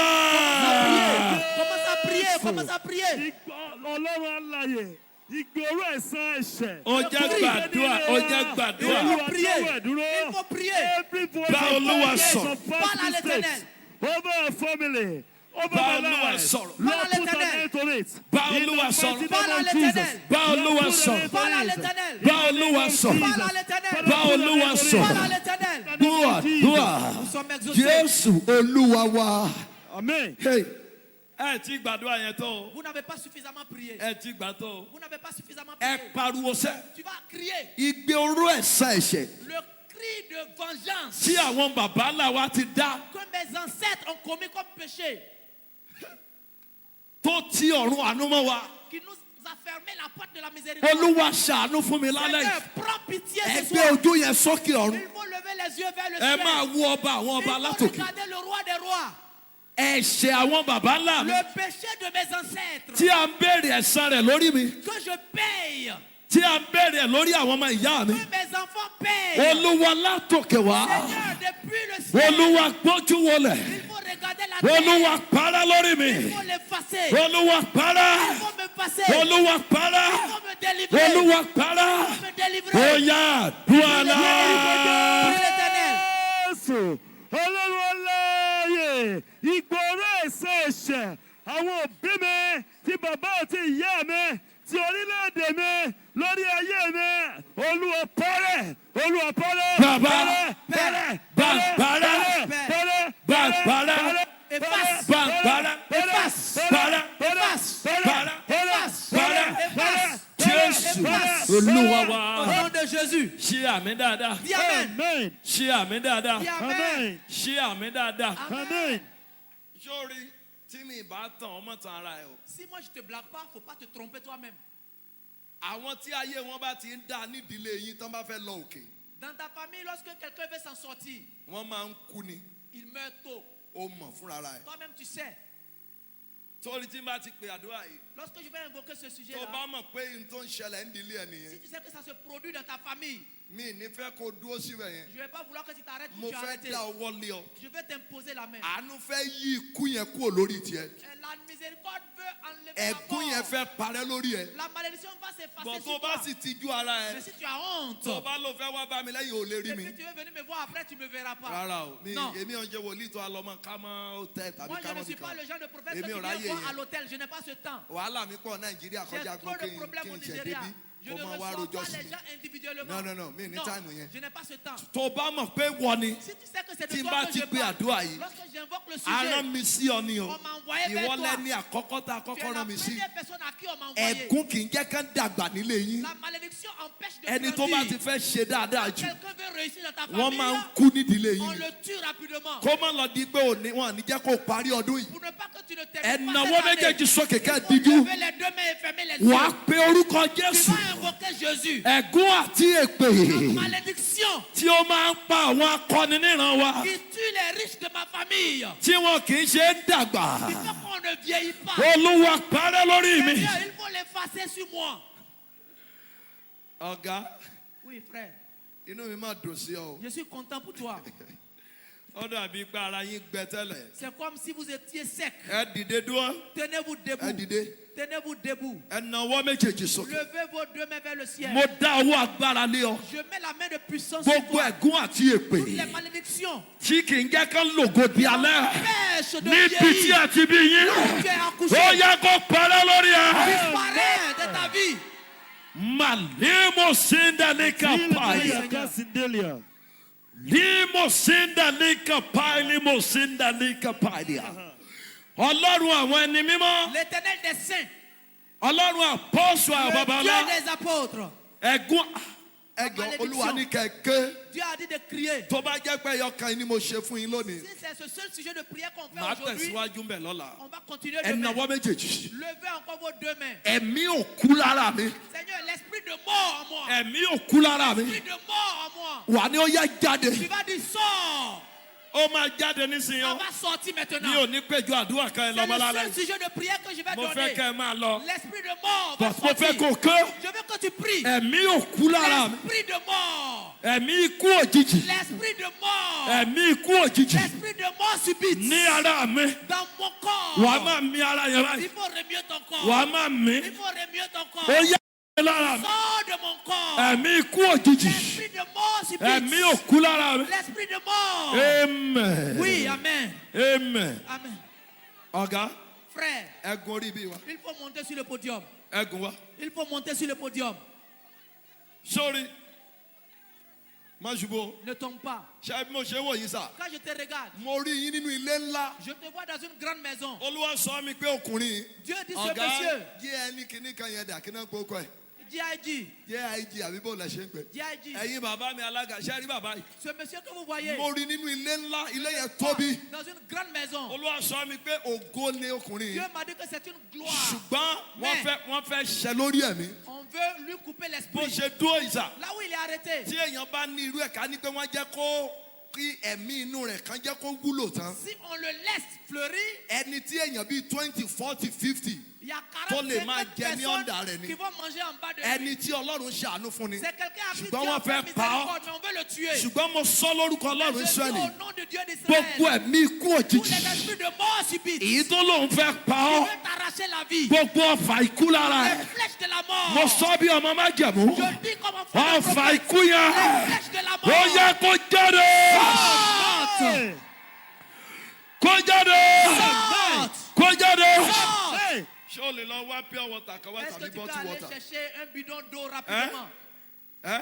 [SPEAKER 5] náà.
[SPEAKER 3] Commence à prier, commence à prier.
[SPEAKER 2] Ọlọ́run alààyè ìgboro ẹ̀san ẹ̀ṣẹ̀.
[SPEAKER 5] Ó jẹ́ gbàdúrà, ó jẹ́ gbàdúrà.
[SPEAKER 2] Olúwa
[SPEAKER 3] Prier.
[SPEAKER 2] dáwọ́ ẹ̀ dúró.
[SPEAKER 3] Il faut prier.
[SPEAKER 2] Every voice
[SPEAKER 5] Bá Olúwa
[SPEAKER 2] of
[SPEAKER 5] sọ̀rọ̀.
[SPEAKER 2] of
[SPEAKER 3] Parle à
[SPEAKER 2] past
[SPEAKER 3] l'Éternel.
[SPEAKER 2] mistakes over our family, over
[SPEAKER 5] Bá
[SPEAKER 2] my
[SPEAKER 5] Olúwa
[SPEAKER 2] life.
[SPEAKER 5] sọ̀rọ̀.
[SPEAKER 2] Lord,
[SPEAKER 3] Parle à
[SPEAKER 2] put an
[SPEAKER 3] l'Éternel.
[SPEAKER 2] end to it.
[SPEAKER 5] Bá
[SPEAKER 2] In the
[SPEAKER 5] Olúwa
[SPEAKER 2] mighty
[SPEAKER 5] sọ̀rọ̀.
[SPEAKER 2] name
[SPEAKER 3] Parle à
[SPEAKER 2] of
[SPEAKER 3] l'Éternel.
[SPEAKER 2] Jesus.
[SPEAKER 5] Bá Olúwa
[SPEAKER 2] Lord, put an
[SPEAKER 5] sọ̀rọ̀.
[SPEAKER 2] end to
[SPEAKER 3] Parle à
[SPEAKER 2] it.
[SPEAKER 3] l'Éternel.
[SPEAKER 5] Bá Olúwa sọ̀rọ̀.
[SPEAKER 3] Parle à l'Éternel.
[SPEAKER 5] Bá Olúwa sọ̀rọ̀.
[SPEAKER 3] Parle à l'Éternel.
[SPEAKER 5] Dúà dúà.
[SPEAKER 3] Nous sommes exaucés.
[SPEAKER 5] Jésù Olúwa wa.
[SPEAKER 2] Amen.
[SPEAKER 5] Hey. Ẹ ti gbàdúrà yẹn tó o.
[SPEAKER 3] Vous n'avez pas suffisamment prié.
[SPEAKER 5] Ẹ ti gbà tó o.
[SPEAKER 3] Vous n'avez pas suffisamment
[SPEAKER 5] Ẹ
[SPEAKER 3] prié.
[SPEAKER 5] pariwo sẹ́.
[SPEAKER 3] Tu vas crier.
[SPEAKER 5] Ìgbéró ẹ̀ṣẹ̀ ẹ̀ṣẹ̀
[SPEAKER 3] Le cri de vengeance
[SPEAKER 5] tí àwọn bàbá ńlá wa ti dá
[SPEAKER 3] que mes ancêtres ont commis comme péché,
[SPEAKER 5] tó ti ọ̀run àánú mọ́ wa.
[SPEAKER 3] qui nous a fermé la porte de la miséricorde.
[SPEAKER 5] Olúwa ṣàánú fún mi lálẹ́
[SPEAKER 3] Seigneur,
[SPEAKER 5] yìí.
[SPEAKER 3] prends pitié ce
[SPEAKER 5] Ẹ gbé
[SPEAKER 3] soir.
[SPEAKER 5] ojú yẹn sókè ọ̀run.
[SPEAKER 3] Il faut lever les yeux vers le
[SPEAKER 5] Ẹ
[SPEAKER 3] ciel.
[SPEAKER 5] máa wo ọba àwọn
[SPEAKER 3] Il
[SPEAKER 5] ọba
[SPEAKER 3] faut
[SPEAKER 5] látòkè.
[SPEAKER 3] regarder le roi des rois.
[SPEAKER 5] Ẹ̀ṣẹ̀ àwọn bàbá ńlá mi
[SPEAKER 3] Le péché de mes ancêtres
[SPEAKER 5] tí a ń béèrè ẹ̀san rẹ̀ lórí mi.
[SPEAKER 3] que je paye,
[SPEAKER 5] Tí a ń béèrè ẹ̀ lórí àwọn ọmọ ìyá mi.
[SPEAKER 3] que mes enfants payent.
[SPEAKER 5] Olúwa látòkè wá.
[SPEAKER 3] Seigneur, depuis le ciel,
[SPEAKER 5] Olúwa gbójú wọlẹ̀.
[SPEAKER 3] il faut regarder la terre.
[SPEAKER 5] Olúwa para lórí
[SPEAKER 3] Il
[SPEAKER 5] mi.
[SPEAKER 3] faut l'effacer.
[SPEAKER 5] Olúwa para.
[SPEAKER 3] Il faut me passer.
[SPEAKER 5] Olúwa para.
[SPEAKER 3] Il faut me délivrer.
[SPEAKER 5] Olúwa para.
[SPEAKER 3] Il faut me délivrer.
[SPEAKER 5] Ó yá dúàlá.
[SPEAKER 3] Prie l'Éternel.
[SPEAKER 2] Jésù Ọlọ́run aláàyè ìgboro ẹ̀san ẹ̀ṣẹ̀ àwọn òbí mi ti bàbá àti ìyá mi ti orílẹ̀-èdè mi lórí ayé mi Olúwa parẹ́ Olúwa parẹ́
[SPEAKER 5] Bàbá.
[SPEAKER 2] parẹ́
[SPEAKER 5] Bàbá.
[SPEAKER 2] parẹ́
[SPEAKER 5] Bàbá.
[SPEAKER 3] Efface.
[SPEAKER 5] Bàbá.
[SPEAKER 3] Efface.
[SPEAKER 5] Para.
[SPEAKER 3] Efface.
[SPEAKER 5] Para.
[SPEAKER 3] Efface.
[SPEAKER 5] Para.
[SPEAKER 3] Efface.
[SPEAKER 5] Jésù
[SPEAKER 3] Efface.
[SPEAKER 5] Olúwa
[SPEAKER 3] Au
[SPEAKER 5] wa.
[SPEAKER 3] nom de de Jésus.
[SPEAKER 5] Ṣé àmín dáadáa.
[SPEAKER 3] Dis amen.
[SPEAKER 5] Ṣé àmín dáadáa.
[SPEAKER 3] Dis amen.
[SPEAKER 5] Ṣé àmín dáadáa.
[SPEAKER 3] Amen.
[SPEAKER 5] Sórí tí mi bá tàn ọmọ tàn ara ẹ o.
[SPEAKER 3] Si moi je te blague pas, faut pas te tromper toi-même.
[SPEAKER 5] Àwọn tí ayé wọn bá ti ń dá nídìílé yín tán bá fẹ́ lọ òkè.
[SPEAKER 3] Dans ta famille, lorsque quelqu'un veut s'en sortir,
[SPEAKER 5] wọ́n máa ń kú ni.
[SPEAKER 3] il meurt tôt.
[SPEAKER 5] Ó mọ̀ fúnra ẹ̀.
[SPEAKER 3] Toi-même tu sais.
[SPEAKER 5] Torí tí n bá ti pe àdúrà yìí.
[SPEAKER 3] Lorsque je vais invoquer ce sujet-là,
[SPEAKER 5] tó bá mọ̀ pé n tó ń ṣẹlẹ̀ ń dilé ẹ nìyẹn.
[SPEAKER 3] si tu sais que ça se produit dans ta famille,
[SPEAKER 5] mi ní fẹ́ kó dúró síbẹ̀ yẹn.
[SPEAKER 3] je vais pas vouloir que tu t'arrêtes
[SPEAKER 5] mo
[SPEAKER 3] pour tu
[SPEAKER 5] fẹ́
[SPEAKER 3] arrêter.
[SPEAKER 5] dá ọwọ́ lé ọ.
[SPEAKER 3] Je vais t'imposer la main.
[SPEAKER 5] Àánú fẹ́ yí ikú yẹn kúrò lórí tiẹ̀.
[SPEAKER 3] La miséricorde veut enlever la
[SPEAKER 5] Ẹ̀gún yẹn
[SPEAKER 3] mort.
[SPEAKER 5] fẹ́ parẹ́ lórí ẹ.
[SPEAKER 3] La malédiction va s'effacer
[SPEAKER 5] bọ̀ tó
[SPEAKER 3] sur
[SPEAKER 5] bá
[SPEAKER 3] toi.
[SPEAKER 5] sì tijú ara
[SPEAKER 3] Mais
[SPEAKER 5] ẹ.
[SPEAKER 3] si tu as honte,
[SPEAKER 5] tó bá lọ fẹ́ wá bá mi lẹ́yìn ò lè rí
[SPEAKER 3] et
[SPEAKER 5] mi.
[SPEAKER 3] puis tu veux venir me voir après, tu me verras pas.
[SPEAKER 5] Rárá o
[SPEAKER 3] Non.
[SPEAKER 5] èmi ò ń jẹ́ wòlíì tó a lọ mọ ká mọ́ hòtẹ́ẹ̀ tàbí
[SPEAKER 3] Moi,
[SPEAKER 5] ká
[SPEAKER 3] je ne
[SPEAKER 5] mọ́
[SPEAKER 3] suis pas
[SPEAKER 5] nìkan.
[SPEAKER 3] le genre de prophète
[SPEAKER 5] Èmi
[SPEAKER 3] qui
[SPEAKER 5] ò
[SPEAKER 3] vient
[SPEAKER 5] ráyè
[SPEAKER 3] voir à
[SPEAKER 5] yẹn.
[SPEAKER 3] l'hôtel. Je n'ai pas ce temps.
[SPEAKER 5] Wàhálà mi pọ̀ Nàìjíríà
[SPEAKER 3] J'ai
[SPEAKER 5] kọjá
[SPEAKER 3] trop
[SPEAKER 5] gbọ́
[SPEAKER 3] de
[SPEAKER 5] kí
[SPEAKER 3] problèmes au
[SPEAKER 5] n ṣẹ̀
[SPEAKER 3] Nigeria.
[SPEAKER 5] débí
[SPEAKER 3] Je
[SPEAKER 5] kó
[SPEAKER 3] ne
[SPEAKER 5] máa wá
[SPEAKER 3] reçois
[SPEAKER 5] rojọ́
[SPEAKER 3] pas
[SPEAKER 5] sí
[SPEAKER 3] les
[SPEAKER 5] mi.
[SPEAKER 3] gens individuellement.
[SPEAKER 5] Non, mi ní táìmù yẹn.
[SPEAKER 3] Je n'ai pas ce temps.
[SPEAKER 5] tó bá mọ̀ pé wọ ni
[SPEAKER 3] Si tu sais que c'est
[SPEAKER 5] tí
[SPEAKER 3] de
[SPEAKER 5] n
[SPEAKER 3] toi
[SPEAKER 5] bá
[SPEAKER 3] que
[SPEAKER 5] ti
[SPEAKER 3] je
[SPEAKER 5] pe
[SPEAKER 3] parle,
[SPEAKER 5] àdúrà yìí
[SPEAKER 3] lorsque j'invoque le
[SPEAKER 5] arán
[SPEAKER 3] sujet,
[SPEAKER 5] mi sí ọ ni o.
[SPEAKER 3] on m'a envoyé vers
[SPEAKER 5] Ìwọ
[SPEAKER 3] toi.
[SPEAKER 5] lẹ́ni àkọ́kọ́ tá a
[SPEAKER 3] Tu es
[SPEAKER 5] kọ́kọ́
[SPEAKER 3] la
[SPEAKER 5] rán mi sí.
[SPEAKER 3] première personne à qui on m'a envoyé.
[SPEAKER 5] Ẹ̀gún kì í jẹ́ ká dàgbà nílé yín.
[SPEAKER 3] La malédiction empêche de
[SPEAKER 5] Ẹni tó bá ti
[SPEAKER 3] grandir.
[SPEAKER 5] fẹ́ ṣe dáadáa jù
[SPEAKER 3] Quelqu'un veut réussir dans ta
[SPEAKER 5] wọ́n
[SPEAKER 3] famille,
[SPEAKER 5] máa ń kú nídìílé
[SPEAKER 3] on
[SPEAKER 5] yín.
[SPEAKER 3] le tue rapidement.
[SPEAKER 5] Kó má lọ di pé wọn ò ní jẹ́ kó parí ọdún yìí.
[SPEAKER 3] Pour ne pas que tu ne termines
[SPEAKER 5] Ẹ̀nàwó
[SPEAKER 3] pas cette année.
[SPEAKER 5] méjèèjì sókè ká
[SPEAKER 3] Il faut
[SPEAKER 5] díjú.
[SPEAKER 3] lever les deux mains et fermer les
[SPEAKER 5] Wàá
[SPEAKER 3] yeux.
[SPEAKER 5] pe orúkọ
[SPEAKER 3] Tu
[SPEAKER 5] Jésù.
[SPEAKER 3] vas invoquer Jésus.
[SPEAKER 5] Ẹ̀gún àti èpè
[SPEAKER 3] Malédiction
[SPEAKER 5] tí ó máa ń pa àwọn akọni níran wa.
[SPEAKER 3] qui tue les riches de ma famille.
[SPEAKER 5] Tí wọn kì í ṣe é dàgbà.
[SPEAKER 3] Il faut qu'on ne vieillit pas.
[SPEAKER 5] Olúwa parẹ́ lórí mi.
[SPEAKER 3] Seigneur, il faut l'effacer sur moi.
[SPEAKER 5] Ọ̀gá,
[SPEAKER 3] Oui, frère.
[SPEAKER 5] inú mi máa dùn sí ọ.
[SPEAKER 3] Je suis content pour toi.
[SPEAKER 5] Ó dàbí pé ara yín gbẹ tẹ́lẹ̀.
[SPEAKER 3] C'est comme si vous étiez sec.
[SPEAKER 5] Ẹ dìde dúró.
[SPEAKER 3] Tenez-vous debout.
[SPEAKER 5] Ẹ dìde.
[SPEAKER 3] Tenez-vous debout.
[SPEAKER 5] Ẹ̀nàwó méjèèjì sókè.
[SPEAKER 3] Levez vos deux mains vers le ciel.
[SPEAKER 5] Mo dá owó agbára lé ọ.
[SPEAKER 3] Je mets la main de puissance sur
[SPEAKER 5] Gbogbo
[SPEAKER 3] toi.
[SPEAKER 5] ẹ̀gún àti èpè
[SPEAKER 3] Toutes les malédictions.
[SPEAKER 5] tí kì í jẹ́ ká lògo di alẹ́.
[SPEAKER 3] Empêche de
[SPEAKER 5] Níbi tí
[SPEAKER 3] vieillir.
[SPEAKER 5] a ti bí yín.
[SPEAKER 3] Tu es
[SPEAKER 5] Ó
[SPEAKER 3] accouché.
[SPEAKER 5] yẹ kó parẹ́ lórí ẹ.
[SPEAKER 3] Disparaît de ta vie.
[SPEAKER 5] Malimo sindalika pai. Limo sindalika pai. Limo sindalika pai. Ọlọ́run àwọn ẹni mímọ́.
[SPEAKER 3] L'éternel des saints.
[SPEAKER 5] Ọlọ́run àpọ́sù àwọn
[SPEAKER 3] Le
[SPEAKER 5] babalá.
[SPEAKER 3] Dieu des apôtres.
[SPEAKER 5] Ẹ̀gún ẹ̀gọ́ Olúwa ní kẹ̀kẹ́.
[SPEAKER 3] Dieu a dit de crier.
[SPEAKER 5] Tó bá jẹ́ pé ẹyọkan yìí ni mo ṣe fún yín lónìí.
[SPEAKER 3] Si c'est ce seul sujet de prière qu'on fait
[SPEAKER 5] Màá
[SPEAKER 3] aujourd'hui,
[SPEAKER 5] tẹ̀síwájú ń bẹ̀ lọ́la.
[SPEAKER 3] on va continuer demain.
[SPEAKER 5] Ẹ̀nàwó méjèèjì.
[SPEAKER 3] Levez encore vos deux mains.
[SPEAKER 5] Ẹ̀mí ò kú lára mi.
[SPEAKER 3] Seigneur, l'esprit de mort en moi.
[SPEAKER 5] Ẹ̀mí ò kú lára mi.
[SPEAKER 3] L'esprit de mort en moi.
[SPEAKER 5] Wà ní ó yá jáde.
[SPEAKER 3] Tu vas dire sors.
[SPEAKER 5] Ó máa jáde nísìnyí
[SPEAKER 3] On
[SPEAKER 5] o.
[SPEAKER 3] va sortir
[SPEAKER 5] Mi
[SPEAKER 3] maintenant.
[SPEAKER 5] ò ní péjú àdúrà kan ẹ
[SPEAKER 3] C'est
[SPEAKER 5] lọ́mọ
[SPEAKER 3] le
[SPEAKER 5] lálẹ́.
[SPEAKER 3] seul sujet de prière que je vais
[SPEAKER 5] Mo fẹ́
[SPEAKER 3] donner.
[SPEAKER 5] kẹ́ ẹ máa lọ.
[SPEAKER 3] L'esprit de mort va
[SPEAKER 5] Bọ̀ mo fẹ́
[SPEAKER 3] sortir.
[SPEAKER 5] kó ké.
[SPEAKER 3] Je veux que tu pries.
[SPEAKER 5] Ẹ̀mí ò kú lára mi.
[SPEAKER 3] L'esprit de mort.
[SPEAKER 5] Ẹ̀mí ikú òjijì.
[SPEAKER 3] L'esprit de mort.
[SPEAKER 5] Ẹ̀mí ikú òjijì.
[SPEAKER 3] L'esprit de mort subite.
[SPEAKER 5] Ní ara mi.
[SPEAKER 3] Dans mon corps.
[SPEAKER 5] Wà á máa mi ara yẹn
[SPEAKER 3] Il
[SPEAKER 5] báyìí.
[SPEAKER 3] faut remuer ton corps.
[SPEAKER 5] Wà á máa mi.
[SPEAKER 3] Il faut remuer ton corps.
[SPEAKER 5] Ó yá lára mi.
[SPEAKER 3] Sors de mon corps.
[SPEAKER 5] Ẹ̀mí ikú òjijì.
[SPEAKER 3] L'esprit de mort subite.
[SPEAKER 5] Ẹ̀mí ò kú lára mi.
[SPEAKER 3] L'esprit de mort.
[SPEAKER 5] Amen.
[SPEAKER 3] Oui, amen.
[SPEAKER 5] Amen.
[SPEAKER 3] Amen.
[SPEAKER 5] Ọ̀gá,
[SPEAKER 3] Frère,
[SPEAKER 5] ẹ̀gún orí bí wa.
[SPEAKER 3] il faut monter sur le podium.
[SPEAKER 5] Ẹ̀gún wa.
[SPEAKER 3] Il faut monter sur le podium.
[SPEAKER 5] Sórí. Má ṣubú.
[SPEAKER 3] Ne tombe pas.
[SPEAKER 5] Ṣé bí mo ṣe wò yín sà?
[SPEAKER 3] Quand je te regarde,
[SPEAKER 5] Mo rí yín nínú ilé ńlá.
[SPEAKER 3] je te vois dans une grande maison.
[SPEAKER 5] Olúwa sọ mi pé ọkùnrin.
[SPEAKER 3] Dieu dit ce
[SPEAKER 5] Ọ̀gá
[SPEAKER 3] monsieur,
[SPEAKER 5] jẹ́ ẹni kìíní kan yẹn dà kí náà gbókò ẹ̀.
[SPEAKER 3] DIG,
[SPEAKER 5] Jẹ́ IG àbí bó la ṣe ń pè.
[SPEAKER 3] DIG,
[SPEAKER 5] Ẹ̀yin bàbá mi alága, ṣé ẹ rí bàbá yìí?
[SPEAKER 3] ce monsieur que vous voyez,
[SPEAKER 5] Mo rí nínú ilé ńlá, ilé yẹn tóbi.
[SPEAKER 3] dans une grande maison.
[SPEAKER 5] Olúwa sọ mi pé ògo ni ọkùnrin
[SPEAKER 3] Dieu
[SPEAKER 5] yìí.
[SPEAKER 3] m'a dit que c'est une gloire.
[SPEAKER 5] Ṣùgbọ́n
[SPEAKER 3] Mais-
[SPEAKER 5] wọ́n fẹ́ ṣẹ lórí ẹ̀mí.
[SPEAKER 3] On veut lui couper
[SPEAKER 5] Bó
[SPEAKER 3] l'esprit.
[SPEAKER 5] ṣe dúró ìsà.
[SPEAKER 3] Là où il est arrêté,
[SPEAKER 5] Tí èèyàn bá ní irú ẹ̀ka ní pé wọ́n jẹ́ kó kí ẹ̀mí inú rẹ̀ kan jẹ́ kó wúlò tán.
[SPEAKER 3] si on le laisse fleurir,
[SPEAKER 5] Ẹni tí èèyàn bíi 20, 40, 50.
[SPEAKER 3] il y a
[SPEAKER 5] Tó lè máa
[SPEAKER 3] 40
[SPEAKER 5] jẹ ní ọ̀ndà rẹ̀
[SPEAKER 3] personnes
[SPEAKER 5] ni.
[SPEAKER 3] qui vont manger en bas de lui.
[SPEAKER 5] Ẹni tí Ọlọ́run ṣàánú fún ni.
[SPEAKER 3] C'est quelqu'un à qui Dieu
[SPEAKER 5] Ṣùgbọ́n
[SPEAKER 3] a
[SPEAKER 5] wọ́n
[SPEAKER 3] fait
[SPEAKER 5] fẹ́ pa ọ́.
[SPEAKER 3] miséricorde, mais on veut le tuer.
[SPEAKER 5] Ṣùgbọ́n mo sọ lórúkọ Ọlọ́run
[SPEAKER 3] Je dis
[SPEAKER 5] Ísírẹ́lì.
[SPEAKER 3] au nom de Dieu
[SPEAKER 5] Gbogbo
[SPEAKER 3] d'Israël,
[SPEAKER 5] ẹ̀mí ikú
[SPEAKER 3] tous
[SPEAKER 5] òjijì.
[SPEAKER 3] les esprits de mort subites,
[SPEAKER 5] Èyí tó lóun fẹ́ pa
[SPEAKER 3] qui
[SPEAKER 5] ọ́.
[SPEAKER 3] veulent t'arracher la vie,
[SPEAKER 5] Gbogbo ọfà ikú lára
[SPEAKER 3] les
[SPEAKER 5] ẹ̀.
[SPEAKER 3] flèches de la mort,
[SPEAKER 5] Mo sọ bí ọmọ májẹ̀mú.
[SPEAKER 3] je dis comme enfant de
[SPEAKER 5] Ọfà
[SPEAKER 3] prophète,
[SPEAKER 5] ikú yẹn.
[SPEAKER 3] les flèches de la
[SPEAKER 5] Ó
[SPEAKER 3] mort,
[SPEAKER 5] yẹ kó jáde.
[SPEAKER 3] sortent,
[SPEAKER 5] Kó jáde.
[SPEAKER 3] sortent,
[SPEAKER 5] Kó jáde.
[SPEAKER 3] sortent.
[SPEAKER 5] Ṣé o lè lọ wá pure water kan wá
[SPEAKER 3] Est-ce que
[SPEAKER 5] tàbí
[SPEAKER 3] tu peux
[SPEAKER 5] bottle
[SPEAKER 3] aller
[SPEAKER 5] water?
[SPEAKER 3] chercher un bidon d'eau rapidement?
[SPEAKER 5] Hein?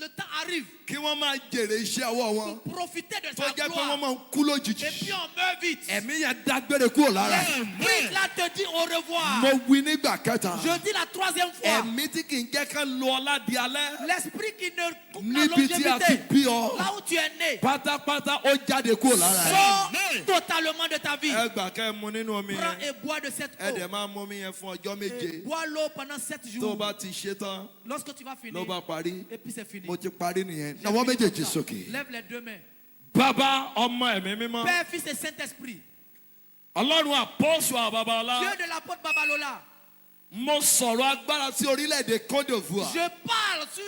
[SPEAKER 1] le temps arrive.
[SPEAKER 3] Kí wọ́n máa jèrè iṣẹ́ ọwọ́ wọn.
[SPEAKER 1] Pour profiter de
[SPEAKER 3] Tó
[SPEAKER 1] sa
[SPEAKER 3] jẹ́ pé
[SPEAKER 1] gloire.
[SPEAKER 3] wọ́n máa ń kú lójijì.
[SPEAKER 1] Et puis on meurt vite.
[SPEAKER 3] Ẹ̀mí yẹn dágbére kúrò lára.
[SPEAKER 1] L'esprit là te dit au revoir.
[SPEAKER 3] Mo wí nígbà kẹta.
[SPEAKER 1] Je dis la troisième fois.
[SPEAKER 3] Ẹ̀mí tí kì í jẹ́ ká lo ọlá di alẹ́.
[SPEAKER 1] L'esprit qui ne coupe la
[SPEAKER 3] Níbi tí a ti
[SPEAKER 1] longévité.
[SPEAKER 3] bí ọ.
[SPEAKER 1] Là où tu es né.
[SPEAKER 3] Pátápátá ó jáde kúrò lára.
[SPEAKER 1] Sors totalement de ta vie.
[SPEAKER 3] Ẹ gbà kẹ́ ẹ mu nínú omi
[SPEAKER 1] Prends
[SPEAKER 3] yẹn.
[SPEAKER 1] et bois de cette
[SPEAKER 3] Ẹ
[SPEAKER 1] eau.
[SPEAKER 3] dẹ̀ máa mú omi yẹn fún ọjọ́
[SPEAKER 1] Et
[SPEAKER 3] méje.
[SPEAKER 1] bois l'eau pendant 7
[SPEAKER 3] Tó o
[SPEAKER 1] jours.
[SPEAKER 3] bá ti ṣe tán,
[SPEAKER 1] Lorsque tu vas finir.
[SPEAKER 3] ló bá parí.
[SPEAKER 1] Et puis c'est fini.
[SPEAKER 3] Mo ti parí nìyẹn. Nawọ́ méjèèjì sókè.
[SPEAKER 1] Lève les deux mains.
[SPEAKER 5] Bàbá ọmọ ẹ̀mí mímọ́.
[SPEAKER 1] Père, Fils et Saint-Esprit.
[SPEAKER 5] Ọlọ́run àpọ́sù àbàbàlá.
[SPEAKER 1] Dieu de l'apôtre Babalola.
[SPEAKER 3] Mo sọ̀rọ̀ agbára sí orílẹ̀-èdè Côte d'Ivoire.
[SPEAKER 1] Je parle sur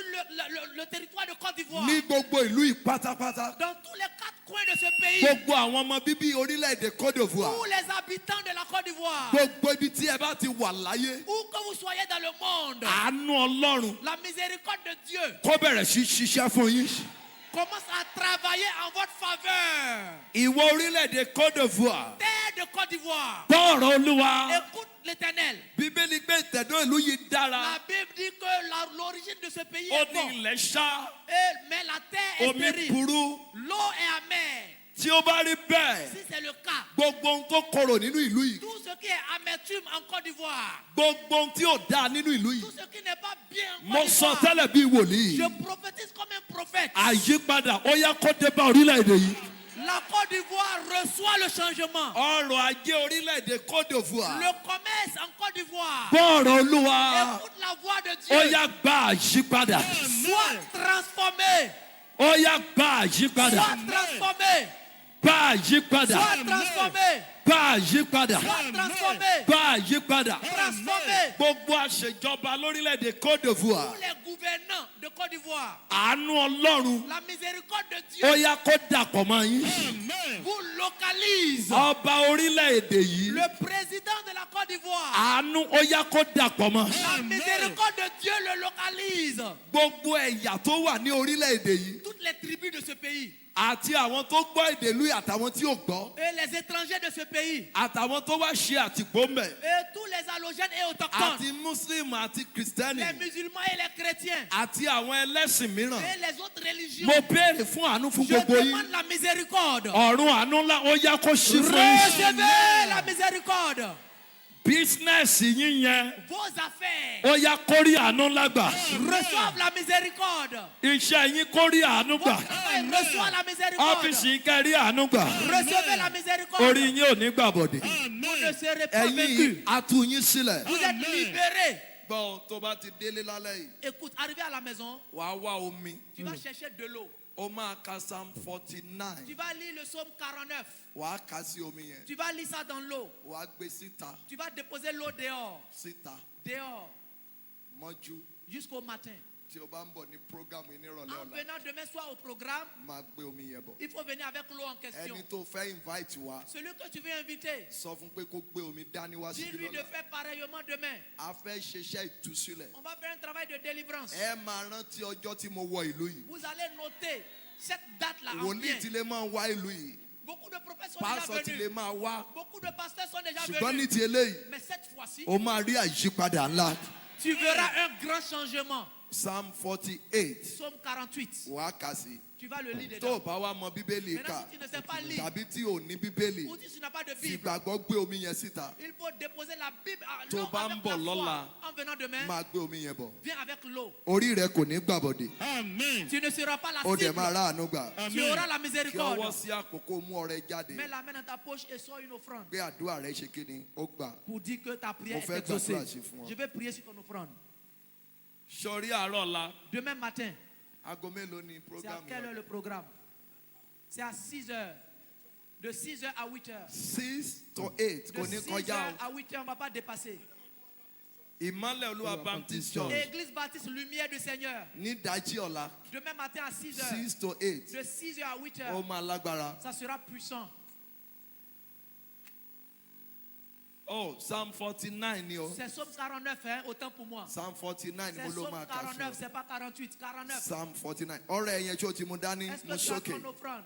[SPEAKER 1] le territoire de Côte d'Ivoire.
[SPEAKER 3] Ní gbogbo ìlú yìí pátápátá.
[SPEAKER 1] Dans tous les 4 coins de ce pays.
[SPEAKER 3] Gbogbo àwọn ọmọ bíbí orílẹ̀-èdè Côte d'Ivoire.
[SPEAKER 1] Tous les habitants de la Côte d'Ivoire.
[SPEAKER 3] Gbogbo ibi tí ẹ bá ti wà láyé.
[SPEAKER 1] Où que vous soyez dans le monde.
[SPEAKER 3] Àánú Ọlọ́run
[SPEAKER 1] La miséricorde de Dieu
[SPEAKER 3] kó bẹ̀rẹ̀ sí ṣiṣẹ́ fún yín.
[SPEAKER 1] commence à travailler en votre faveur.
[SPEAKER 3] Ìwọ orílẹ̀-èdè Côte d'Ivoire.
[SPEAKER 1] Terre de Côte d'Ivoire.
[SPEAKER 5] Gbọ́ọ̀rọ̀ Olúwa.
[SPEAKER 1] Écoute l'Éternel.
[SPEAKER 3] Bíbélì gbé ìtẹ̀dọ́ ìlú yìí dára.
[SPEAKER 1] La Bible dit que l'origine de ce pays
[SPEAKER 5] Ó
[SPEAKER 1] est
[SPEAKER 5] ní
[SPEAKER 1] bon.
[SPEAKER 5] ilẹ̀ ṣá.
[SPEAKER 1] Mais la terre est
[SPEAKER 3] Omi
[SPEAKER 1] stérile.
[SPEAKER 3] burú.
[SPEAKER 1] L'eau est amère.
[SPEAKER 3] Tí ó bá rí bẹ́ẹ̀.
[SPEAKER 1] Si c'est le cas,
[SPEAKER 3] Gbogbo ohun tó korò nínú ìlú yìí.
[SPEAKER 1] tout ce qui est amertume en Côte d'Ivoire,
[SPEAKER 3] Gbogbo ohun tí ò dáa nínú ìlú yìí.
[SPEAKER 1] tout ce qui n'est pas bien en
[SPEAKER 3] Mo
[SPEAKER 1] Côte
[SPEAKER 3] sọ
[SPEAKER 1] d'Ivoire,
[SPEAKER 3] tẹ́lẹ̀ bí wòlíì.
[SPEAKER 1] je prophétise comme un prophète.
[SPEAKER 3] Àyípadà ó yá kó dé bá orílẹ̀-èdè yìí.
[SPEAKER 1] La Côte d'Ivoire reçoit le changement.
[SPEAKER 3] Ọrọ̀ ajé orílẹ̀-èdè Côte d'Ivoire.
[SPEAKER 1] Le commerce en Côte d'Ivoire.
[SPEAKER 3] Gbọ́ọ̀rọ̀ Olúwa.
[SPEAKER 1] Écoute la voix de
[SPEAKER 3] Ó
[SPEAKER 1] Dieu.
[SPEAKER 3] yá gba àyípadà.
[SPEAKER 1] Sois transformé.
[SPEAKER 3] Ó yá gba àyípadà.
[SPEAKER 1] Sois transformé.
[SPEAKER 3] Gba àyípadà.
[SPEAKER 1] Sois transformé.
[SPEAKER 3] Gba àyípadà.
[SPEAKER 1] Sois transformé.
[SPEAKER 3] Gba àyípadà.
[SPEAKER 1] Transformé.
[SPEAKER 3] Gbogbo àṣejọba lórílẹ̀-èdè Côte d'Ivoire.
[SPEAKER 1] Tous les gouvernants de Côte d'Ivoire.
[SPEAKER 3] Àánú Ọlọ́run.
[SPEAKER 1] La miséricorde de
[SPEAKER 3] Ó
[SPEAKER 1] Dieu
[SPEAKER 3] yá kó dàpọ̀ mọ́ yín.
[SPEAKER 1] vous localise.
[SPEAKER 3] Ọba orílẹ̀-èdè yìí.
[SPEAKER 1] Le président de la Côte d'Ivoire.
[SPEAKER 3] Àánú ó yá kó dàpọ̀ mọ́.
[SPEAKER 1] La miséricorde de Dieu le localise.
[SPEAKER 3] Gbogbo ẹ̀yà tó wà ní orílẹ̀-èdè yìí.
[SPEAKER 1] Toutes les tribus de ce pays.
[SPEAKER 3] Àti àwọn tó gbọ́ èdè ìlú yìí àtàwọn tí ò gbọ́.
[SPEAKER 1] Et les étrangers de ce pays.
[SPEAKER 3] Àtàwọn tó wá ṣe àtìpó mẹ́.
[SPEAKER 1] Et tous les allogènes et autochtones.
[SPEAKER 3] Àti Muslim àti Kristẹni.
[SPEAKER 1] Les musulmans et les chrétiens.
[SPEAKER 3] Àti àwọn ẹlẹ́sìn mìíràn.
[SPEAKER 1] Et les autres religions.
[SPEAKER 3] Mo béèrè fún àánú fún
[SPEAKER 1] Je
[SPEAKER 3] gbogbo yín.
[SPEAKER 1] demande la miséricorde.
[SPEAKER 3] Ọ̀run àánú ńlá ó yá kó ṣí fún yín.
[SPEAKER 1] Recevez la miséricorde.
[SPEAKER 3] Bísínẹ́sì yín yẹn
[SPEAKER 1] Vos affaires
[SPEAKER 3] ó yá kó rí àánú ńlá gbà.
[SPEAKER 1] reçoivent la miséricorde.
[SPEAKER 3] Iṣẹ́ yín kó rí àánú gbà.
[SPEAKER 1] Votre travail reçoit la miséricorde.
[SPEAKER 3] Ọ́fíìsì yín kẹ́ rí àánú gbà.
[SPEAKER 1] Recevez la miséricorde.
[SPEAKER 3] Orí yín ò ní gbàbọ̀dẹ̀.
[SPEAKER 1] Vous ne serez pas
[SPEAKER 3] Ẹ̀yin
[SPEAKER 1] vaincu.
[SPEAKER 3] a tú yín sílẹ̀.
[SPEAKER 1] Vous êtes libérés.
[SPEAKER 3] Gbọ́ tó bá ti délé lálẹ́ yìí.
[SPEAKER 1] Écoute, arrivé à la maison,
[SPEAKER 3] Wàá wá omi.
[SPEAKER 1] tu vas chercher de l'eau.
[SPEAKER 3] Ó máa ka Psalm 49.
[SPEAKER 1] Tu vas lire le psaume 49.
[SPEAKER 3] Wàá kà sí omi yẹn.
[SPEAKER 1] Tu vas lire ça dans l'eau.
[SPEAKER 3] Wàá gbé síta.
[SPEAKER 1] Tu vas déposer l'eau dehors.
[SPEAKER 3] Síta.
[SPEAKER 1] Dehors.
[SPEAKER 3] Mọ́jú.
[SPEAKER 1] Jusqu'au matin.
[SPEAKER 3] Tí o bá ń bọ̀ ní prógámù yìí nírọ̀lẹ́
[SPEAKER 1] En
[SPEAKER 3] ọ̀la.
[SPEAKER 1] venant demain soir au programme,
[SPEAKER 3] Máa gbé omi yẹn bọ̀.
[SPEAKER 1] il faut venir avec l'eau en question.
[SPEAKER 3] Ẹni tó fẹ́ invite wa.
[SPEAKER 1] Celui que tu veux inviter,
[SPEAKER 3] Sọ fún pé kó gbé omi dání wá síbí
[SPEAKER 1] dis-lui de
[SPEAKER 3] lọ́la.
[SPEAKER 1] faire pareillement demain.
[SPEAKER 3] A fẹ́ ṣiṣẹ́ ìtúsílẹ̀.
[SPEAKER 1] On va faire un travail de délivrance.
[SPEAKER 3] Ẹ máa rántí ọjọ́ tí mo wọ ìlú yìí.
[SPEAKER 1] Vous allez noter cette date-là en
[SPEAKER 3] Wòlíì
[SPEAKER 1] bien.
[SPEAKER 3] ti lè máa wá ìlú yìí.
[SPEAKER 1] Beaucoup de prophètes sont
[SPEAKER 3] Pásọ̀
[SPEAKER 1] déjà
[SPEAKER 3] ti lè
[SPEAKER 1] venus.
[SPEAKER 3] máa wá.
[SPEAKER 1] Beaucoup de pasteurs sont déjà
[SPEAKER 3] Ṣùgbọ́n ní
[SPEAKER 1] venus.
[SPEAKER 3] ti eléyìí,
[SPEAKER 1] Mais cette fois-ci,
[SPEAKER 3] o máa rí àyípadà ńlá.
[SPEAKER 1] tu verras un grand changement.
[SPEAKER 3] Psalm 48.
[SPEAKER 1] Psaume 48.
[SPEAKER 3] Wàá kà sí.
[SPEAKER 1] Tu vas le lire
[SPEAKER 3] Tó o
[SPEAKER 1] dedans.
[SPEAKER 3] bá wá mọ Bíbélì
[SPEAKER 1] Maintenant,
[SPEAKER 3] kà.
[SPEAKER 1] si tu ne sais pas lire,
[SPEAKER 3] Tàbí tí o ní Bíbélì.
[SPEAKER 1] ou si tu n'as pas de Bible,
[SPEAKER 3] Fìgbàgbọ́ gbé omi yẹn síta.
[SPEAKER 1] il faut déposer la Bible à
[SPEAKER 3] Tó
[SPEAKER 1] l'eau
[SPEAKER 3] bá ń
[SPEAKER 1] avec
[SPEAKER 3] bọ̀
[SPEAKER 1] la foi.
[SPEAKER 3] lọ́la,
[SPEAKER 1] En venant demain,
[SPEAKER 3] máa gbé omi yẹn bọ̀.
[SPEAKER 1] viens avec l'eau.
[SPEAKER 3] Orí rẹ kò ní gbàbọ̀dẹ̀.
[SPEAKER 1] Tu ne seras pas la
[SPEAKER 3] Ó dẹ̀
[SPEAKER 1] cible.
[SPEAKER 3] máa ráàánú gbà.
[SPEAKER 1] Tu auras la
[SPEAKER 3] Kí ọwọ́
[SPEAKER 1] miséricorde.
[SPEAKER 3] sí àkókò mú ọrẹ jáde.
[SPEAKER 1] Mets la main dans ta poche et sors une offrande
[SPEAKER 3] Pé àdúrà rẹ ṣe kí ni? Ó gbà.
[SPEAKER 1] pour dire que ta prière
[SPEAKER 3] Mo fẹ́
[SPEAKER 1] est exaucée.
[SPEAKER 3] gbàdúrà sí fún ọ.
[SPEAKER 1] Je vais prier sur ton offrande.
[SPEAKER 5] Sọrí àárọ̀ ọ̀la.
[SPEAKER 1] Demain matin,
[SPEAKER 3] Aago mélòó ni
[SPEAKER 1] c'est à
[SPEAKER 3] programme
[SPEAKER 1] quelle heure
[SPEAKER 3] yẹn?
[SPEAKER 1] le programme? C'est à 6 heures. De 6 heures à 8 heures.
[SPEAKER 3] 6 to 8
[SPEAKER 1] De
[SPEAKER 3] kò ní
[SPEAKER 1] 6
[SPEAKER 3] kọjá
[SPEAKER 1] heures
[SPEAKER 3] o.
[SPEAKER 1] à 8 heures, on ne va pas dépasser.
[SPEAKER 5] Ìmọ́lẹ̀ Olúwa Baptist Church.
[SPEAKER 1] Église baptiste Lumière du Seigneur.
[SPEAKER 3] Ní ìdájí ọ̀la,
[SPEAKER 1] Demain matin à 6 heures.
[SPEAKER 3] 6 to 8.
[SPEAKER 1] De 6 heures à 8
[SPEAKER 3] Ó
[SPEAKER 1] heures.
[SPEAKER 3] máa lágbára.
[SPEAKER 1] Ça sera puissant.
[SPEAKER 3] Oh, Psalm 49 ni o.
[SPEAKER 1] C'est Psaume 49, hein, autant pour moi.
[SPEAKER 3] Psalm 49 ni
[SPEAKER 1] C'est
[SPEAKER 3] mo ló
[SPEAKER 1] Psaume
[SPEAKER 3] máa kà
[SPEAKER 1] 49,
[SPEAKER 3] fún.
[SPEAKER 1] c'est pas 48. 49.
[SPEAKER 3] Psalm 49. Ọrẹ yẹn tí o ti mú dání,
[SPEAKER 1] Est-ce
[SPEAKER 3] mú
[SPEAKER 1] que tu as
[SPEAKER 3] sókè.
[SPEAKER 1] ton offrande?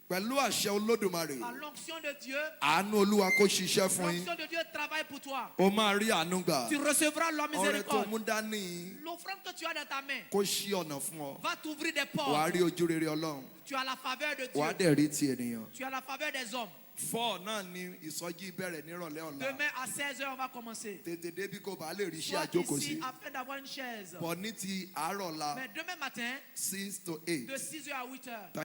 [SPEAKER 3] Pẹ̀lú àṣẹ Olódùmarè.
[SPEAKER 1] Par l'onction de Dieu.
[SPEAKER 3] Àánú Olúwa kó ṣiṣẹ́ fún yín.
[SPEAKER 1] L'onction de Dieu travaille pour toi.
[SPEAKER 3] O máa rí àánú gbà.
[SPEAKER 1] Tu recevras la miséricorde.
[SPEAKER 3] Ọrẹ tó mú dání.
[SPEAKER 1] L'offrande que tu as dans ta main.
[SPEAKER 3] Kó ṣí ọ̀nà fún ọ.
[SPEAKER 1] Va t'ouvrir des portes.
[SPEAKER 3] Wàá rí ojú rere Ọlọ́run.
[SPEAKER 1] Tu as la faveur de Dieu.
[SPEAKER 3] Wàá dẹ̀ rí ti ènìyàn.
[SPEAKER 1] Tu as la faveur des hommes.
[SPEAKER 3] 4 náà ni ìsọjí bẹ̀rẹ̀ nírọ̀lẹ́ ọ̀la.
[SPEAKER 1] Demain à 16h on va commencer.
[SPEAKER 3] Tètè débi kó bàa lè rí iṣẹ́
[SPEAKER 1] Sois
[SPEAKER 3] àjókòó sí.
[SPEAKER 1] ici afin d'avoir une chaise.
[SPEAKER 3] Bọ̀ ní ti àárọ̀ la
[SPEAKER 1] Mais demain matin,
[SPEAKER 3] 6 to 8.
[SPEAKER 1] de 6h à 8h.